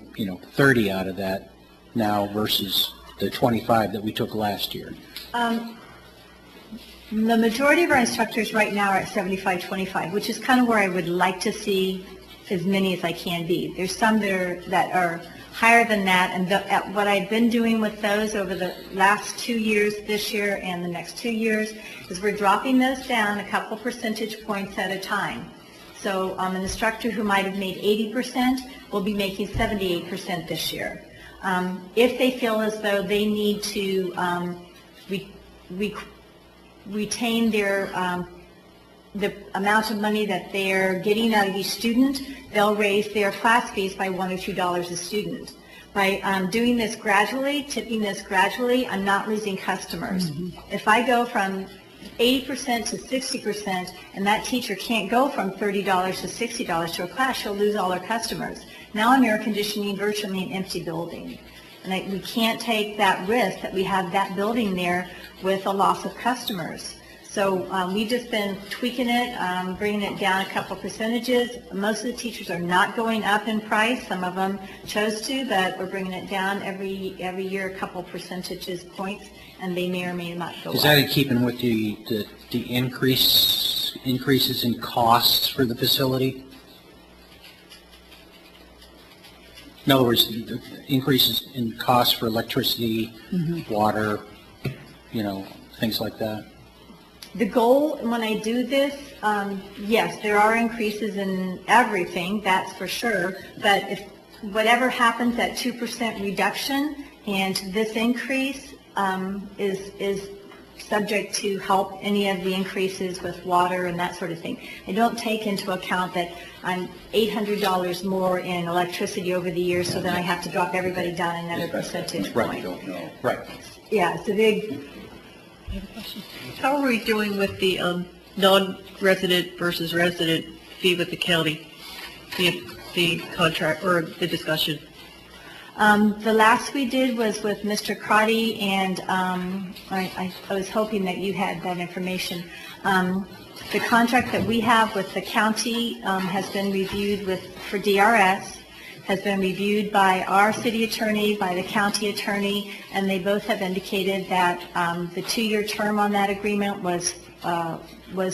30 out of that now versus the 25 that we took last year? The majority of our instructors right now are at 75-25, which is kind of where I would like to see as many as I can be. There's some that are higher than that, and what I've been doing with those over the last 2 years, this year and the next 2 years, is we're dropping those down a couple percentage points at a time. So an instructor who might have made 80% will be making 78% this year. If they feel as though they need to retain their the amount of money that they're getting out of each student, they'll raise their class fees by $1 or $2 a student. By doing this gradually, tipping this gradually, I'm not losing customers. If I go from 80% to 60%, and that teacher can't go from $30 to $60 to a class, she'll lose all her customers. Now I'm air conditioning virtually an empty building. And we can't take that risk that we have that building there with a loss of customers. So we've just been tweaking it, bringing it down a couple percentages. Most of the teachers are not going up in price. Some of them chose to, but we're bringing it down every year a couple percentages points, and they may or may not go up. Is that in keeping with the increases in costs for the facility? In other words, the increases in costs for electricity, water, things like that? The goal, when I do this, yes, there are increases in everything, that's for sure, but if whatever happens, that 2% reduction and this increase is subject to help any of the increases with water and that sort of thing. I don't take into account that I'm $800 more in electricity over the years, so then I have to drop everybody down another percentage point. Right. Yeah, it's a big... How are we doing with the non-resident versus resident fee with the county, the contract or the discussion? The last we did was with Mr. Crotty, and I was hoping that you had that information. The contract that we have with the county has been reviewed for DRS, has been reviewed by our city attorney, by the county attorney, and they both have indicated that the 2-year term on that agreement was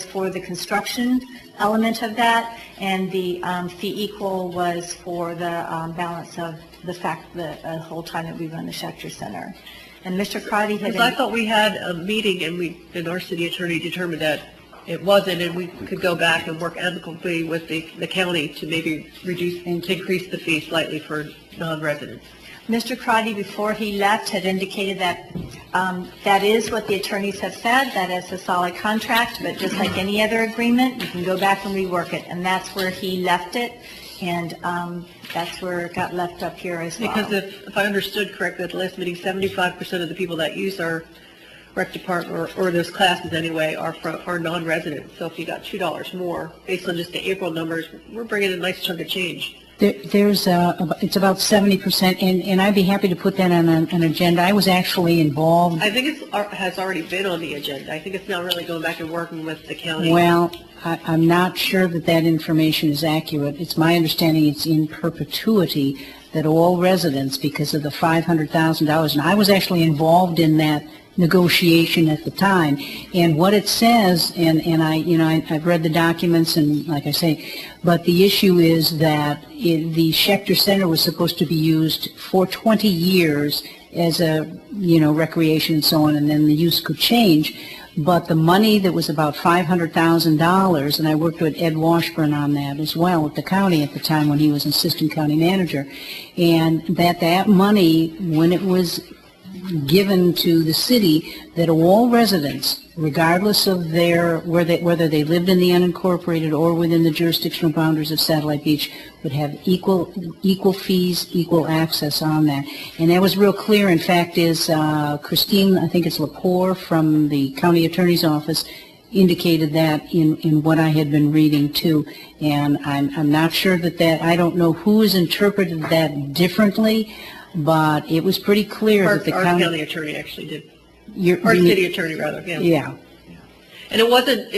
for the construction element of that, and the fee equal was for the balance of the whole time that we run the Schechter Center. And Mr. Crotty had... Because I thought we had a meeting and our city attorney determined that it wasn't, and we could go back and work amicably with the county to maybe reduce and increase the fee slightly for non-residents. Mr. Crotty, before he left, had indicated that that is what the attorneys have said, that is a solid contract, but just like any other agreement, you can go back and rework it, and that's where he left it, and that's where it got left up here as well. Because if I understood correctly at the last meeting, 75% of the people that use our rec department, or those classes anyway, are non-residents. So if you got $2 more, based on just the April numbers, we're bringing a nice chunk of change. It's about 70%, and I'd be happy to put that on an agenda. I was actually involved. I think it has already been on the agenda. I think it's now really going back and working with the county. Well, I'm not sure that information is accurate. It's my understanding it's in perpetuity that all residents, because of the $500,000, and I was actually involved in that negotiation at the time, and what it says, and I've read the documents, and like I say, but the issue is that the Schechter Center was supposed to be used for 20 years as a recreation and so on, and then the use could change. But the money that was about $500,000, and I worked with Ed Washburn on that as well at the county at the time when he was assistant county manager, and that money, when it was given to the city, that all residents, regardless of whether they lived in the unincorporated or within the jurisdictional boundaries of Satellite Beach, would have equal fees, equal access on that. And that was real clear. In fact, Christine, I think it's Lepore from the county attorney's office, indicated that in what I had been reading too. And I'm not sure that I don't know who has interpreted that differently, but it was pretty clear that the county attorney actually did. Our city attorney, rather. Yeah. And it wasn't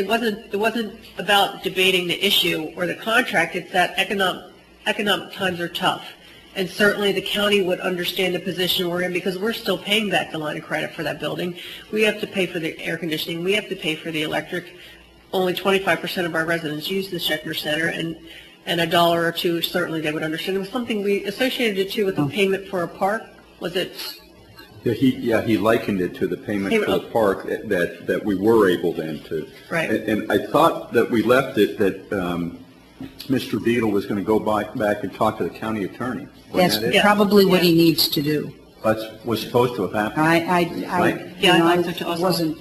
about debating the issue or the contract. It's that economic times are tough, and certainly the county would understand the position we're in, because we're still paying back the line of credit for that building. We have to pay for the air conditioning. We have to pay for the electric. Only 25% of our residents use the Schechter Center, and $1 or $2, certainly they would understand. It was something we associated it to with the payment for a park. Was it? Yeah, he likened it to the payment for the park that we were able then to. Right. And I thought that we left it that Mr. Beadle was going to go back and talk to the county attorney. That's probably what he needs to do. That was supposed to have happened. I wasn't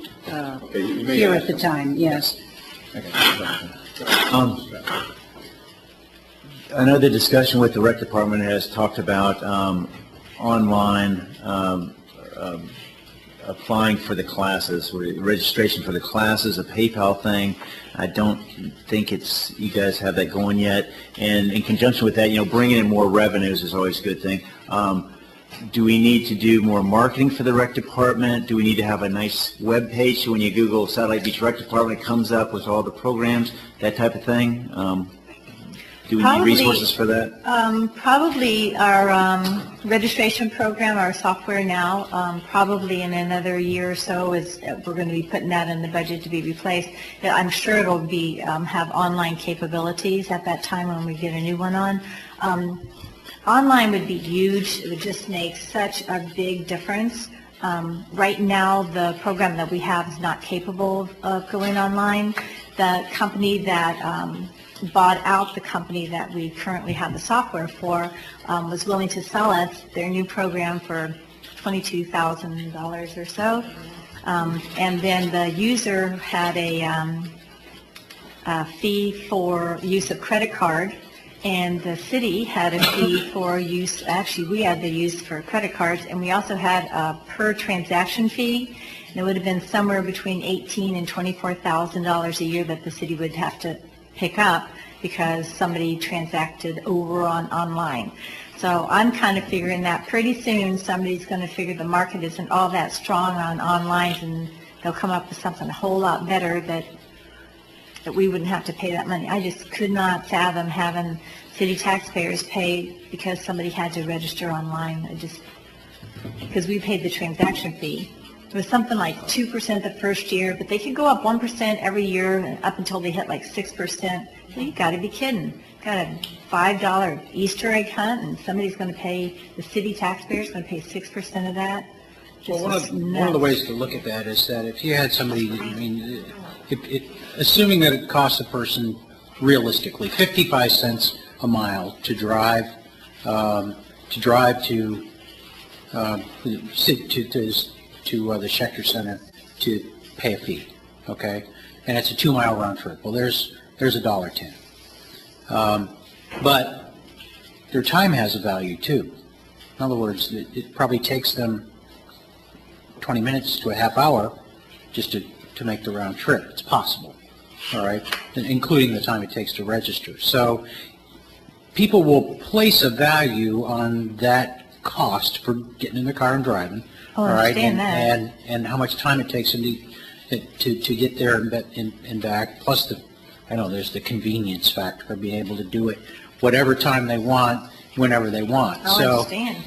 here at the time, yes. I know the discussion with the rec department has talked about online applying for the classes, registration for the classes, a PayPal thing. I don't think you guys have that going yet. And in conjunction with that, bringing in more revenues is always a good thing. Do we need to do more marketing for the rec department? Do we need to have a nice web page so when you Google Satellite Beach Rec Department, it comes up with all the programs, that type of thing? Do we need resources for that? Probably our registration program, our software now, probably in another year or so we're going to be putting that in the budget to be replaced. I'm sure it'll be have online capabilities at that time when we get a new one on. Online would be huge. It would just make such a big difference. Right now, the program that we have is not capable of going online. The company that bought out the company that we currently have the software for was willing to sell us their new program for $22,000 or so. And then the user had a fee for use of credit card. And the city had a fee for use, actually we had the use for credit cards, and we also had a per transaction fee, and it would have been somewhere between $18,000 and $24,000 a year that the city would have to pick up because somebody transacted over online. So I'm kind of figuring that pretty soon somebody's going to figure the market isn't all that strong on online, and they'll come up with something a whole lot better that we wouldn't have to pay that money. I just could not fathom having city taxpayers pay because somebody had to register online. Because we paid the transaction fee. It was something like 2% the first year, but they could go up 1% every year up until they hit like 6%. So you got to be kidding. Got a $5 Easter egg hunt, and somebody's going to pay, the city taxpayers going to pay 6% of that. Well, one of the ways to look at that is that if you had somebody, assuming that it costs a person realistically 55 cents a mile to drive to the Schechter Center to pay a fee, okay, and it's a 2-mile round trip. Well, there's $1.10, but their time has a value too. In other words, it probably takes them 20 minutes to a half hour just to make the round trip. It's possible, all right, including the time it takes to register. So people will place a value on that cost for getting in the car and driving, all right, and how much time it takes them to get there and back. Plus there's the convenience factor of being able to do it whatever time they want, whenever they want. I understand.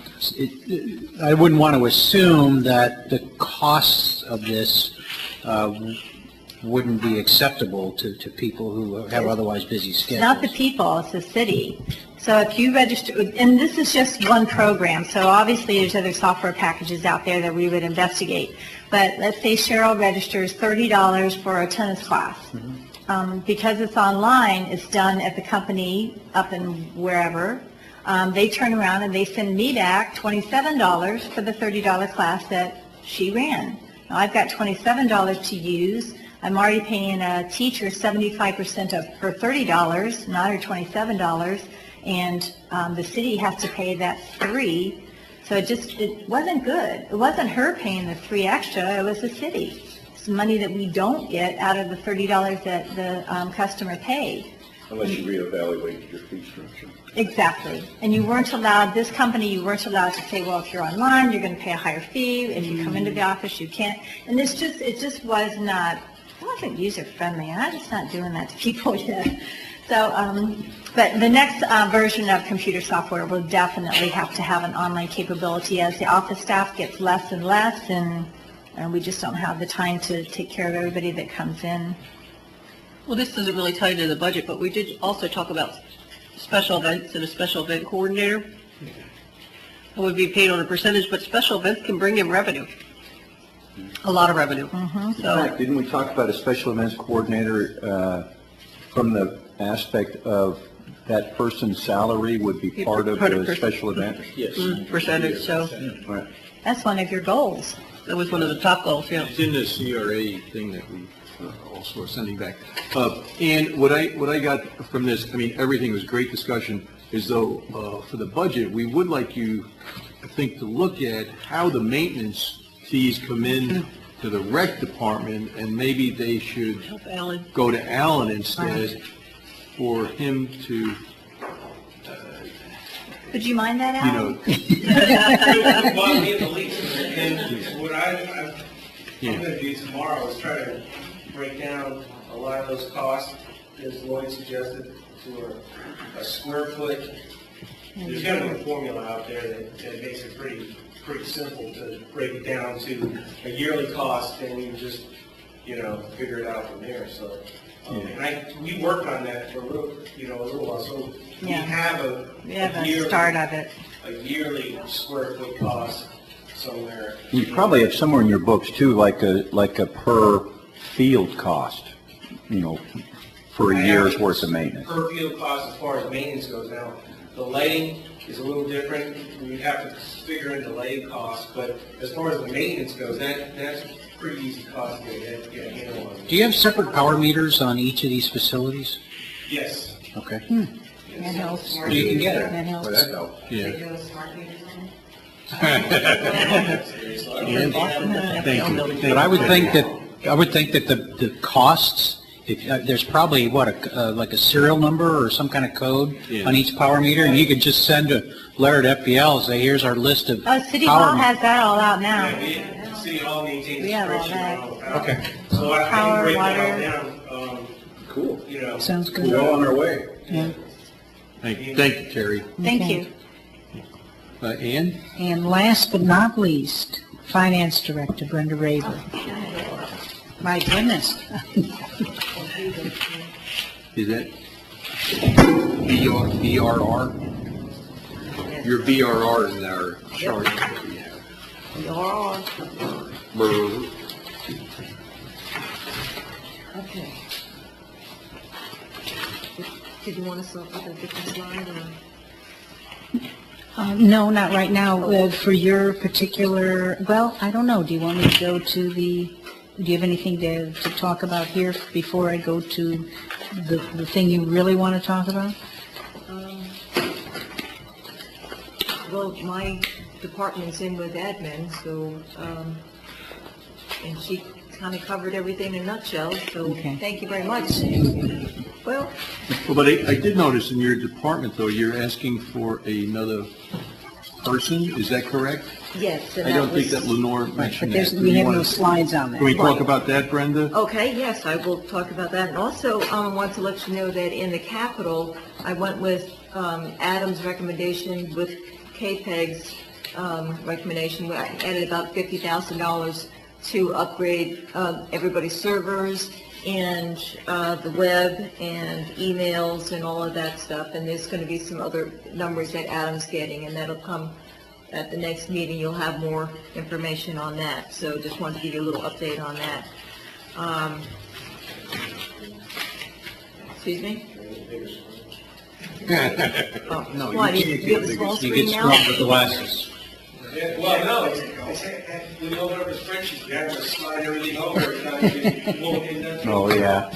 I wouldn't want to assume that the costs of this wouldn't be acceptable to people who have otherwise busy schedules. Not the people, it's the city. So if you register, and this is just one program, so obviously there's other software packages out there that we would investigate. But let's say Cheryl registers $30 for a tennis class. Mm-hmm. Because it's online, it's done at the company up in wherever. They turn around and they send me back $27 for the $30 class that she ran. Now I've got $27 to use. I'm already paying a teacher 75% of her $30, not her $27, and the city has to pay that $3. So it wasn't good. It wasn't her paying the $3 extra. It was the city. It's money that we don't get out of the $30 that the customer paid. Unless you reevaluate your fee structure. Exactly. And you weren't allowed, this company, you weren't allowed to say, well, if you're online, you're going to pay a higher fee. If you come into the office, you can't. And it just was not, it wasn't user-friendly. And I'm just not doing that to people yet. So, but the next version of computer software will definitely have to have an online capability as the office staff gets less and less, and we just don't have the time to take care of everybody that comes in. Well, this doesn't really tie into the budget, but we did also talk about special events and a special event coordinator. It would be paid on a percentage, but special events can bring in revenue, a lot of revenue. Mm-hmm. In fact, didn't we talk about a special events coordinator from the aspect of that person's salary would be part of the special event? Yes. Percentage, so. Right. That's one of your goals. That was one of the top goals, yeah. It's in the CRA thing that we also are sending back. And what I got from this, I mean, everything was great discussion, is though for the budget, we would like you, I think, to look at how the maintenance fees come in to the rec department, and maybe they should Help Alan. go to Alan instead for him to, Would you mind that, you Alan? know, Well, me and the lease, and what I'm Yeah. gonna do tomorrow is try to break down a lot of those costs, as Lloyd suggested, to a square foot. There's gotta be a formula out there that makes it pretty simple to break it down to a yearly cost, and you just, figure it out from there, so. And we worked on that for a little while, so we Yeah. have We have a a yearly- start of it. a yearly square foot cost somewhere. You probably have somewhere in your books too, like a per field cost, for a year's worth of maintenance. Per field cost as far as maintenance goes now. The lighting is a little different. We'd have to figure in the lighting cost, but as far as the maintenance goes, that's a pretty easy cost to get a handle on. Do you have separate power meters on each of these facilities? Yes. Okay. That helps. You can get it. That helps. yeah. Thank you. But I would think that the costs, there's probably like a serial number or some kind of code Yeah. on each power meter, and you could just send a letter to FPL and say, here's our list of City power Hall meters. has that all out now. Yeah, City Hall maintains a We have all spreadsheet that. on all the power. Okay. So I Power, can break that water. all down, Cool. Sounds good. on our way. Yeah. Thank you, Terry. Thank Okay. you. Ann? And last but not least, Finance Director Brenda Raver. My goodness. Is that BRR? Your BRR is our chart. Brr. Okay. Did you want to start with a different slide or? No, not right now. For your particular, well, I don't know. Do you want me to go to do you have anything to talk about here before I go to the thing you really want to talk about? Well, my department's in with admin, so, and she kind of covered everything in a nutshell, so Okay. thank you very much. Well, Well, but I did notice in your department, though, you're asking for another person, is that correct? yes, and I that don't think was- that Lenore But mentioned there's, that. we have no slides on Can we that. talk about that, Brenda? Okay, yes, I will talk about that. And also, I want to let you know that in the Capitol, I went with Adam's recommendation with KPEG's recommendation. I added about $50,000 to upgrade everybody's servers and the web and emails and all of that stuff. And there's going to be some other numbers that Adam's getting, and that'll come at the next meeting. You'll have more information on that. So just wanted to give you a little update on that. Excuse me? Oh, No, why, you do can't you have a get small You screen get now? strong with glasses. Yeah, well, no, we open up the spreadsheet, you have to slide everything over, it's not really moving, that's. Oh, yeah,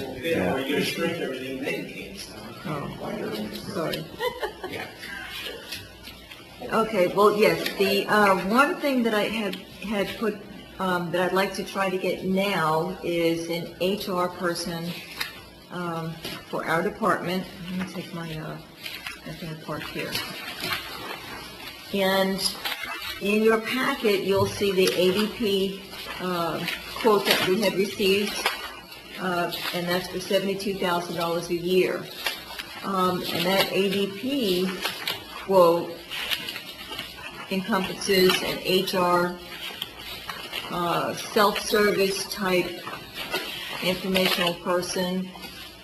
Or you gotta shrink everything, then you can't stop. Oh, sorry. Okay, well, yes, the one thing that I had put, that I'd like to try to get now is an HR person for our department. Let me take my, everything apart here. And in your packet, you'll see the ADP quote that we had received, and that's for $72,000 a year. And that ADP quote encompasses an HR self-service type informational person.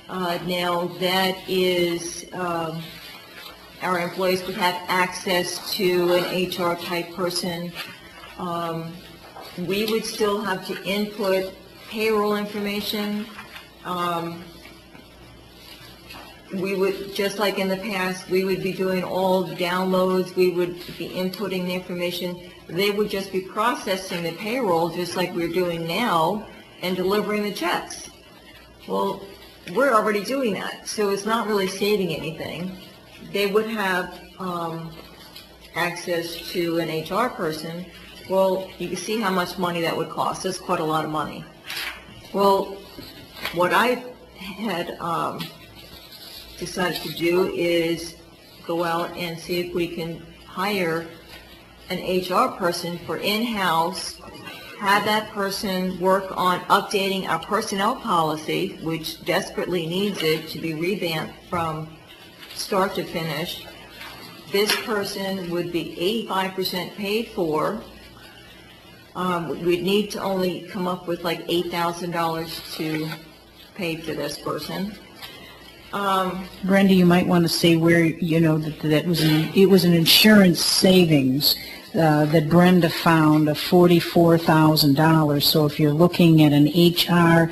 Now, that is, our employees would have access to an HR type person. We would still have to input payroll information. We would, just like in the past, we would be doing all the downloads, we would be inputting the information. They would just be processing the payroll, just like we're doing now, and delivering the checks. Well, we're already doing that, so it's not really saving anything. They would have access to an HR person, Well, you can see how much money that would cost. That's quite a lot of money. Well, what I had decided to do is go out and see if we can hire an HR person for in-house, have that person work on updating our personnel policy, which desperately needs it to be revamped from start to finish. This person would be 85% paid for. We'd need to only come up with like $8,000 to pay for this person. Brenda, you might want to say where, you know, that was it was an insurance savings that Brenda found of $44,000. So if you're looking at an HR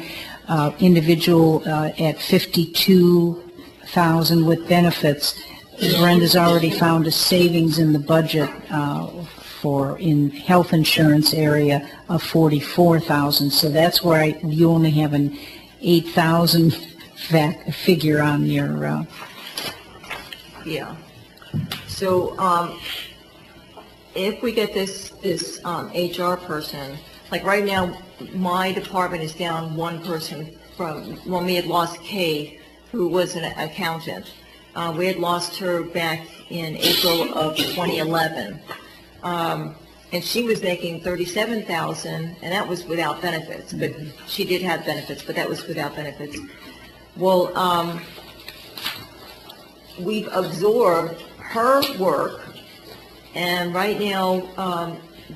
individual at $52,000 with benefits, Brenda's already found a savings in the budget in health insurance area of $44,000. So that's where you only have an $8,000 figure on your. Yeah. So if we get this HR person, like right now, my department is down one person from when we had lost Kay, who was an accountant. We had lost her back in April of 2011. And she was making $37,000, and that was without benefits. But she did have benefits, but that was without benefits. Well, we've absorbed her work, and right now,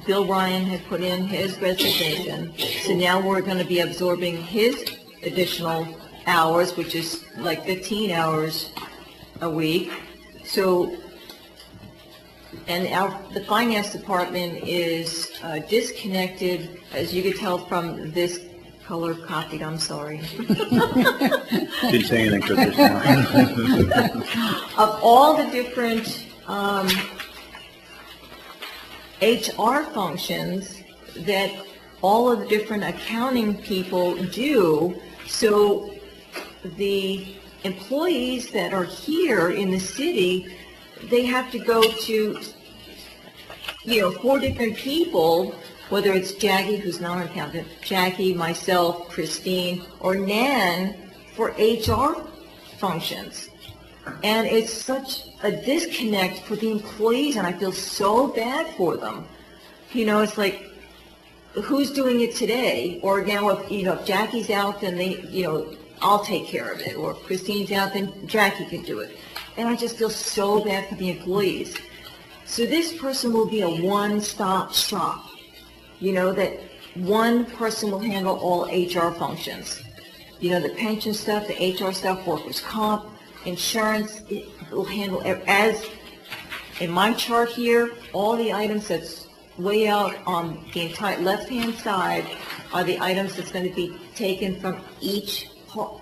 Bill Ryan had put in his resignation. So now we're going to be absorbing his additional hours, which is like 15 hours a week. So, and the finance department is disconnected, as you could tell from this color copied, I'm sorry. Didn't say anything for this time. Of all the different HR functions that all of the different accounting people do, so the employees that are here in the city, they have to go to, 4 different people, whether it's Jackie, who's not an accountant, Jackie, myself, Christine, or Nan, for HR functions. And it's such a disconnect for the employees, and I feel so bad for them. It's like, who's doing it today? Or now if Jackie's out, then I'll take care of it. Or if Christine's out, then Jackie can do it. And I just feel so bad for the employees. So this person will be a one-stop shop. That one person will handle all HR functions. The pension stuff, the HR stuff, workers' comp, insurance, it will handle, as in my chart here, all the items that's way out on the entire left-hand side are the items that's going to be taken from each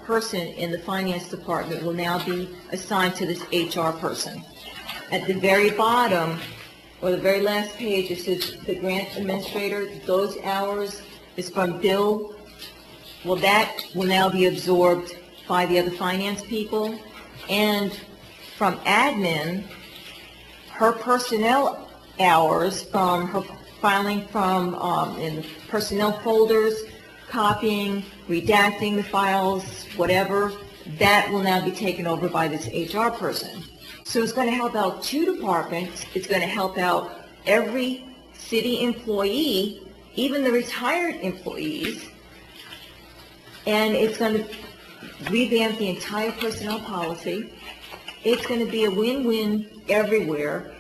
person in the finance department will now be assigned to this HR person. At the very bottom, or the very last page, it says the grant administrator, those hours is from Bill. Well, that will now be absorbed by the other finance people. And from admin, her personnel hours from her filing from in the personnel folders, copying, redacting the files, whatever, that will now be taken over by this HR person. So it's going to help out 2 departments. It's going to help out every city employee, even the retired employees, and it's going to revamp the entire personnel policy. It's going to be a win-win everywhere.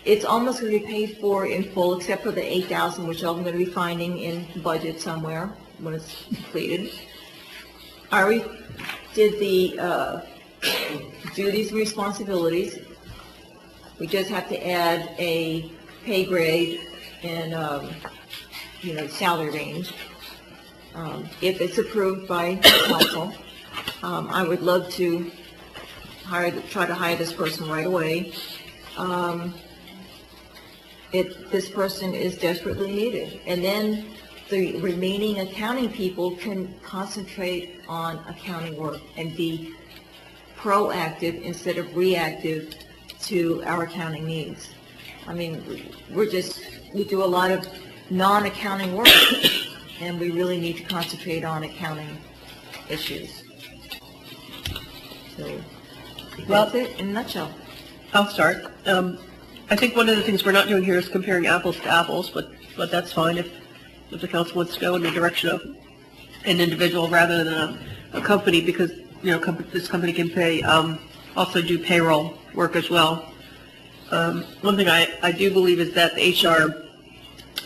It's almost going to be paid for in full, except for the $8,000, which I'm going to be finding in the budget somewhere when it's completed. I already did the duties and responsibilities. We just have to add a pay grade and salary range. If it's approved by council, I would love to try to hire this person right away. This person is desperately needed. And then the remaining accounting people can concentrate on accounting work and be proactive instead of reactive to our accounting needs. I mean, we're just we do a lot of non-accounting work, and we really need to concentrate on accounting issues. So, that's it in a nutshell. I'll start. I think one of the things we're not doing here is comparing apples to apples, but that's fine if the council wants to go in the direction of an individual rather than a company, because, you know, this company can pay, also do payroll work as well. One thing I do believe is that the HR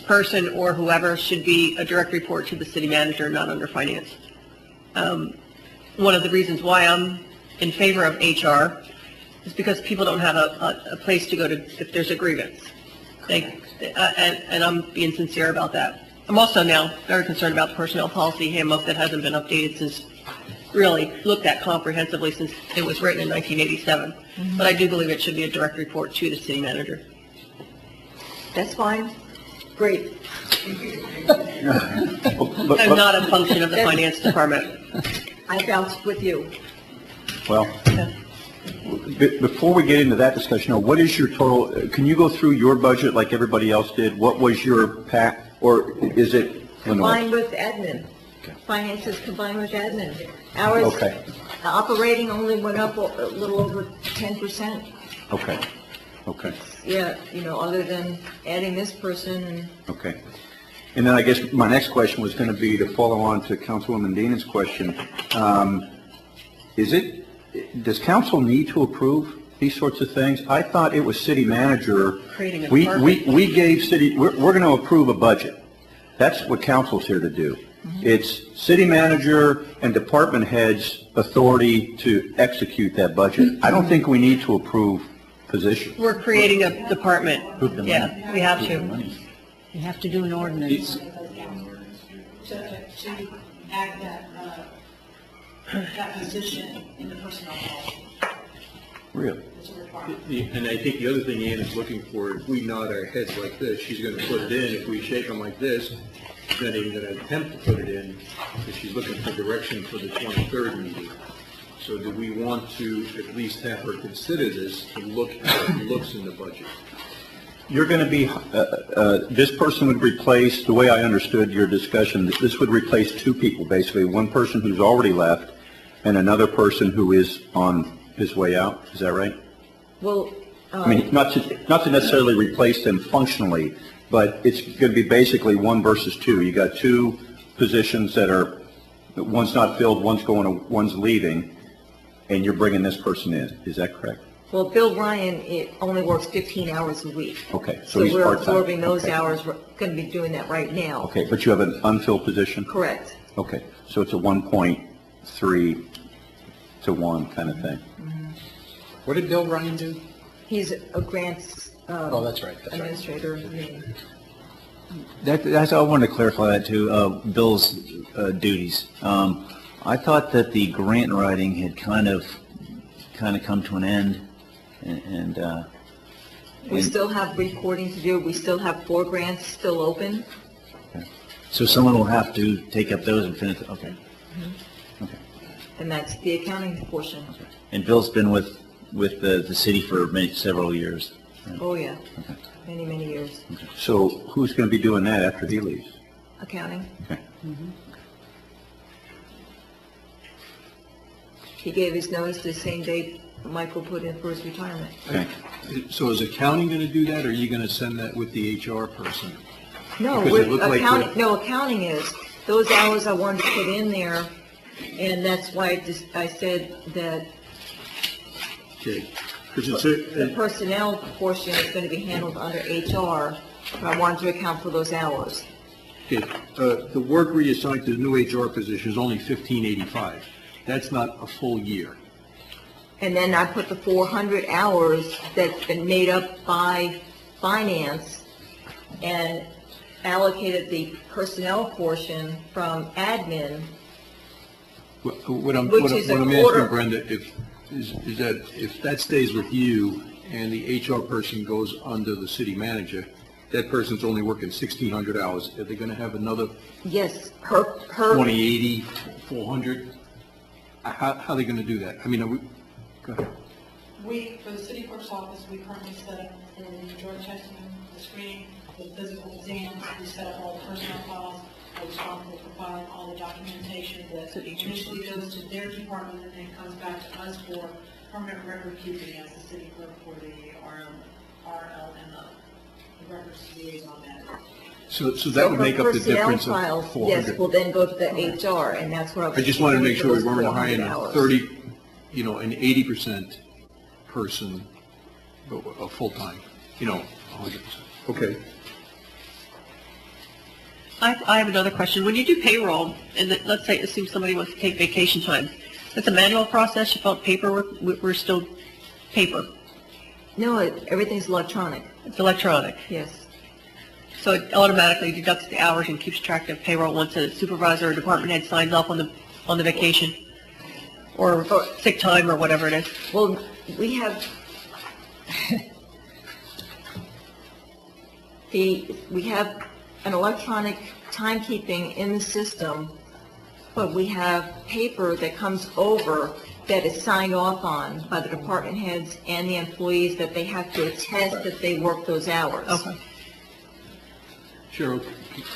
person or whoever should be a direct report to the city manager, not under finance. One of the reasons why I'm in favor of HR is because people don't have a place to go to if there's a grievance. And I'm being sincere about that. I'm also now very concerned about the personnel policy handbook that hasn't been updated since, really looked at comprehensively since it was written in 1987. But I do believe it should be a direct report to the city manager. That's fine. Great. I'm not a function of the finance department. I vouch with you. Well, before we get into that discussion, what is your total, can you go through your budget like everybody else did? What was your pack, or is it? Combined with admin. Finances combined with admin. Ours, Okay. operating only went up a little over 10%. Okay, okay, Yeah, you know, other than adding this person and okay. And then I guess my next question was going to be to follow on to Councilwoman Dean's question. Does council need to approve these sorts of things? I thought it was city manager. Creating a We department. gave city, we're going to approve a budget. That's what council's here to do. It's city manager and department heads' authority to execute that budget. I don't think we need to approve positions. We're creating a department. Yeah, we have to. You have to do an ordinance. To add that position in the personnel policy. Really? It's a requirement. And I think the other thing Ann is looking for, if we nod our heads like this, she's going to put it in. If we shake them like this, she's not even going to attempt to put it in, because she's looking for direction for the 23rd meeting. So do we want to at least have her consider this to look how it looks in the budget? You're going to be, this person would replace, the way I understood your discussion, this would replace two people, basically. One person who's already left and another person who is on his way out. Is that right? well, I mean, not to necessarily replace them functionally, but it's going to be basically one versus two. You got two positions that are, one's not filled, one's leaving, and you're bringing this person in. Is that correct? well, Bill Ryan, it only works 15 hours a week. Okay, so So he's we're part-time. absorbing those Okay. hours. We're going to be doing that right now. Okay, but you have an unfilled position? Correct. Okay, so it's a 1.3 to 1 kind of thing. What did Bill Ryan do? He's a grants Oh, that's right. administrator. I mean, That's, I wanted to clarify that too, Bill's duties. I thought that the grant writing had kind of come to an end, and we still have reporting to do. We still have 4 grants still open. so someone will have to take up those and finish, okay. And that's the accounting portion. And Bill's been with the city for several years. Oh, yeah. Many, many years. So who's going to be doing that after he leaves? Accounting. Okay. He gave his notice the same day Michael put in for his retirement. Okay. So is accounting going to do that, or are you going to send that with the HR person? No, Because it looked like accounting, the- no, accounting is, those hours I wanted to put in there, and that's why I said that Okay. Because the personnel portion is going to be handled under HR, but I wanted to account for those hours. Okay, the work reassigned to the new HR position is only $15.85. That's not a full year. And then I put the 400 hours that's been made up by finance and allocated the personnel portion from admin. What I'm Which is a asking, quarter. Brenda, is that if that stays with you and the HR person goes under the city manager, that person's only working 1,600 hours. Are they going to have another Yes, her 2080, 400? How are they going to do that? I mean, go ahead. We, for the city clerk's office, we currently set up for the drug testing, the screening, the physical exams, we set up all the personnel files, are responsible for filing all the documentation that initially goes to their department and then comes back to us for permanent record keeping as the city clerk for the RL and the records liaison manager. So that would make up the difference of Personnel 400. files, yes, will then go to the HR, and that's where I was. I just wanted to make sure we thinking weren't those hiring 400 a hours. 30, an 80% person, a full-time, 100%. Okay. I have another question. When you do payroll, and let's say, assume somebody wants to take vacation time, it's a manual process, you fill out paperwork, we're still paper. No, everything's electronic, It's electronic. yes. So it automatically deducts the hours and keeps track of payroll once a supervisor or department head signs off on the vacation or sick time or whatever it is. Well, we have, we have an electronic timekeeping in the system, but we have paper that comes over that is signed off on by the department heads and the employees that they have to attest that they work those hours. Okay. Cheryl,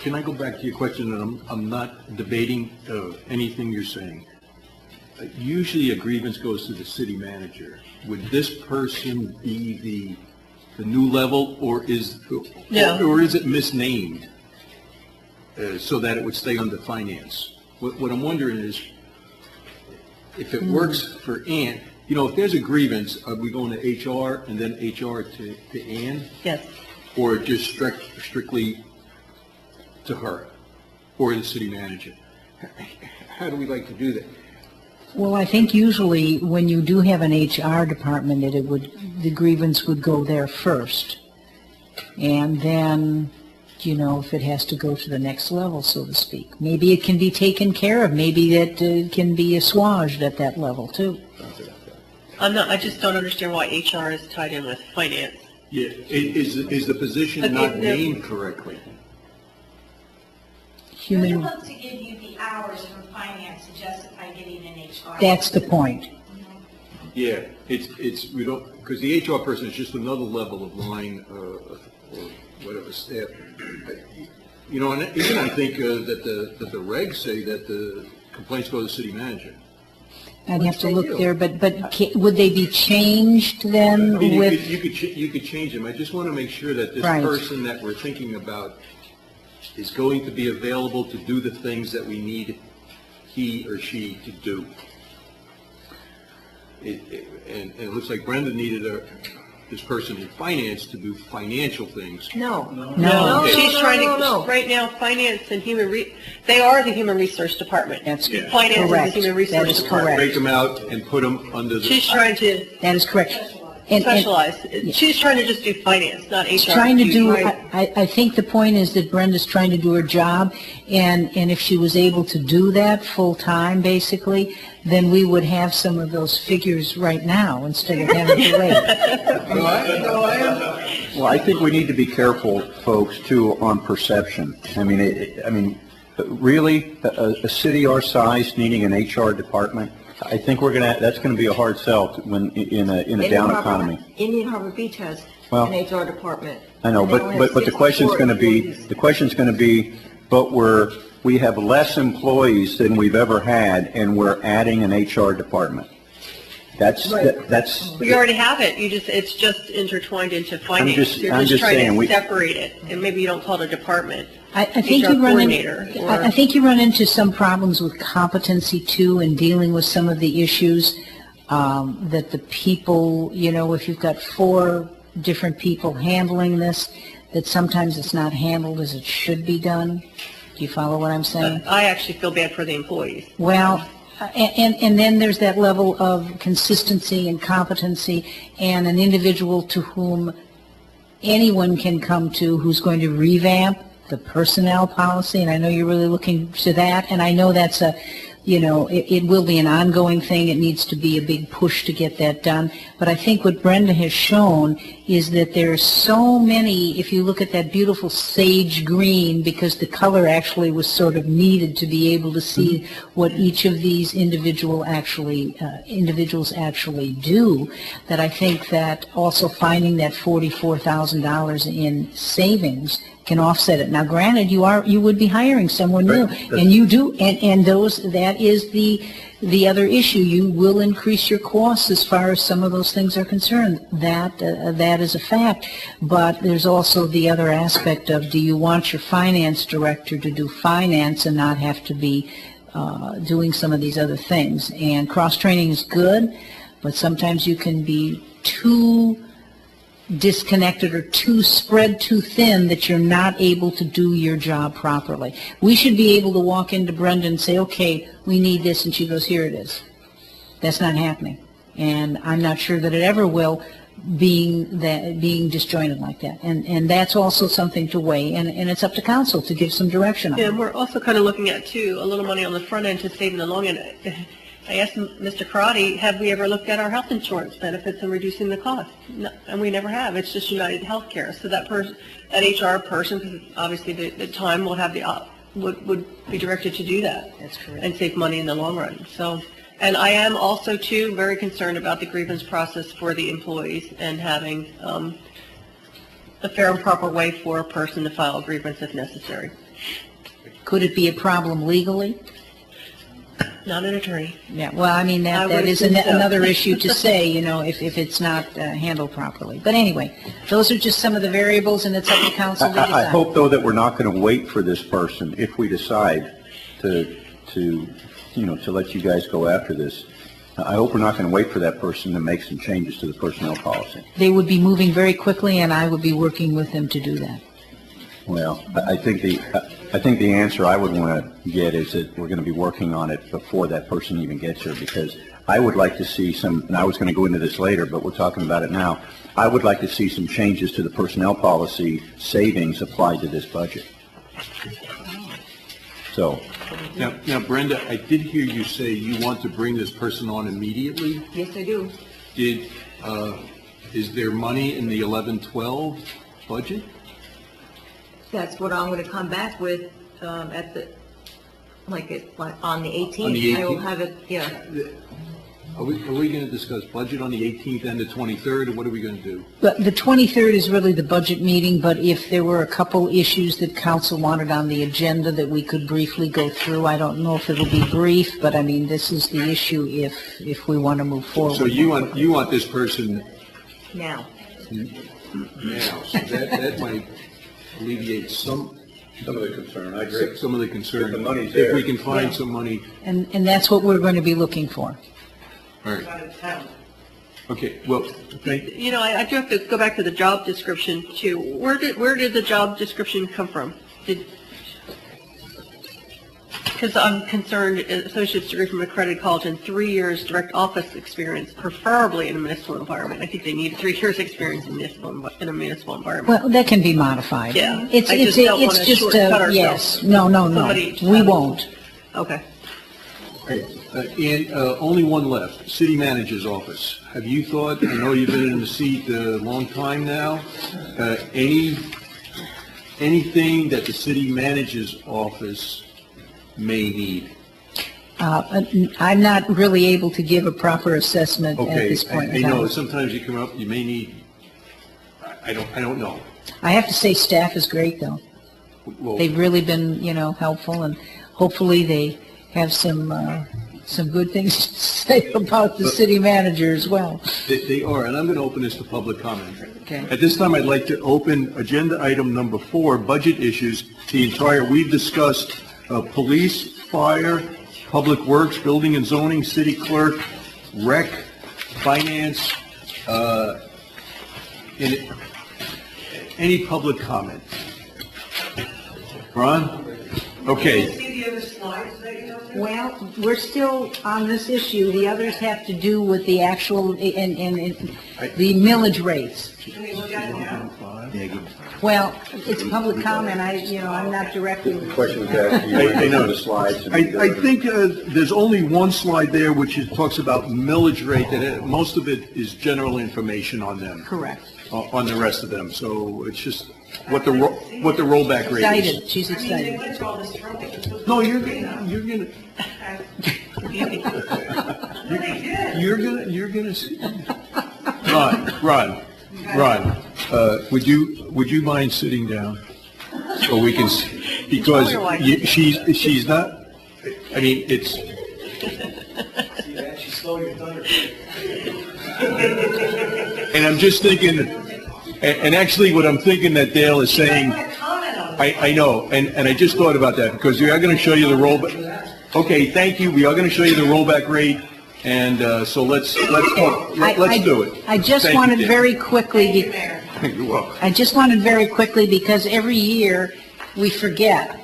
can I go back to your question, and I'm not debating anything you're saying. Usually a grievance goes to the city manager. Would this person be the new level, or is it misnamed so that it would stay under finance? What I'm wondering is, if it works for Ann, if there's a grievance, are we going to HR and then HR to Ann? Yes. Or just strictly to her or the city manager? How do we like to do that? Well, I think usually when you do have an HR department, the grievance would go there first. And then, if it has to go to the next level, so to speak. Maybe it can be taken care of. Maybe it can be assuaged at that level, too. I just don't understand why HR is tied in with finance. Yeah, is the position not named correctly? Human, to give you the hours from finance to justify getting an HR. that's the point. Yeah, we don't, because the HR person is just another level of line or whatever staff. And even I think that the regs say that the complaints go to the city manager. I'd have to look there, but would they be changed then I mean, with? you could change them. I just want to make sure that this Right. person that we're thinking about is going to be available to do the things that we need he or she to do. And it looks like Brenda needed this person in finance to do financial things. No. No. She's trying to, no. right now, finance and they are the human resource department. That's Finance is correct. the human That resource is department. Break them out and put them under the... She's trying to That is correct. And- specialize. She's trying to just do finance, not HR. Trying to do, Right. I think the point is that Brenda's trying to do her job, and if she was able to do that full-time, basically, then we would have some of those figures right now, instead of having to wait. Well, I think we need to be careful, folks, too, on perception. I mean, really, a city our size needing an HR department, I think that's going to be a hard sell when in a down economy. Indian Harbor Beach has Well, an HR department. I know, and they only have but the question's 64 going to be, but we have less employees than we've ever had, and we're adding an HR department. That's. We already have it. It's just intertwined into finance. You're I'm just trying saying, to separate it, and maybe you don't call it a department. I think HR you run coordinator, into, or- I think you run into some problems with competency too, in dealing with some of the issues, that the people, if you've got 4 different people handling this, that sometimes it's not handled as it should be done. Do you follow what I'm saying? I actually feel bad for the employees. Well, and then there's that level of consistency and competency, and an individual to whom anyone can come to who's going to revamp the personnel policy, and I know you're really looking to that, and I know that's you know, it will be an ongoing thing. It needs to be a big push to get that done. But I think what Brenda has shown is that there are so many, if you look at that beautiful sage green, because the color actually was sort of needed to be able to see what each of these individuals actually do, that I think that also finding that $44,000 in savings can offset it. Now, granted, you would be hiring someone new, and you do, and that is the other issue. You will increase your costs as far as some of those things are concerned. That is a fact. But there's also the other aspect of, do you want your finance director to do finance and not have to be doing some of these other things? And cross-training is good, but sometimes you can be too disconnected or spread too thin that you're not able to do your job properly. We should be able to walk into Brenda and say, okay, we need this, and she goes, here it is. That's not happening. And I'm not sure that it ever will, being disjointed like that. And that's also something to weigh, and it's up to council to give some direction on it. And we're also kind of looking at, too, a little money on the front end to save in the long end. I asked Mr. Karate, have we ever looked at our health insurance benefits and reducing the cost? No, and we never have. It's just United Healthcare. So that HR person, because obviously the time will have would be directed to do that. That's correct. And save money in the long run. So, and I am also, too, very concerned about the grievance process for the employees and having a fair and proper way for a person to file a grievance if necessary. Could it be a problem legally? Not an attorney. Yeah, well, I mean, that is another issue to say, you know, if it's not handled properly. But anyway, those are just some of the variables, and it's up to council to decide. I hope, though, that we're not going to wait for this person if we decide to let you guys go after this. I hope we're not going to wait for that person to make some changes to the personnel policy. They would be moving very quickly, and I would be working with them to do that. Well, I think the answer I would want to get is that we're going to be working on it before that person even gets here, because I would like to see some, and I was going to go into this later, but we're talking about it now. I would like to see some changes to the personnel policy savings applied to this budget. So. Now, Brenda, I did hear you say you want to bring this person on immediately. Yes, I do. Is there money in the 11-12 budget? That's what I'm going to come back with on the 18th. On the 18th? I will have it, yeah. Are we going to discuss budget on the 18th and the 23rd, or what are we going to do? But the 23rd is really the budget meeting, but if there were a couple issues that council wanted on the agenda that we could briefly go through, I don't know if it'll be brief, but I mean, this is the issue if we want to move forward. So you want this person Now. So that might alleviate some of the concern. I agree. Some of the concern. If the money's there. If we can find some money. And that's what we're going to be looking for. All right. Okay, well, You know, I do have to go back to the job description, too. Where did the job description come from? Because I'm concerned, associate's degree from accredited college and 3 years direct office experience, preferably in a municipal environment. I think they need 3 years experience in a municipal environment. Well, that can be modified. Yeah. It's just yes. No. We won't. Okay. And only one left, city manager's office. Have you thought, I know you've been in the seat a long time now, anything that the city manager's office may need? I'm not really able to give a proper assessment at this point in I time. know, sometimes you come up, you may need, I don't know. I have to say staff is great, though. Well, They've really been, helpful, and hopefully they have some good things to say about the city manager as well. They are, and I'm going to open this to public comment. Okay. At this time, I'd like to open agenda item number 4, budget issues. We've discussed police, fire, public works, building and zoning, city clerk, rec, finance, any public comment? Ron? Okay. Well, we're still on this issue. The others have to do with the actual, and the millage rates. Well, it's public comment, I'm not directly. The question was asked, you want to go to the slides? and I think there's only one slide there which talks about millage rate, that most of it is general information on them. Correct. On the rest of them, so it's just what the rollback rate is. Excited, she's excited. No, you're gonna see. Ron, would you mind sitting down so we can, because she's not, I mean, it's. She stole your thunder. And I'm just thinking, and actually what I'm thinking that Dale is saying, I know, and I just thought about that, because we are going to show you the rollback. Okay, thank you, we are going to show you the rollback rate, and so let's do it. I just Thank you, wanted Dale. very quickly, You're welcome. I just wanted very quickly, because every year we forget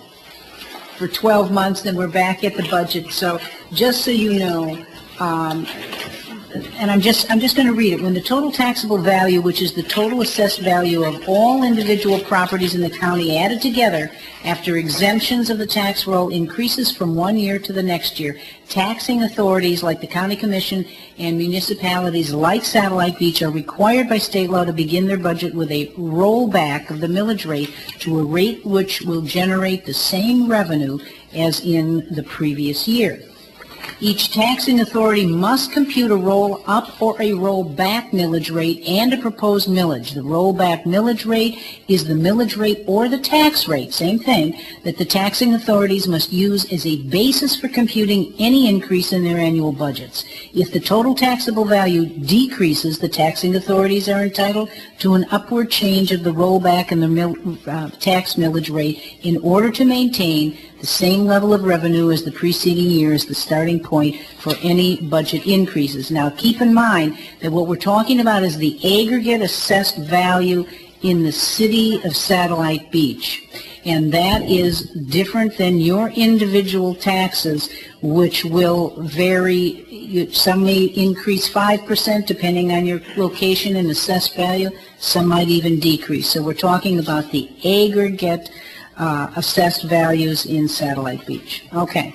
for 12 months, then we're back at the budget. So just so you know, and I'm just going to read it. When the total taxable value, which is the total assessed value of all individual properties in the county added together after exemptions of the tax roll, increases from one year to the next year, taxing authorities like the county commission and municipalities like Satellite Beach are required by state law to begin their budget with a rollback of the millage rate to a rate which will generate the same revenue as in the previous year. Each taxing authority must compute a roll-up or a roll-back millage rate and a proposed millage. The roll-back millage rate is the millage rate or the tax rate, same thing, that the taxing authorities must use as a basis for computing any increase in their annual budgets. If the total taxable value decreases, the taxing authorities are entitled to an upward change of the rollback and the tax millage rate in order to maintain the same level of revenue as the preceding year as the starting point for any budget increases. Now, keep in mind that what we're talking about is the aggregate assessed value in the city of Satellite Beach. And that is different than your individual taxes, which will vary. Some may increase 5% depending on your location and assessed value. Some might even decrease. So we're talking about the aggregate assessed values in Satellite Beach. Okay.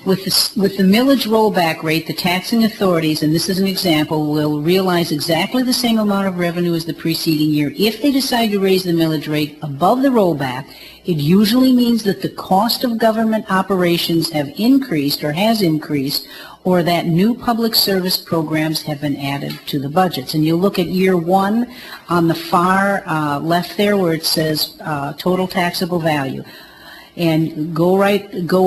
With the millage rollback rate, the taxing authorities, and this is an example, will realize exactly the same amount of revenue as the preceding year. If they decide to raise the millage rate above the rollback, it usually means that the cost of government operations have increased or has increased, or that new public service programs have been added to the budgets. And you look at year one on the far left there where it says total taxable value. And go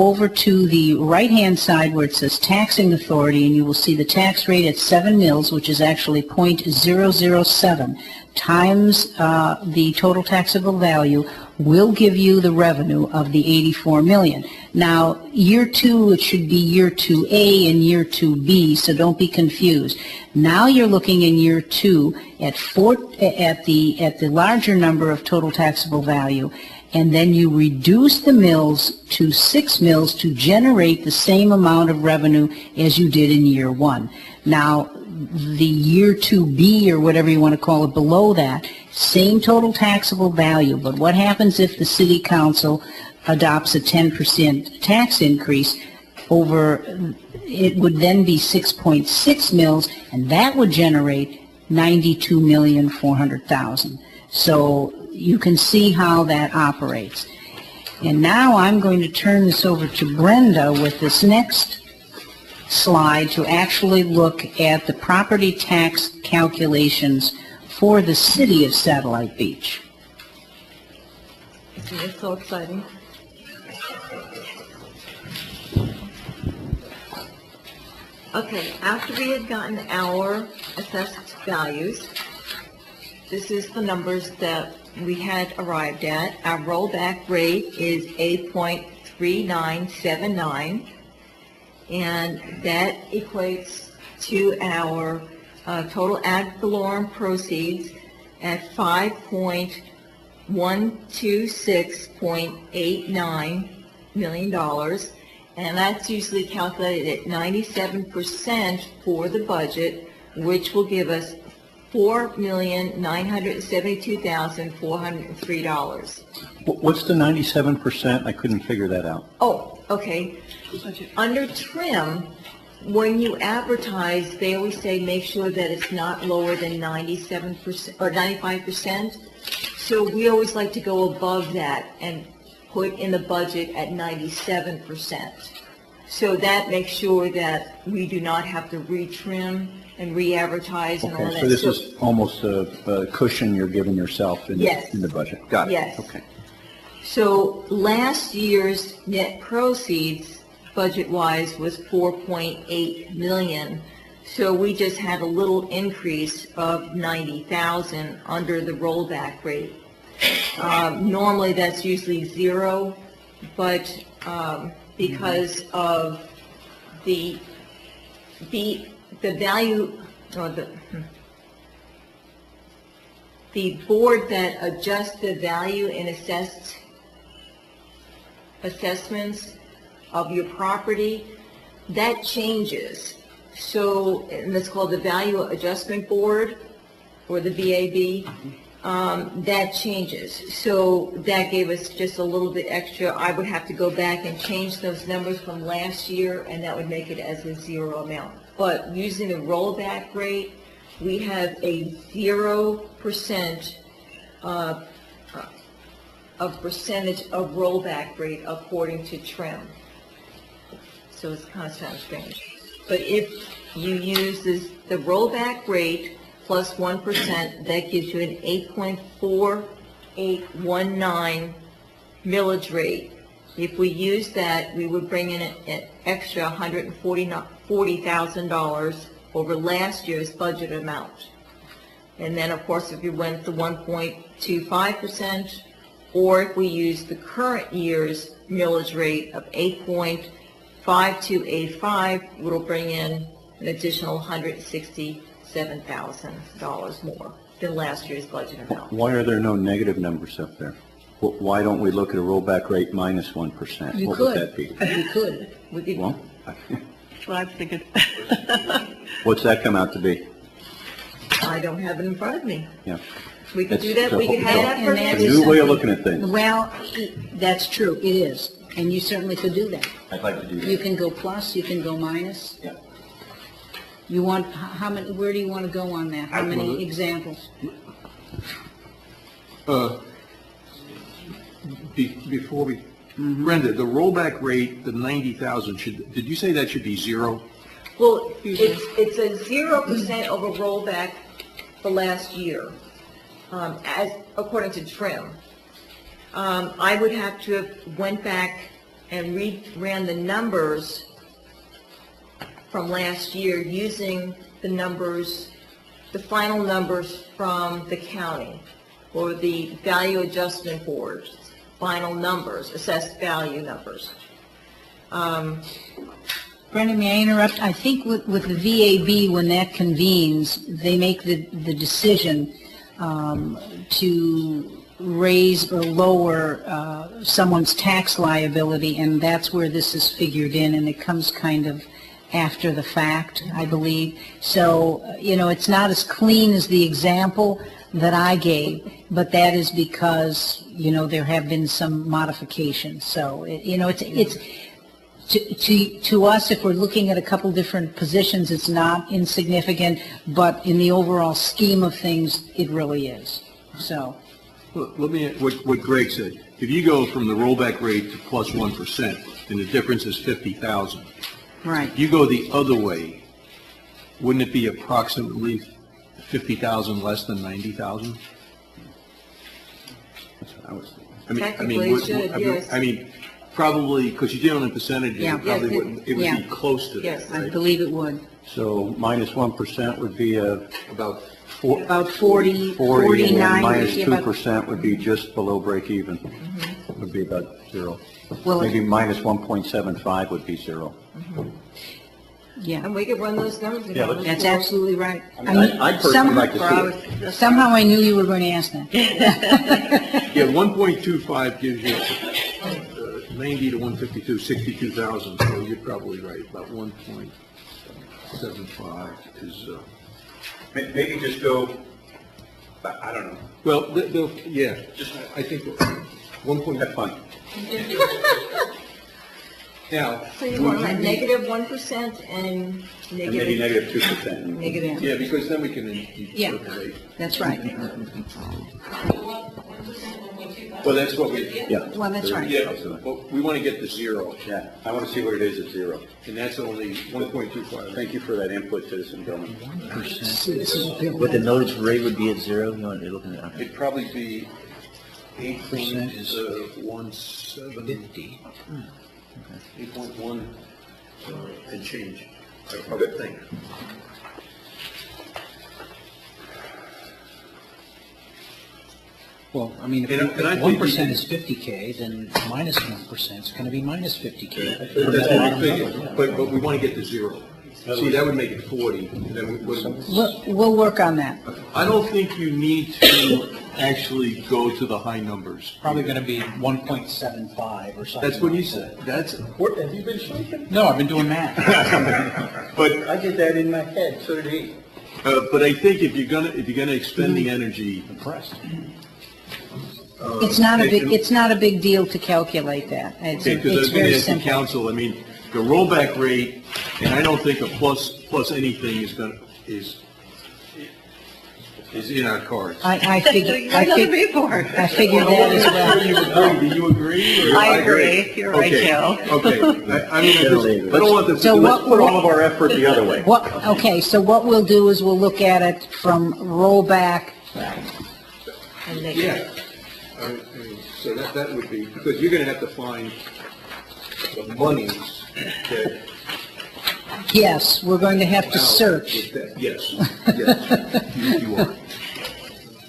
over to the right-hand side where it says taxing authority, and you will see the tax rate at 7 mils, which is actually 0.007, times the total taxable value will give you the revenue of the 84 million. Now, year two, it should be year 2A and year 2B, so don't be confused. Now you're looking in year two at the larger number of total taxable value, and then you reduce the mills to 6 mills to generate the same amount of revenue as you did in year one. Now, the year 2B, or whatever you want to call it, below that, same total taxable value, but what happens if the city council adopts a 10% tax increase? It would then be 6.6 mills, and that would generate $92,400,000. So you can see how that operates. And now I'm going to turn this over to Brenda with this next slide to actually look at the property tax calculations for the city of Satellite Beach. It's so exciting. Okay, after we had gotten our assessed values, this is the numbers that we had arrived at. Our rollback rate is 8.3979, and that equates to our total ad valorem proceeds at $5.126.89 million, and that's usually calculated at 97% for the budget, which will give us $4,972,403. What's the 97%? I couldn't figure that out. Oh, okay. Under trim, when you advertise, they always say make sure that it's not lower than 97% or 95%. So we always like to go above that and put in the budget at 97%. So that makes sure that we do not have to retrim and re-advertise and all Okay, that. so this is almost a cushion you're giving yourself in Yes. the budget. Got it. Yes. Okay. So last year's net proceeds, budget-wise, was 4.8 million. So we just had a little increase of 90,000 under the rollback rate. Normally, that's usually zero, but because of the value, or the board that adjusts the value in assessments of your property, that changes. So, and that's called the Value Adjustment Board, or the VAB, that changes. So that gave us just a little bit extra. I would have to go back and change those numbers from last year, and that would make it as a zero amount. But using the rollback rate, we have a 0% of percentage of rollback rate according to trim. So it's kind of sounds strange. But if you use the rollback rate plus 1%, that gives you an 8.4819 millage rate. If we use that, we would bring in an extra $140,000 over last year's budget amount. And then, of course, if you went to 1.25%, or if we use the current year's millage rate of 8.5285, it'll bring in an additional $167,000 more than last year's budget amount. Why are there no negative numbers up there? Why don't we look at a rollback rate minus 1%? You What could. would that be? You could. Well, That's what I was thinking. what's that come out to be? I don't have it in front of me. Yeah. We could That's do that, we could have that for And next. A new way of looking at things. Well, that's true, it is, and you certainly could do that. I'd like to do You that. can go plus, you can go minus. Yeah. You want, how many, where do you want to go on that? How many examples? Before we, Brenda, the rollback rate, the 90,000, did you say that should be zero? Well, it's a 0% over rollback for last year, as, according to trim. I would have to have went back and ran the numbers from last year using the numbers, the final numbers from the county, or the Value Adjustment Board's final numbers, assessed value numbers. Brenda, may I interrupt? I think with the VAB, when that convenes, they make the decision to raise or lower someone's tax liability, and that's where this is figured in, and it comes kind of after the fact, I believe. So, you know, it's not as clean as the example that I gave, but that is because, you know, there have been some modifications. So, you know, it's to us, if we're looking at a couple different positions, it's not insignificant, but in the overall scheme of things, it really is. So. Well, let me, what Greg said, if you go from the rollback rate to plus 1%, and the difference is 50,000. Right. If you go the other way, wouldn't it be approximately 50,000 less than 90,000? That's what I was thinking. Technically, it should, yes. I mean, probably, because you're dealing in percentages, Yeah. it probably Yes, wouldn't, it would yeah. be close to that, Yes. I right? believe it would. So minus 1% would be About About 40, 40, and 49. then minus yeah, about- 2% would be just below break even. Would be about zero. Well, Maybe minus 1.75 would be zero. Yeah, And we could run those numbers again. let's- that's absolutely right. I'd personally like to see it. Somehow I knew you were going to ask that. Yeah, 1.25 gives you 90 to 152, 62,000, so you're probably right. About 1.75 is Maybe just go, I don't know. Well, yeah, I think 1 Have fun. Now, So you want like -1% and And maybe negative, -2%. negative. yeah, because then we can Yeah. interpolate. That's right. Well, that's what we, Yeah. Well, that's right. yeah, well, we want to get to zero, Yeah, I want to see what it is at zero. and that's only 1.25. Thank you for that input, Citizen Billman. What the notice rate would be at zero, you want, you're looking at, okay. It'd probably be 8% is 8.17. 8.1 and change, I would think. Well, I mean, And I if think 1% we- is 50K, then minus 1% is going to be minus 50K. That's what we figured, but we want to get to zero. See, that would make it 40, and then we would. We'll work on that. I don't think you need to actually go to the high numbers. Probably going to be 1.75 or something. That's what he like said. that. That's, Have you been sleeping? No, I've been doing math. but, I did that in my head, so did he. but I think if you're gonna expend the energy, Impressed. It's not a big deal to calculate that. okay, because I It's was gonna very ask the simple. council, I mean, the rollback rate, and I don't think a plus anything is in our cards. I figure, You got nothing to be for. I figured that as well. You agree, do you agree? or- I agree. You're right, Okay, Joe. Okay, I mean, I don't want the. So Let's what- put all of our effort the other way. Okay, so what we'll do is we'll look at it from rollback. And negative. Yeah. So that would be, because you're gonna have to find the monies that. Yes, we're going to have to balance search. with that. Yes, yes, you are.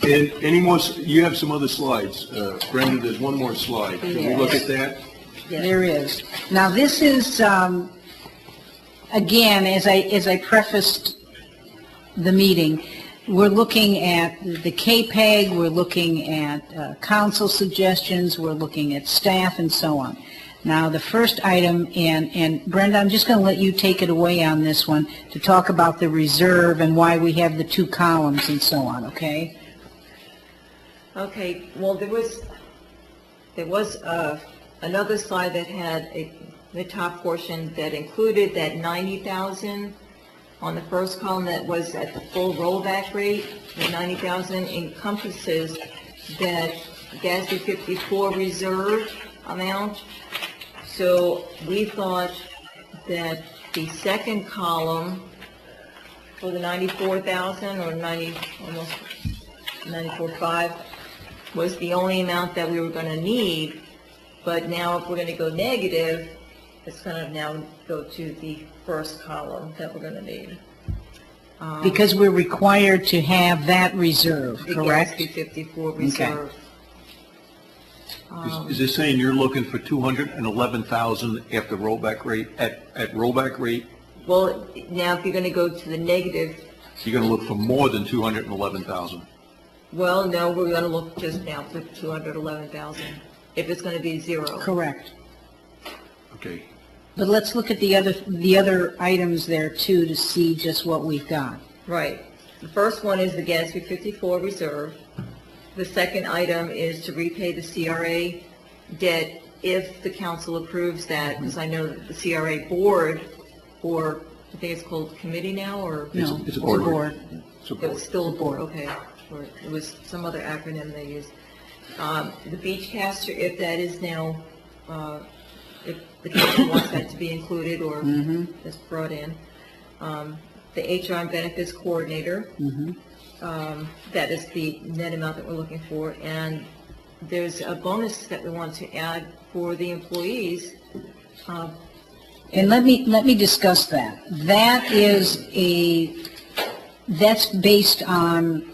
And any more, you have some other slides. Brenda, there's one more slide. Can we look at that? There is. Now, this is, again, as I prefaced the meeting, we're looking at the KPEG, we're looking at council suggestions, we're looking at staff and so on. Now, the first item, and Brenda, I'm just going to let you take it away on this one to talk about the reserve and why we have the 2 columns and so on, okay? Okay, well, there was another slide that had the top portion that included that 90,000 on the first column that was at the full rollback rate. The 90,000 encompasses that GASB 54 reserve amount. So we thought that the second column for the 94,000 or 90, almost 94.5 was the only amount that we were going to need. But now if we're going to go negative, it's going to now go to the first column that we're going to need. Because we're required to have that reserve, correct? The GASB 54 reserve. Is this saying you're looking for 211,000 after rollback rate, at rollback rate? Well, now if you're going to go to the negative, You're going to look for more than 211,000. well, no, we're going to look just now for 211,000 if it's going to be zero. Correct. Okay. But let's look at the other items there too to see just what we've got. Right. The first one is the GASB 54 reserve. The second item is to repay the CRA debt if the council approves that, because I know that the CRA board, or I think it's called committee now, or? No, It's a board. It's a It board. was still a board, okay. Or it was some other acronym they used. The Beachcaster, if that is now, if the council wants that to be included or is brought in. The HR and benefits coordinator. That is the net amount that we're looking for. And there's a bonus that we want to add for the employees. And let me discuss that. That's based on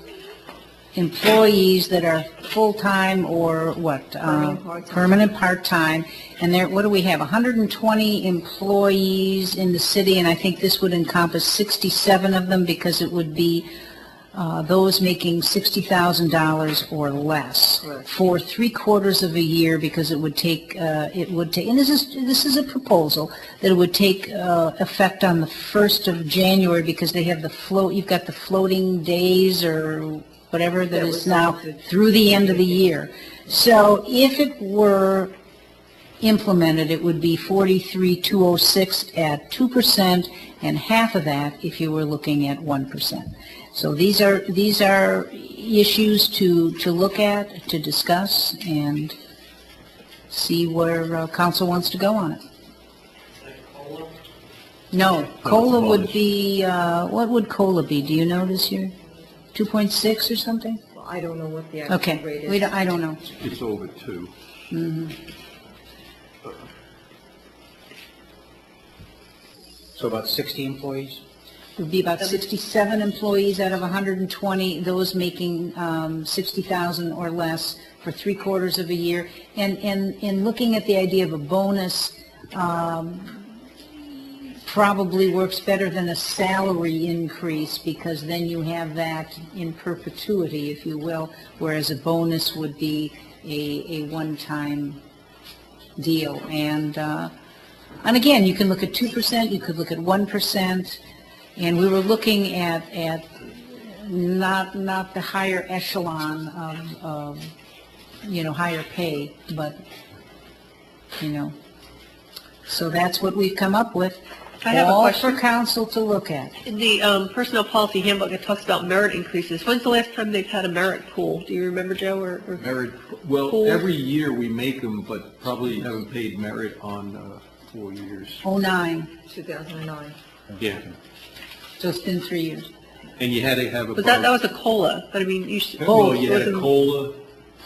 employees that are full-time or what? Permanent part-time. Permanent part-time. And there, what do we have? 120 employees in the city, and I think this would encompass 67 of them because it would be those making $60,000 or less for 3/4 of a year, because it would take, and this is a proposal, that it would take effect on the 1st of January, because they have you've got the floating days or whatever that is now through the end of the year. So if it were implemented, it would be 43,206 at 2%, and half of that if you were looking at 1%. So these are issues to look at, to discuss, and see where council wants to go on it. No, COLA would be, what would COLA be? Do you know this year? 2.6 or something? I don't know what the actual rate is. Okay, I don't know. It's over 2. Mm-hmm. So about 60 employees? It would be about 67 employees out of 120, those making 60,000 or less for 3/4 of a year. And in looking at the idea of a bonus, probably works better than a salary increase, because then you have that in perpetuity, if you will, whereas a bonus would be a one-time deal. And again, you can look at 2%, you could look at 1%, and we were looking at not the higher echelon of higher pay, but, so that's what we've come up with. I have a All question. for council to look at. In the personnel policy handbook, it talks about merit increases. When's the last time they've had a merit pool? Do you remember, Joe? Or Merit, well, Pool? every year we make them, but probably haven't paid merit on 4 years. 09, 2009. Yeah, so it's been 3 years. and you had to have a. was that was a COLA? But I mean, you should. Well, you had was a COLA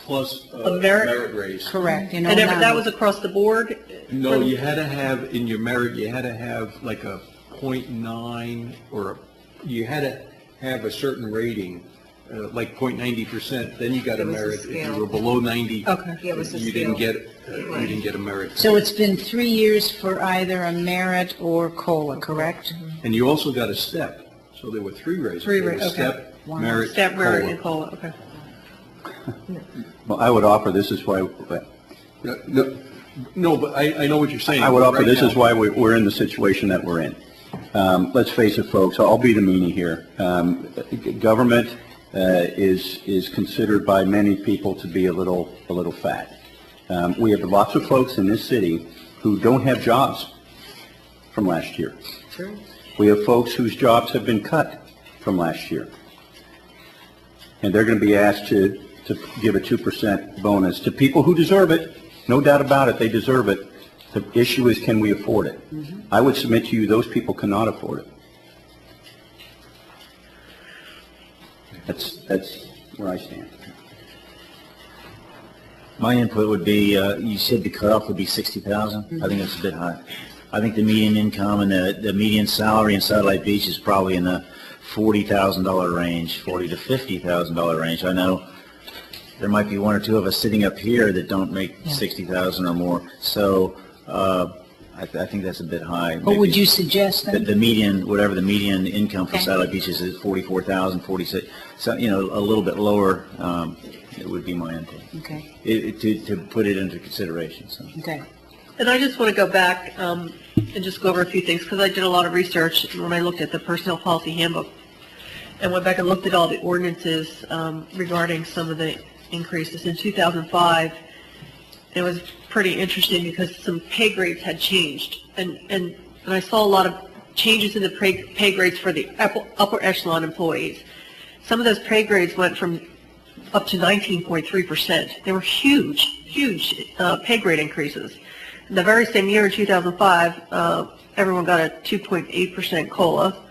plus A merit? raise. Correct. And that was across the board? No, you had to have, in your merit, you had to have like a .9, or you had to have a certain rating, like .90%, then you got a It was a merit. If scale. you were below 90, Okay. Yeah, it was a you didn't scale. get a merit. So it's been 3 years for either a merit or COLA, correct? And you also got a step, so there were 3 raises. Three There was ra- okay. Step, merit, Step merit COLA. and COLA, okay. Well, I would offer, this is why, No, but I know what you're saying. I would offer, Right this now- is why we're in the situation that we're in. Let's face it, folks, I'll be the meanie here. Government is considered by many people to be a little fat. We have lots of folks in this city who don't have jobs from last year. True. We have folks whose jobs have been cut from last year. And they're going to be asked to give a 2% bonus to people who deserve it. No doubt about it, they deserve it. The issue is, can we afford it? I would submit to you, those people cannot afford it. That's where I stand. My input would be, you said the cutoff would be 60,000. I think that's a bit high. I think the median income and the median salary in Satellite Beach is probably in the $40,000 range, $40,000 to $50,000 range. I know there might be one or two of us sitting up here that don't make 60,000 or more. So I think that's a bit high. What would you suggest then? The median, whatever the median income for Okay. Satellite Beach is 44,000, 46. So, a little bit lower, it would be my input. Okay, To put it into consideration, so. okay. And I just want to go back and just go over a few things, because I did a lot of research when I looked at the personnel policy handbook and went back and looked at all the ordinances regarding some of the increases. In 2005, it was pretty interesting because some pay grades had changed. And I saw a lot of changes in the pay grades for the upper echelon employees. Some of those pay grades went from up to 19.3%. They were huge pay grade increases. The very same year in 2005, everyone got a 2.8% COLA.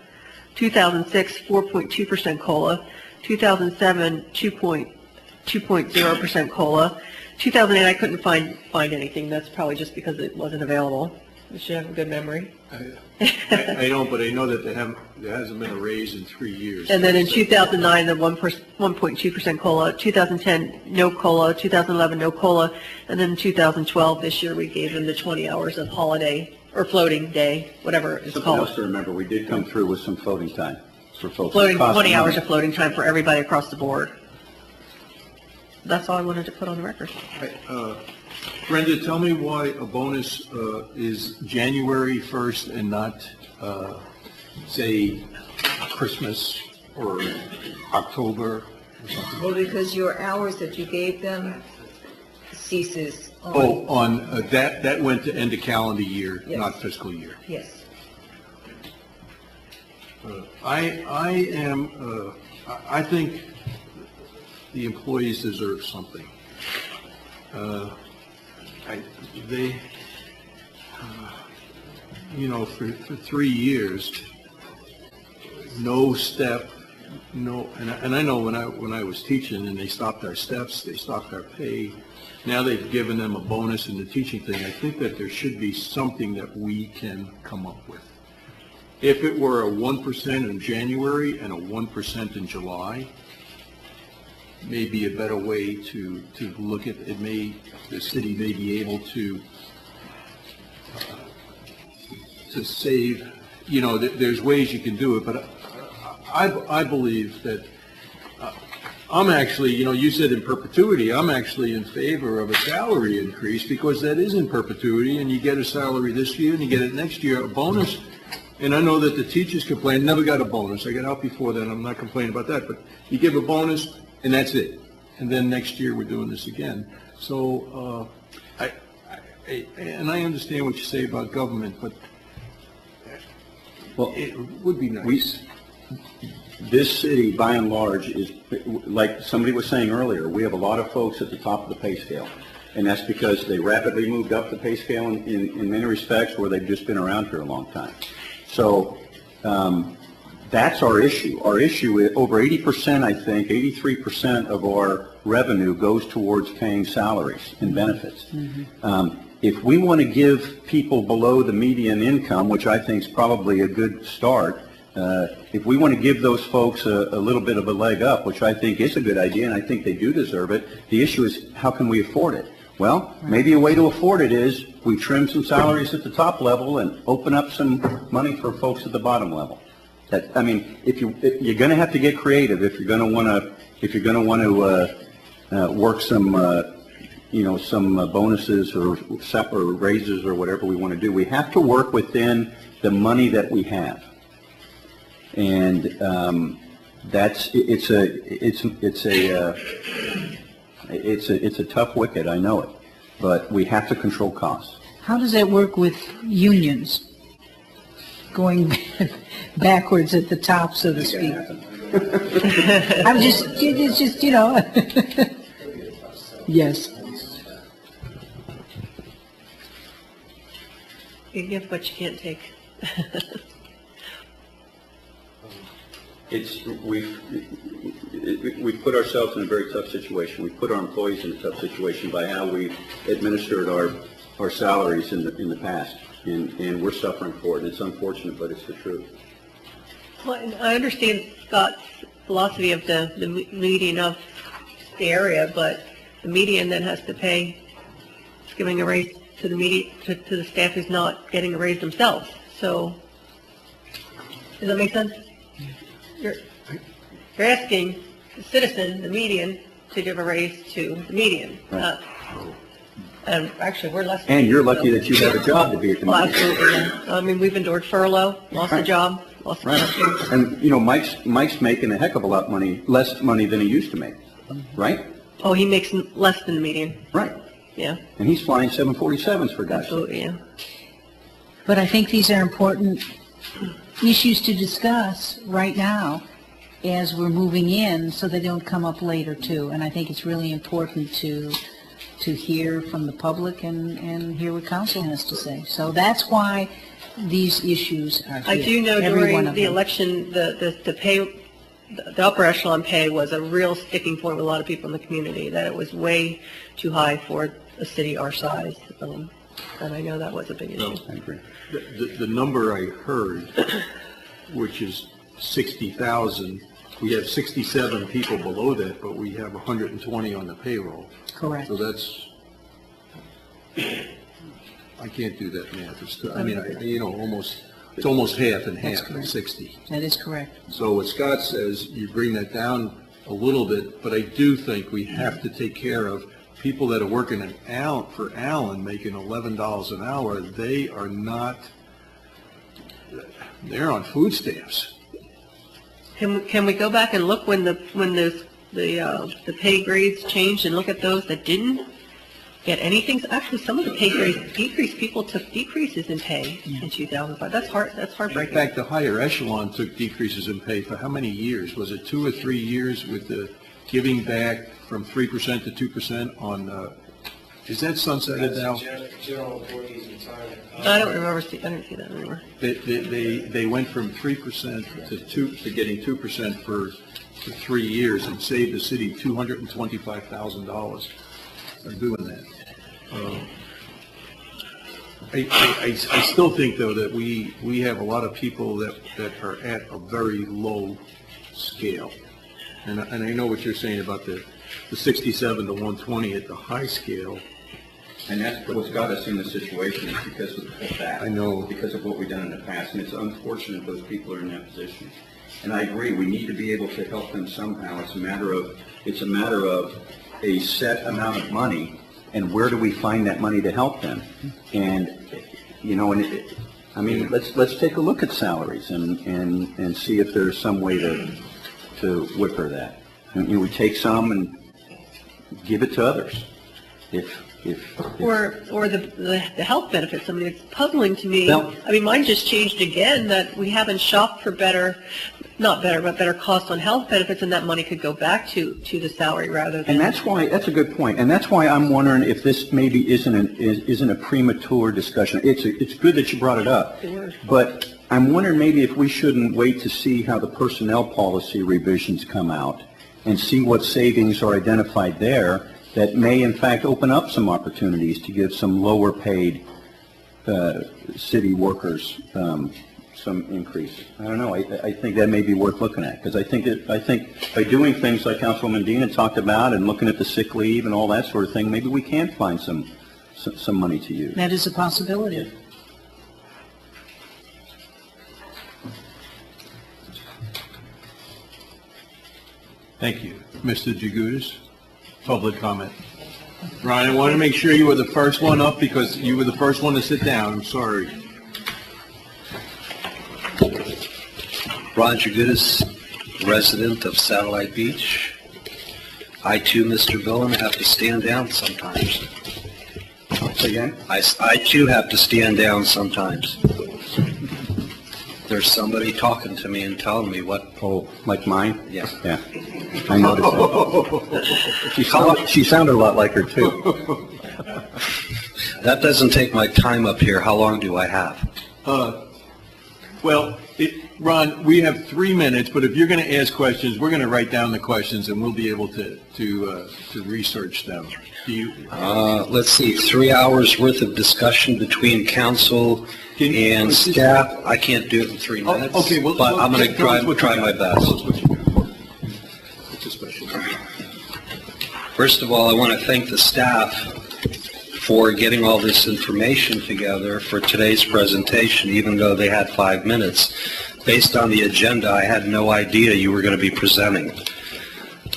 2006, 4.2% COLA. 2007, 2.0% COLA. 2008, I couldn't find anything. That's probably just because it wasn't available. You should have a good memory. I don't, but I know that there hasn't been a raise in 3 years. And then in 2009, the 1.2% COLA. 2010, no COLA. 2011, no COLA. And then in 2012, this year, we gave them the 20 hours of holiday or floating day, whatever it's Something called. else to remember, we did come through with some floating time. for folks. Floating, It costs 20 hours money. of floating time for everybody across the board. That's all I wanted to put on the record. Brenda, tell me why a bonus is January 1st and not, say, Christmas or October or something? Well, because your hours that you gave them ceases on. Oh, that went to end of calendar year, Yes. not fiscal year. Yes. I think the employees deserve something. For 3 years, no step, no, and I know when I was teaching and they stopped our steps, they stopped our pay. Now they've given them a bonus in the teaching thing. I think that there should be something that we can come up with. If it were a 1% in January and a 1% in July, maybe a better way to look at it. The city may be able to save, there's ways you can do it, but I believe that I'm actually, you said in perpetuity, I'm actually in favor of a salary increase because that is in perpetuity, and you get a salary this year and you get it next year, a bonus. And I know that the teachers complain, never got a bonus. I got out before that, I'm not complaining about that, but you give a bonus and that's it. And then next year we're doing this again. So, and I understand what you say about government, but it would be nice. This city, by and large, is, like somebody was saying earlier, we have a lot of folks at the top of the pay scale. And that's because they rapidly moved up the pay scale in many respects, where they've just been around for a long time. So that's our issue. Our issue is over 80%, I think, 83% of our revenue goes towards paying salaries and benefits. If we want to give people below the median income, which I think is probably a good start, if we want to give those folks a little bit of a leg up, which I think is a good idea, and I think they do deserve it, the issue is how can we afford it? Well, maybe a way to afford it is we trim some salaries at the top level and open up some money for folks at the bottom level. That, I mean, you're going to have to get creative if you're going to want to work some bonuses or raises or whatever we want to do. We have to work within the money that we have, and it's a tough wicket, I know it, but we have to control costs. How does that work with unions? Going backwards at the top, so to speak. It's just, yes. You give what you can't take. We've put ourselves in a very tough situation. We've put our employees in a tough situation by how we've administered our salaries in the past, and we're suffering for it. It's unfortunate, but it's the truth. Well, and I understand Scott's philosophy of the median of the area, but the median then has to pay, it's giving a raise to the to the staff who's not getting a raise themselves. So, does that make sense? You're asking the citizen, the median, to give a raise to the median. Right. And actually, we're less. And you're lucky that you have a job to be at the Well, median. absolutely. Yeah. I mean, we've endured furlough, lost a job, lost a job. And Mike's making a heck of a lot less money than he used to make, right? Oh, he makes less than the median. Right. Yeah. And he's flying 747s for guys. Absolutely, yeah. But I think these are important issues to discuss right now as we're moving in, so they don't come up later too. And I think it's really important to hear from the public and hear what council has to say. So that's why these issues are here. I do know every one during of the them. election, the pay, the upper echelon pay was a real sticking point with a lot of people in the community, that it was way too high for a city our size. And I know that was a big issue. I agree. The number I heard, which is 60,000, we have 67 people below that, but we have 120 on the payroll. Correct. So that's, I can't do that math. It's, I mean, almost It's almost half and That's half, correct. 60. That is correct. So what Scott says, you bring that down a little bit, but I do think we have to take care of people that are working for Allen, making $11 an hour. They are not, they're on food stamps. Can we go back and look when the pay grades changed and look at those that didn't get anything? Actually, some of the pay grades decreased. People took decreases in pay in 2005. That's In heartbreaking. fact, the higher echelon took decreases in pay for how many years? Was it 2 or 3 years with the giving back from 3% to 2% on, is that sunsetted now? General employees retirement. I don't remember. I didn't see that anymore. They went from 3% to getting 2% for 3 years and saved the city $225,000 for doing that. I still think, though, that we have a lot of people that are at a very low scale. And I know what you're saying about the 67 to 120 at the high scale. And that's what's got us in this situation, is because of that. I know. Because of what we've done in the past, and it's unfortunate those people are in that position. And I agree, we need to be able to help them somehow. It's a matter of a set amount of money, and where do we find that money to help them? And, you know, let's take a look at salaries and see if there's some way to whipper that. And, you know, we take some and give it to others. Or the health benefits. I mean, it's puzzling to me. Well- I mean, mine just changed again, that we haven't shopped for better costs on health benefits, and that money could go back to the salary rather than. And that's a good point. And that's why I'm wondering if this maybe isn't a premature discussion. It's good that you brought it up. But I'm wondering maybe if we shouldn't wait to see how the personnel policy revisions come out and see what savings are identified there that may in fact open up some opportunities to give some lower paid city workers some increase. I don't know. I think that may be worth looking at, because I think by doing things like Councilwoman Dean talked about and looking at the sick leave and all that sort of thing, maybe we can find some money to use. That is a possibility. Thank you. Mr. Jagutis, public comment. Ryan, I want to make sure you were the first one up because you were the first one to sit down. I'm sorry. Ron Jagutis, resident of Satellite Beach. I too, Mr. Billen, have to stand down sometimes. Again? I too have to stand down sometimes. There's somebody talking to me and telling me what. Oh, like mine? Yeah. Yeah. I noticed that. She sounded a lot like her too. That doesn't take my time up here. How long do I have? Well, Ron, we have 3 minutes, but if you're going to ask questions, we're going to write down the questions and we'll be able to research them. Do you? Let's see, 3 hours worth of discussion between council and staff. I can't do it in 3 minutes. Okay, well, but I'm going to try my best. It's a special. First of all, I want to thank the staff for getting all this information together for today's presentation, even though they had 5 minutes. Based on the agenda, I had no idea you were going to be presenting.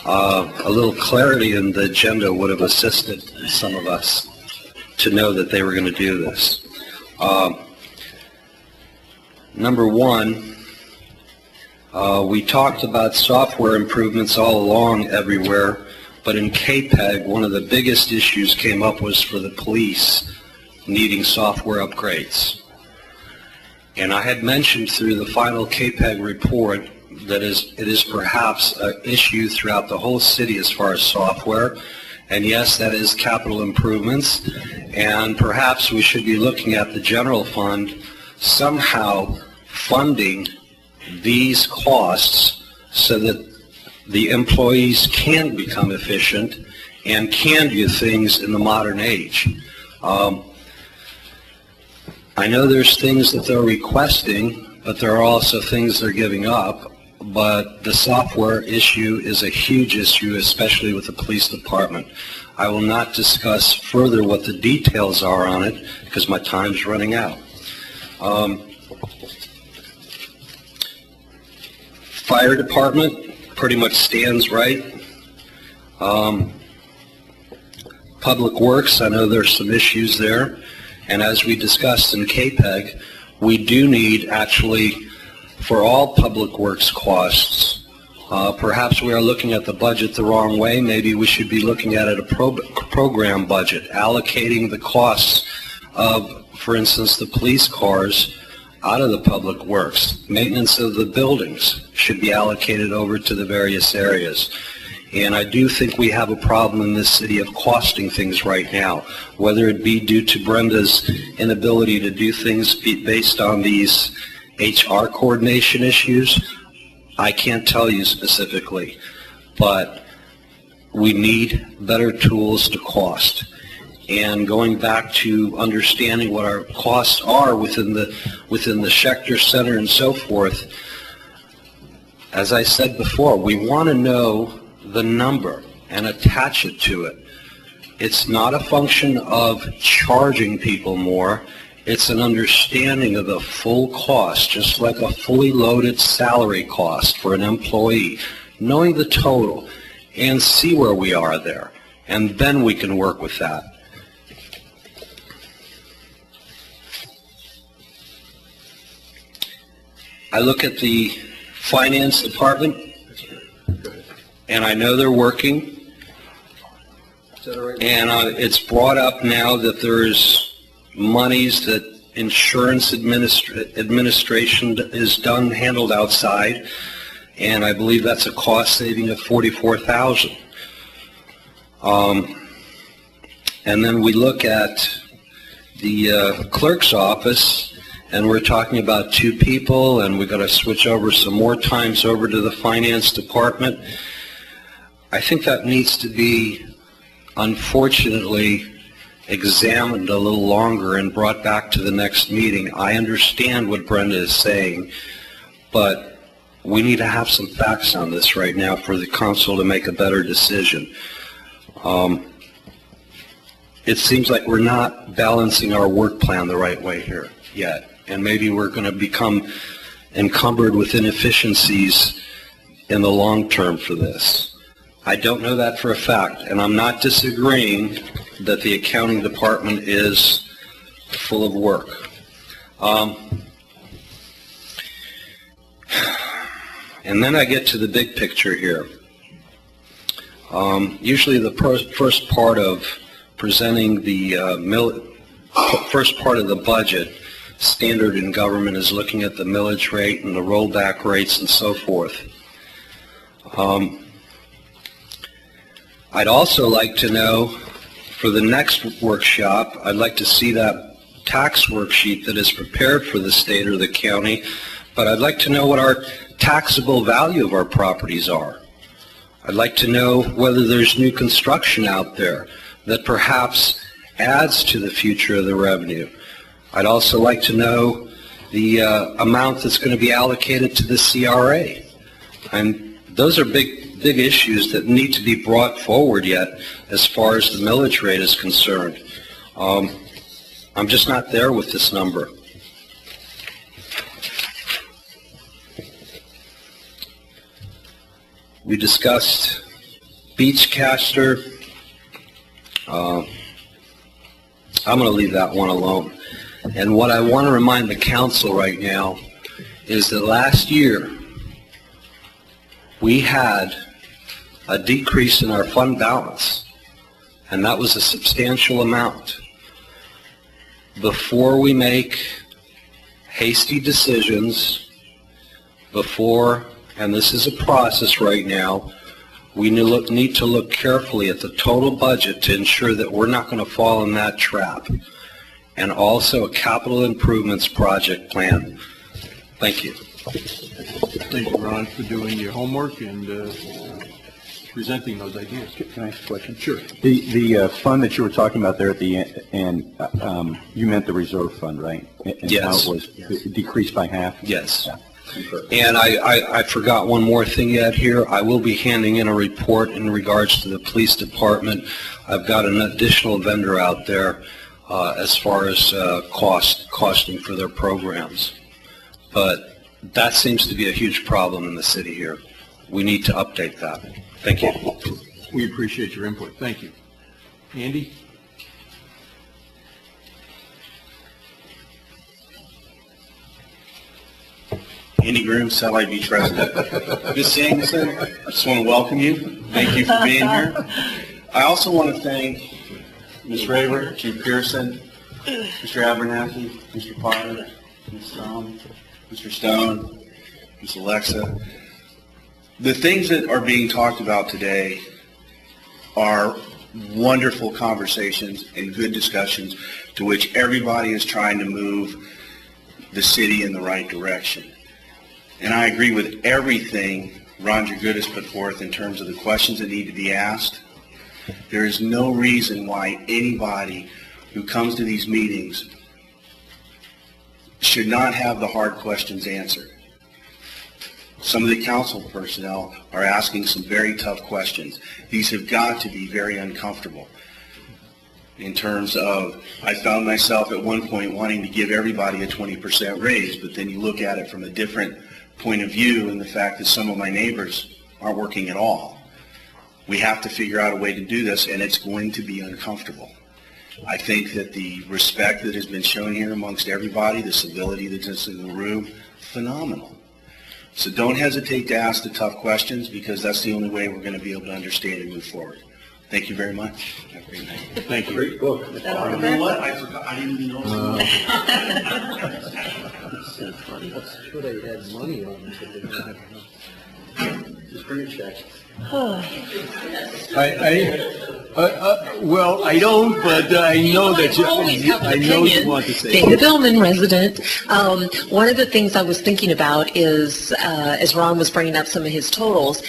A little clarity in the agenda would have assisted some of us to know that they were going to do this. Number one, we talked about software improvements all along everywhere, but in KPEG, one of the biggest issues came up was for the police needing software upgrades. And I had mentioned through the final KPEG report that it is perhaps an issue throughout the whole city as far as software. And yes, that is capital improvements. And perhaps we should be looking at the general fund somehow funding these costs so that the employees can become efficient and can do things in the modern age. I know there's things that they're requesting, but there are also things they're giving up. But the software issue is a huge issue, especially with the police department. I will not discuss further what the details are on it because my time's running out. Fire department pretty much stands right. Public Works, I know there's some issues there. And as we discussed in KPEG, we do need actually for all Public Works costs, perhaps we are looking at the budget the wrong way. Maybe we should be looking at it a program budget, allocating the costs of, for instance, the police cars out of the Public Works. Maintenance of the buildings should be allocated over to the various areas. And I do think we have a problem in this city of costing things right now, whether it be due to Brenda's inability to do things based on these HR coordination issues. I can't tell you specifically, but we need better tools to cost. And going back to understanding what our costs are within the Schechter Center and so forth, as I said before, we want to know the number and attach it to it. It's not a function of charging people more. It's an understanding of the full cost, just like a fully loaded salary cost for an employee, knowing the total and see where we are there, and then we can work with that. I look at the finance department, and I know they're working, and it's brought up now that there's monies that insurance administration is handled outside, and I believe that's a cost saving of $44,000. And then we look at the clerk's office, and we're talking about 2 people, and we've got to switch over some more times over to the finance department. I think that needs to be, unfortunately, examined a little longer and brought back to the next meeting. I understand what Brenda is saying, but we need to have some facts on this right now for the council to make a better decision. It seems like we're not balancing our work plan the right way here yet, and maybe we're going to become encumbered with inefficiencies in the long term for this. I don't know that for a fact, and I'm not disagreeing that the accounting department is full of work. And then I get to the big picture here. Usually the first part of presenting the first part of the budget, standard in government, is looking at the millage rate and the rollback rates and so forth. I'd also like to know, for the next workshop, I'd like to see that tax worksheet that is prepared for the state or the county, but I'd like to know what our taxable value of our properties are. I'd like to know whether there's new construction out there that perhaps adds to the future of the revenue. I'd also like to know the amount that's going to be allocated to the CRA. And those are big issues that need to be brought forward yet as far as the millage rate is concerned. I'm just not there with this number. We discussed Beachcaster. I'm going to leave that one alone. And what I want to remind the council right now is that last year we had a decrease in our fund balance, and that was a substantial amount. Before we make hasty decisions, and this is a process right now, we need to look carefully at the total budget to ensure that we're not going to fall in that trap, and also a capital improvements project plan. Thank you. Thank you, Ron, for doing your homework and presenting those ideas. Can I ask a question? Sure. The fund that you were talking about there at the end, you meant the reserve fund, right? And Yes. how it was it decreased by half? Yes. Yeah. And I forgot one more thing yet here. I will be handing in a report in regards to the police department. I've got an additional vendor out there as far as costing for their programs. But That seems to be a huge problem in the city here. We need to update that. Thank you. We appreciate your input. Thank you. Andy? Andy Groom, Satellite Beach resident. Ms. Samuelson, I just want to welcome you. Thank you for being here. I also want to thank Ms. Raver, Chief Pearson, Mr. Abernathy, Mr. Potter, Ms. Stone, Mr. Stone, Ms. Alexa. The things that are being talked about today are wonderful conversations and good discussions to which everybody is trying to move the city in the right direction. And I agree with everything Ron Jagodas put forth in terms of the questions that need to be asked. There is no reason why anybody who comes to these meetings should not have the hard questions answered. Some of the council personnel are asking some very tough questions. These have got to be very uncomfortable. In terms of, I found myself at one point wanting to give everybody a 20% raise, but then you look at it from a different point of view and the fact that some of my neighbors aren't working at all. We have to figure out a way to do this, and it's going to be uncomfortable. I think that the respect that has been shown here amongst everybody, the civility that's in the room, phenomenal. So don't hesitate to ask the tough questions, because that's the only way we're going to be able to understand and move forward. Thank you very much. Have a great night. Thank you. Great book. You know what? I forgot. I didn't even know. So funny. That's what I had money on. Just bring a check. Well, I don't, but I know that you want to say. Being a Billman resident, one of the things I was thinking about is, as Ron was bringing up some of his totals,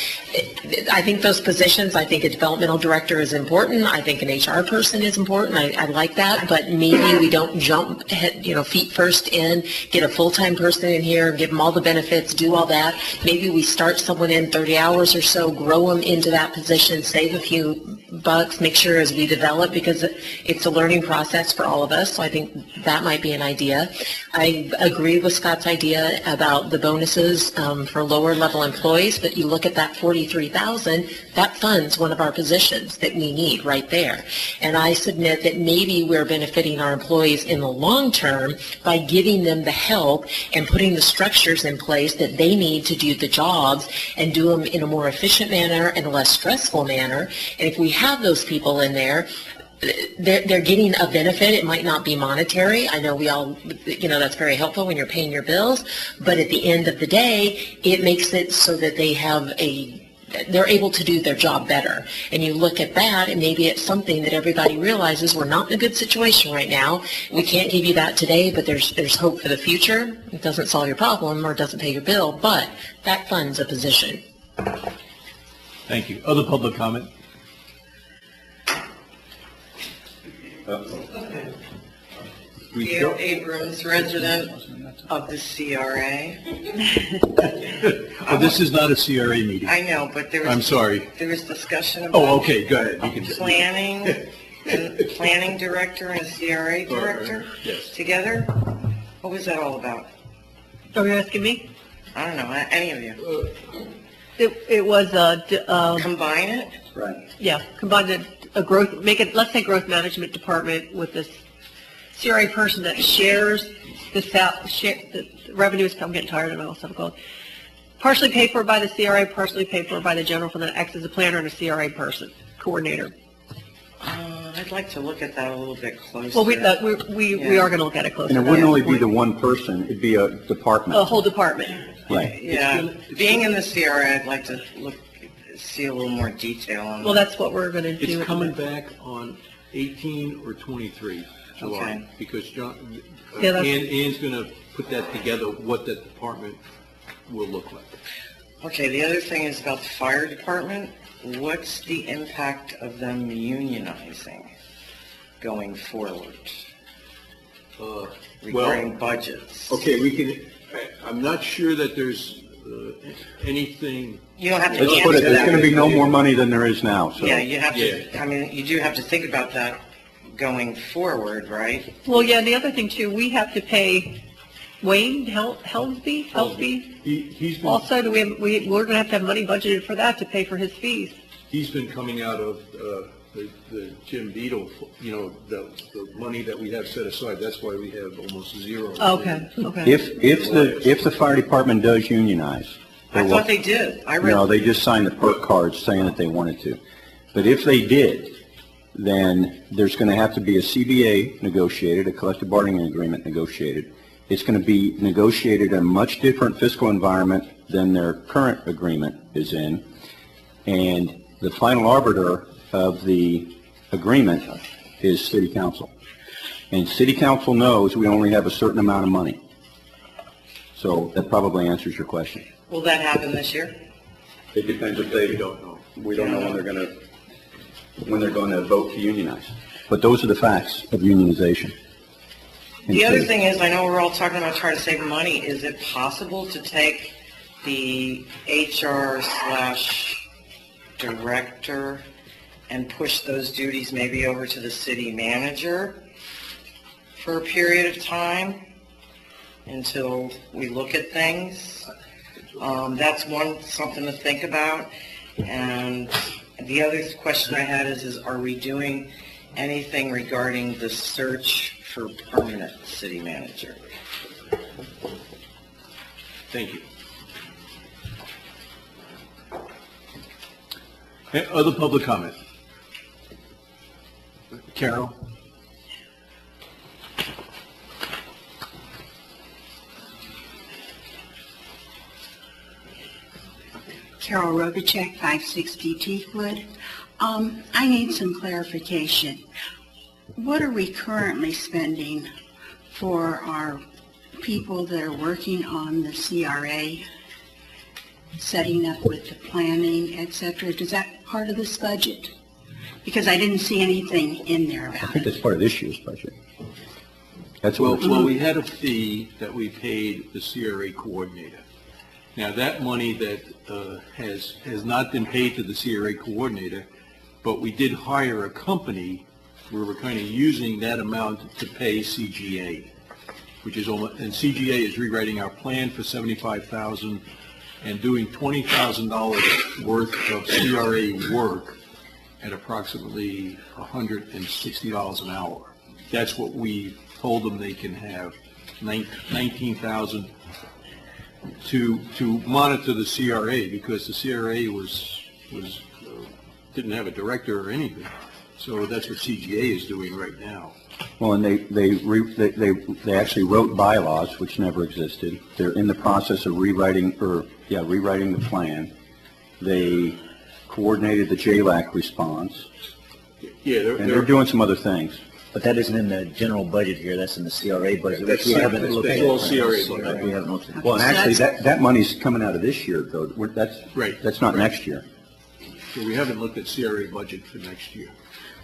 I think those positions, I think a developmental director is important. I think an HR person is important. I like that, but maybe we don't jump feet first in, get a full-time person in here, give them all the benefits, do all that. Maybe we start someone in 30 hours or so, grow them into that position, save a few bucks, make sure as we develop, because it's a learning process for all of us. So I think that might be an idea. I agree with Scott's idea about the bonuses for lower level employees, but you look at that 43,000, that funds one of our positions that we need right there. And I submit that maybe we're benefiting our employees in the long term by giving them the help and putting the structures in place that they need to do the jobs and do them in a more efficient manner and a less stressful manner. And if we have those people in there, they're getting a benefit. It might not be monetary. I know we all, that's very helpful when you're paying your bills, but at the end of the day, it makes it so that they're able to do their job better. And you look at that, and maybe it's something that everybody realizes we're not in a good situation right now. We can't give you that today, but there's hope for the future. It doesn't solve your problem or doesn't pay your bill, but that funds a position. Thank you. Other public comment? Gail Abrams, resident of the CRA. Oh, this is not a CRA meeting. I know, but there was... I'm sorry. There was discussion about... Oh, okay, go ahead. You can planning director and a CRA director together? What was that all about? Are you asking me? I don't know, any of you. It was combine it? Right. Yeah, combine a growth, let's say growth management department with this CRA person that shares the revenues. I'm getting tired of my old stuff called. Partially paid for by the CRA, partially paid for by the general fund that acts as a planner and a CRA person, coordinator. I'd like to look at that a little bit closer. Well, we are going to look at it closer. And it wouldn't only be the one person, it'd be a department. A whole department. Right. Yeah, being in the CRA, I'd like to see a little more detail on. Well, that's what we're going to do. It's coming back on 18 or 23 July, okay. Because Ann's going to put that together, what that department will look like. Okay, the other thing is about the fire department. What's the impact of them unionizing going forward regarding budgets? Okay, I'm not sure that there's anything. You don't have to Let's put it, there's going to be no more money than there is now. So. Yeah, you have to, I mean, you do have to think about that going forward, right? Well, yeah, the other thing too, we have to pay Wayne Helsby? He's been, Also, we're going to have money budgeted for that to pay for his fees. he's been coming out of the Jim Beadle, you know, the money that we have set aside. That's why we have almost zero. Okay, okay. If the fire department does unionize. I thought they did. I read. No, they just signed the perk cards saying that they wanted to. But if they did, then there's going to have to be a CBA negotiated, a collective bargaining agreement negotiated. It's going to be negotiated in a much different fiscal environment than their current agreement is in. And the final arbiter of the agreement is City Council. And City Council knows we only have a certain amount of money. So that probably answers your question. Will that happen this year? It depends if they don't know. We don't know when they're going to vote to unionize. But those are the facts of unionization. The other thing is, I know we're all talking about trying to save money. Is it possible to take the HR/director and push those duties maybe over to the city manager for a period of time until we look at things? That's something to think about. And the other question I had is are we doing anything regarding the search for permanent city manager? Thank you. Other public comment? Carol? Carol Robichek, 560 Teakwood. I need some clarification. What are we currently spending for our people that are working on the CRA, setting up with the planning, et cetera? Is that part of this budget? Because I didn't see anything in there about it. I think that's part of this year's budget. That's Well, what we had a fee that we paid the CRA coordinator. Now, that money that has not been paid to the CRA coordinator, but we did hire a company where we're kind of using that amount to pay CGA, which is almost, and CGA is rewriting our plan for $75,000 and doing $20,000 worth of CRA work at approximately $160 an hour. That's what we told them they can have, $19,000 to monitor the CRA, because the CRA didn't have a director or anything. So that's what CGA is doing right now. Well, and they actually wrote bylaws, which never existed. They're in the process of rewriting the plan. They coordinated the JLAC response. Yeah, they're doing some other things. But that isn't in the general budget here, that's in the CRA budget. That's We haven't that's looked at all it. CRA budget. We haven't looked at it. Well, and actually, that money's coming out of this year, though. That's not next year. So we haven't looked at CRA budget for next year.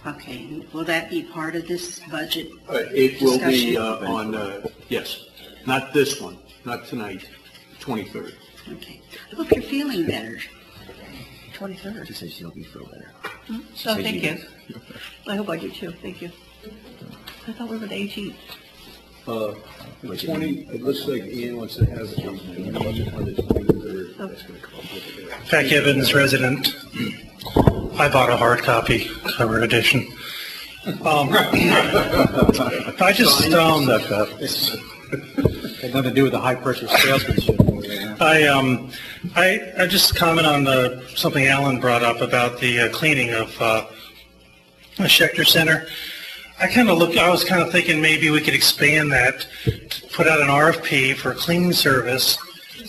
Okay, will that be part of this budget It will be discussion? yes, not this one, not tonight, 23rd. Okay. I hope you're feeling better. 23rd. She says she'll be feel better. Oh, thank you. I hope I do too. Thank you. I thought we were the 18th. 20, it looks like Ian wants to have a budget on the 23rd. That's going to come up with it. Pat Gibbons, resident. I bought a hard copy, cover edition. I just, Had nothing to do with the high-pressure salesmanship. I just comment on something Alan brought up about the cleaning of the Schechter Center. I was kind of thinking maybe we could expand that, to put out an RFP for cleaning service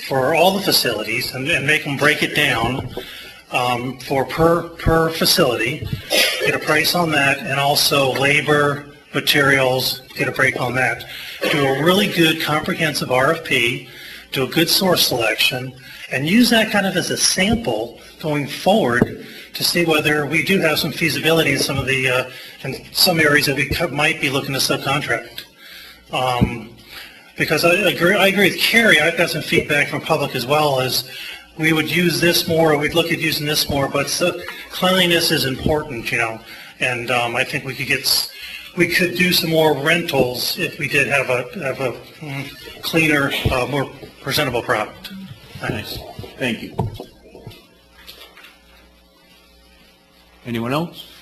for all the facilities and make them break it down for per facility, get a price on that, and also labor, materials, get a break on that. Do a really good comprehensive RFP, do a good source selection, and use that kind of as a sample going forward to see whether we do have some feasibility in some of the in some areas that we might be looking to subcontract. Because I agree with Carrie. I've got some feedback from public as well, as we would use this more, or we'd look at using this more, but cleanliness is important, you know, and I think we could get we could do some more rentals if we did have a cleaner, more presentable product. Nice. Thank you. Anyone else?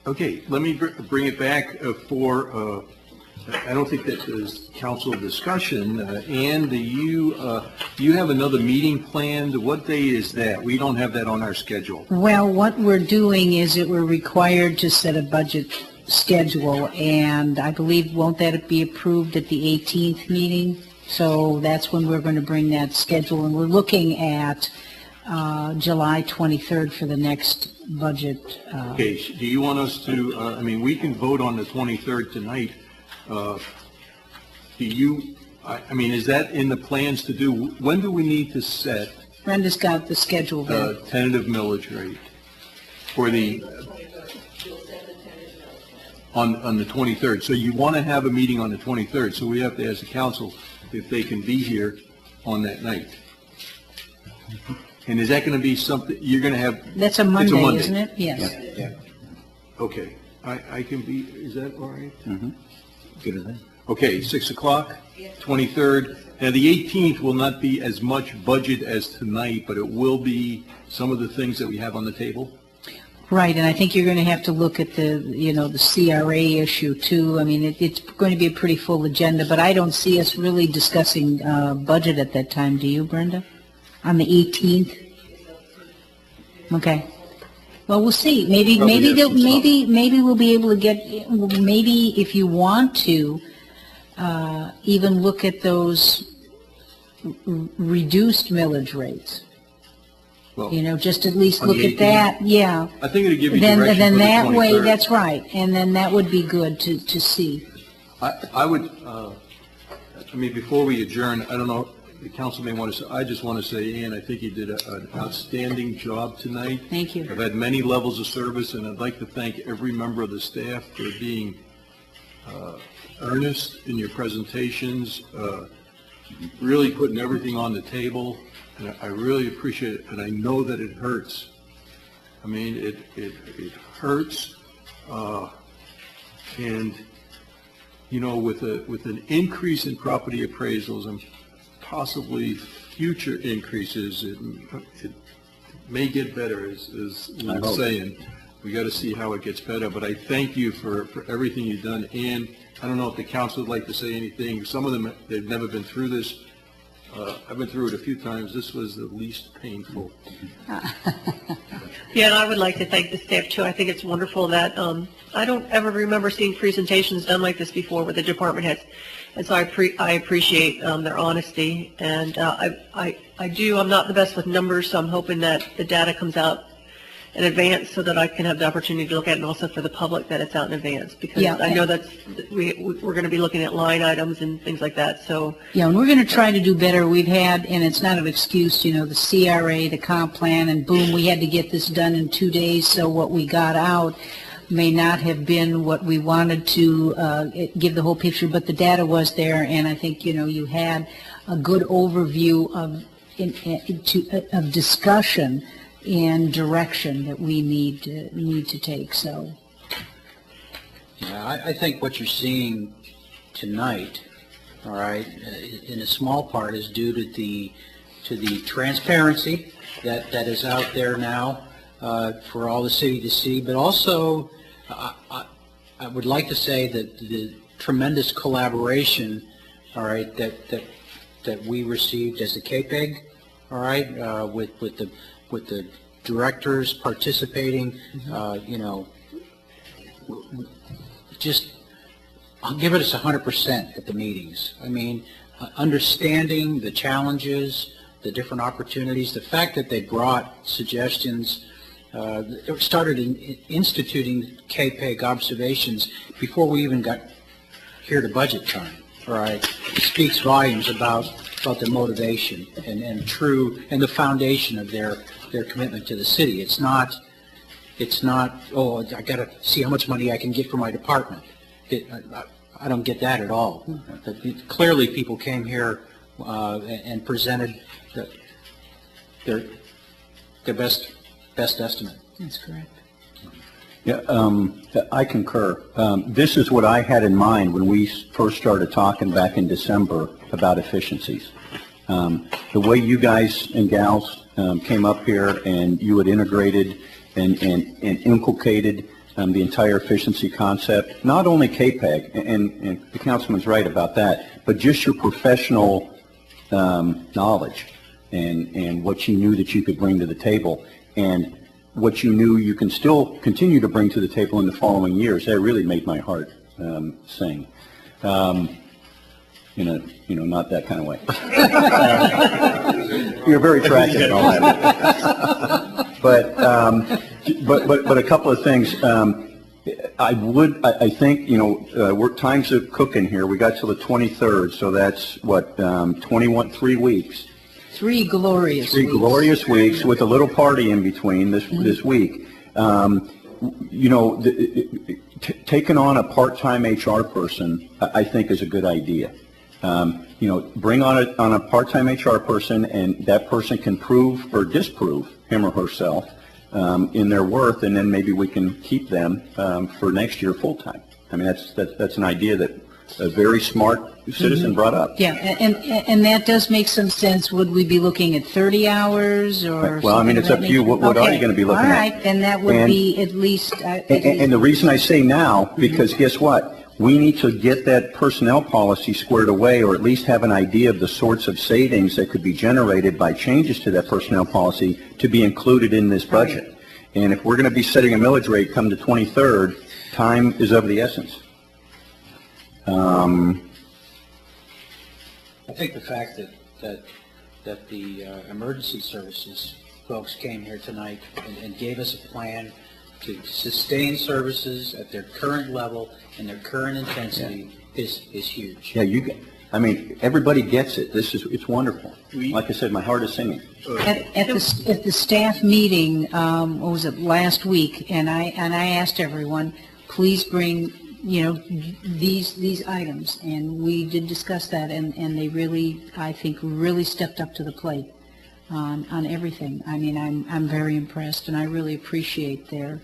Okay, let me bring it back for, I don't think that is council discussion. Ann, do you have another meeting planned? What day is that? We don't have that on our schedule. Well, what we're doing is that we're required to set a budget schedule, and I believe, won't that be approved at the 18th meeting? So that's when we're going to bring that schedule, and we're looking at July 23rd for the next budget. Okay, do you want us to, I mean, we can vote on the 23rd tonight. Do you, I mean, is that in the plans to do? When do we need to set Brenda's got the schedule there. tentative millage rate for the, on the 23rd? So you want to have a meeting on the 23rd, so we have to ask the council if they can be here on that night. And is that going to be something, you're going to have? That's a Monday, isn't it? Yes. Yeah. Okay, I can be, is that all right? Mm-hmm. Good as that. Okay, 6 o'clock, 23rd. Now, the 18th will not be as much budget as tonight, but it will be some of the things that we have on the table. Right, and I think you're going to have to look at the, you know, the CRA issue too. I mean, it's going to be a pretty full agenda, but I don't see us really discussing budget at that time. Do you, Brenda? On the 18th? Okay. Well, we'll see. Maybe we'll be able to get, maybe if you want to, even look at those reduced millage rates. Well, you know, just at least on look the at that, yeah. I think it'll give you Then direction for the that way, 23rd. that's right, and then that would be good to see. I would, I mean, before we adjourn, I don't know, the council may want to say, I just want to say, Ann, I think you did an outstanding job tonight. Thank you. I've had many levels of service, and I'd like to thank every member of the staff for being earnest in your presentations, really putting everything on the table, and I really appreciate it, and I know that it hurts. I mean, it hurts, and, you know, with an increase in property appraisals and possibly future increases, it may get better, as we were saying. We got to see how it gets better, but I thank you for everything you've done. And I don't know if the council would like to say anything. Some of them, they've never been through this. I've been through it a few times. This was the least painful. Yeah, and I would like to thank the staff too. I think it's wonderful that, I don't ever remember seeing presentations done like this before with the department heads. And so I appreciate their honesty, and I'm not the best with numbers, so I'm hoping that the data comes out in advance so that I can have the opportunity to look at it, and also for the public that it's out in advance, because Yeah. I know that we're going to be looking at line items and things like that, so. Yeah, and we're going to try to do better. We've had, and it's not an excuse, you know, the CRA, the comp plan, and boom, we had to get this done in 2 days, so what we got out may not have been what we wanted to give the whole picture, but the data was there, and I think, you know, you had a good overview of discussion and direction that we need to take. So, Yeah, I think what you're seeing tonight, all right, in a small part is due to the transparency that is out there now for all the city to see, but also I would like to say that the tremendous collaboration, all right, that we received as a KPEG, all right, with the directors participating, you know, just I'll give it us 100% at the meetings. I mean, understanding the challenges, the different opportunities, the fact that they brought suggestions. It started instituting KPEG observations before we even got here to budget time. All right, it speaks volumes about the motivation and the foundation of their commitment to the city. It's not oh, I got to see how much money I can get for my department. I don't get that at all. Clearly, people came here and presented their best estimate. that's correct. Yeah, I concur. This is what I had in mind when we first started talking back in December about efficiencies. The way you guys and gals came up here and you had integrated and inculcated the entire efficiency concept, not only KPEG, and the councilman's right about that, but just your professional knowledge and what you knew that you could bring to the table, and what you knew you can still continue to bring to the table in the following years. That really made my heart sing. Not that kind of way. You're very attractive and all that. But a couple of things. I think, times are cooking here. We got till the 23rd, so that's what, 3 weeks. 3 glorious weeks. 3 glorious weeks with a little party in between this week. Taking on a part-time HR person, I think, is a good idea. Bring on a part-time HR person, and that person can prove or disprove him or herself in their worth, and then maybe we can keep them for next year full-time. I mean, that's an idea that a very smart citizen brought up. Yeah, and that does make some sense. Would we be looking at 30 hours or? Well, I mean, it's up to you. What are you going to be looking at? All right, then that would be at least. And the reason I say now, because guess what? We need to get that personnel policy squared away, or at least have an idea of the sorts of savings that could be generated by changes to that personnel policy to be included in this budget. And if we're going to be setting a millage rate come the 23rd, time is of the essence. I think the fact that the emergency services folks came here tonight and gave us a plan to sustain services at their current level and their current intensity is huge. Yeah, everybody gets it. It's wonderful. Like I said, my heart is singing. At the staff meeting, what was it, last week, and I asked everyone, please bring these items, and we did discuss that, and they really, I think, really stepped up to the plate on everything. I mean, I'm very impressed, and I really appreciate their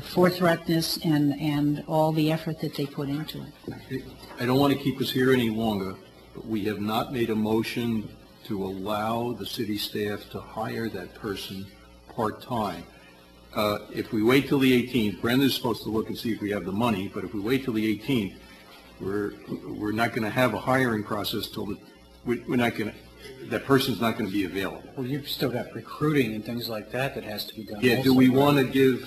forthrightness and all the effort that they put into it. I don't want to keep us here any longer, but we have not made a motion to allow the city staff to hire that person part-time. If we wait till the 18th, Brenda's supposed to look and see if we have the money, but if we wait till the 18th, we're not going to have a hiring process till that person's not going to be available. Well, you've still got recruiting and things like that has to be done. Yeah, do we want to do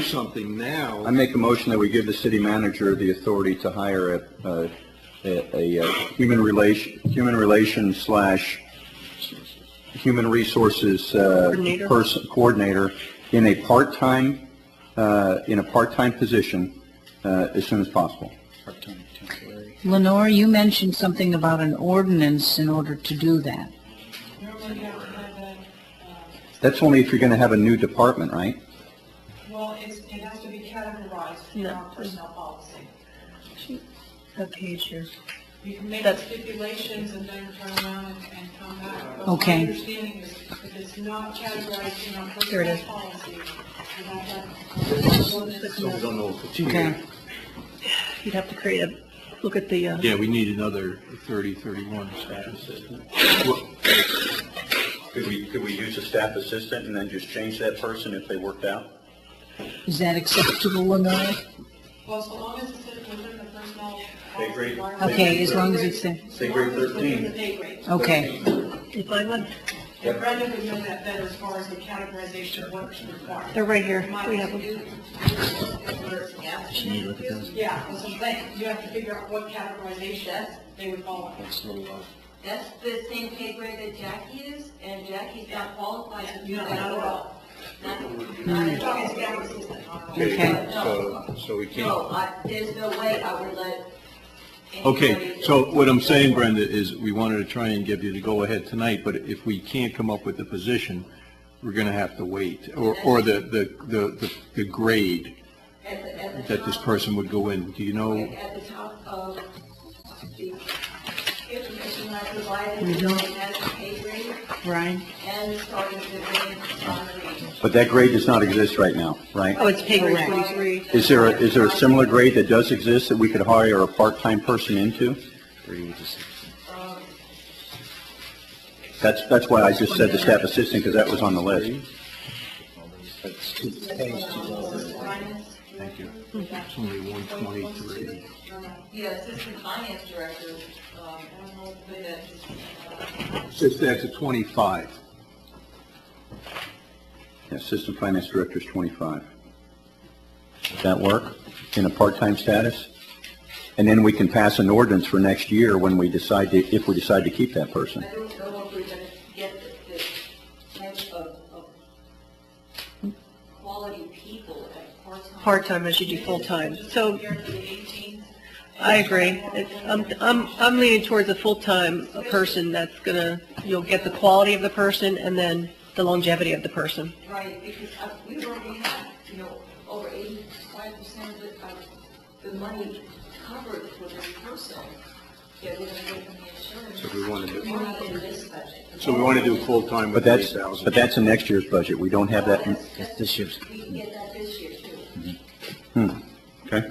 something now? I make a motion that we give the city manager the authority to hire a human resources coordinator in a part-time position as soon as possible. Part-time, temporary. Lenore, you mentioned something about an ordinance in order to do that. That's only if you're going to have a new department, right? Well, it has to be categorized in our personnel policy. That page here. You can make stipulations and then turn around and come back. But Okay. my understanding is if it's not categorized in our personnel policy, you don't have Okay. You'd have to create look at the. Yeah, we need another 31 staff assistant. Could we use a staff assistant and then just change that person if they worked out? Is that acceptable, Lenore? Well, so long as it's within the personnel Pay grade. Okay, as long as it's there. Pay grade 13. the pay grade. Okay. If I would. And Brenda would know that better as far as the categorization of what's required. They're right here. We have them. Yeah, that's what I'm saying. You have to figure out what categorization they would fall under. It's a little That's the same pay grade that Jackie is, and Jackie's not qualified to do No, that. not at all. I'm talking staff assistant. Okay. So we can't. No, there's no way I would let. Okay, so what I'm saying, Brenda, is we wanted to try and give you the go-ahead tonight, but if we can't come up with the position, we're going to have to wait, or the grade that this person would go in. Do you know? At the top of the information I provided, We it don't. has a pay grade Right. and starting to grade salary. But that grade does not exist right now, right? Oh, it's pay grade Correct. 43. Is there a similar grade that does exist that we could hire a part-time person into? That's why I just said the staff assistant, because that was on the list. Thank you. It's only 123. Yeah, assistant finance director, I don't know if that's, Says that's a 25. Assistant finance director is 25. Does that work in a part-time status? And then we can pass an ordinance for next year when we decide to, if we decide to keep that person. I don't know if we're gonna get the type of quality people at part-time. Part-time as you do full-time. So I agree. I'm leaning towards a full-time person that's gonna, you'll get the quality of the person and then the longevity of the person. Right, because we already have, over 85% of the money covered for this person that we're gonna get from the insurance. So we want to do- We're not in this budget. So we want to do full-time But with that's, 8,000. but that's in next year's budget. We don't have that in, That's this year's. We can get that this year too. okay?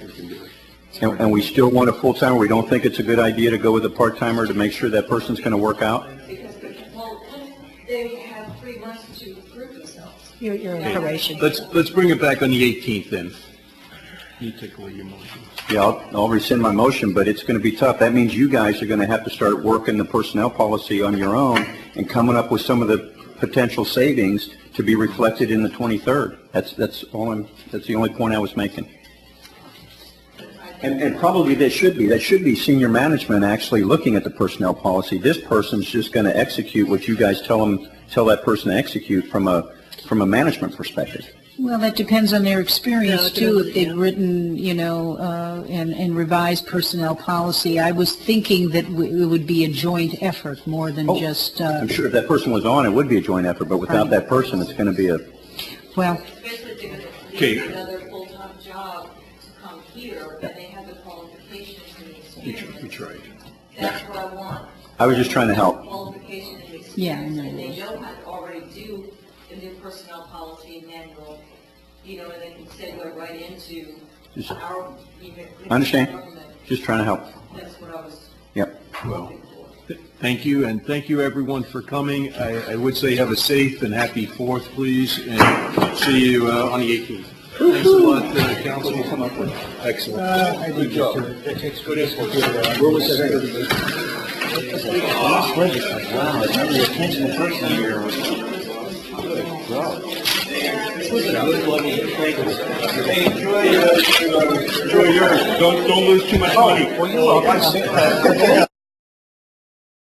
And we still want a full-timer? We don't think it's a good idea to go with a part-timer to make sure that person's going to work out? Because, well, they have 3 months to prove themselves. You're in probation. Let's bring it back on the 18th then. You take away your motion. Yeah, I'll rescind my motion, but it's going to be tough. That means you guys are going to have to start working the personnel policy on your own and coming up with some of the potential savings to be reflected in the 23rd. That's the only point I was making. And probably that should be senior management actually looking at the personnel policy. This person's just going to execute what you guys tell that person to execute from a management perspective. Well, that depends on their experience, Yeah, too, if they've yeah. written, and revised personnel policy. I was thinking that it would be a joint effort more than just, I'm sure if that person was on, it would be a joint effort, but without that person, it's going to be a, well, Especially if they're gonna Okay. leave another full-time job to come here, and they have the qualifications and the experience. We tried. That's what I want. I was just trying to help. Qualification and experience. Yeah, I know. And they know how to already do the new personnel policy and manual, and they can segue right into Just- our. I understand. government. Just trying to help. That's what I was Yep. Well, thank you, and thank you everyone for coming. I would say have a safe and happy 4th, please, and see you on the 18th. Thanks a lot, council. Excellent. Good job. Good input. Where was that? Wow, it's not the attention the first time here. Hey, enjoy yours. Don't lose too much money.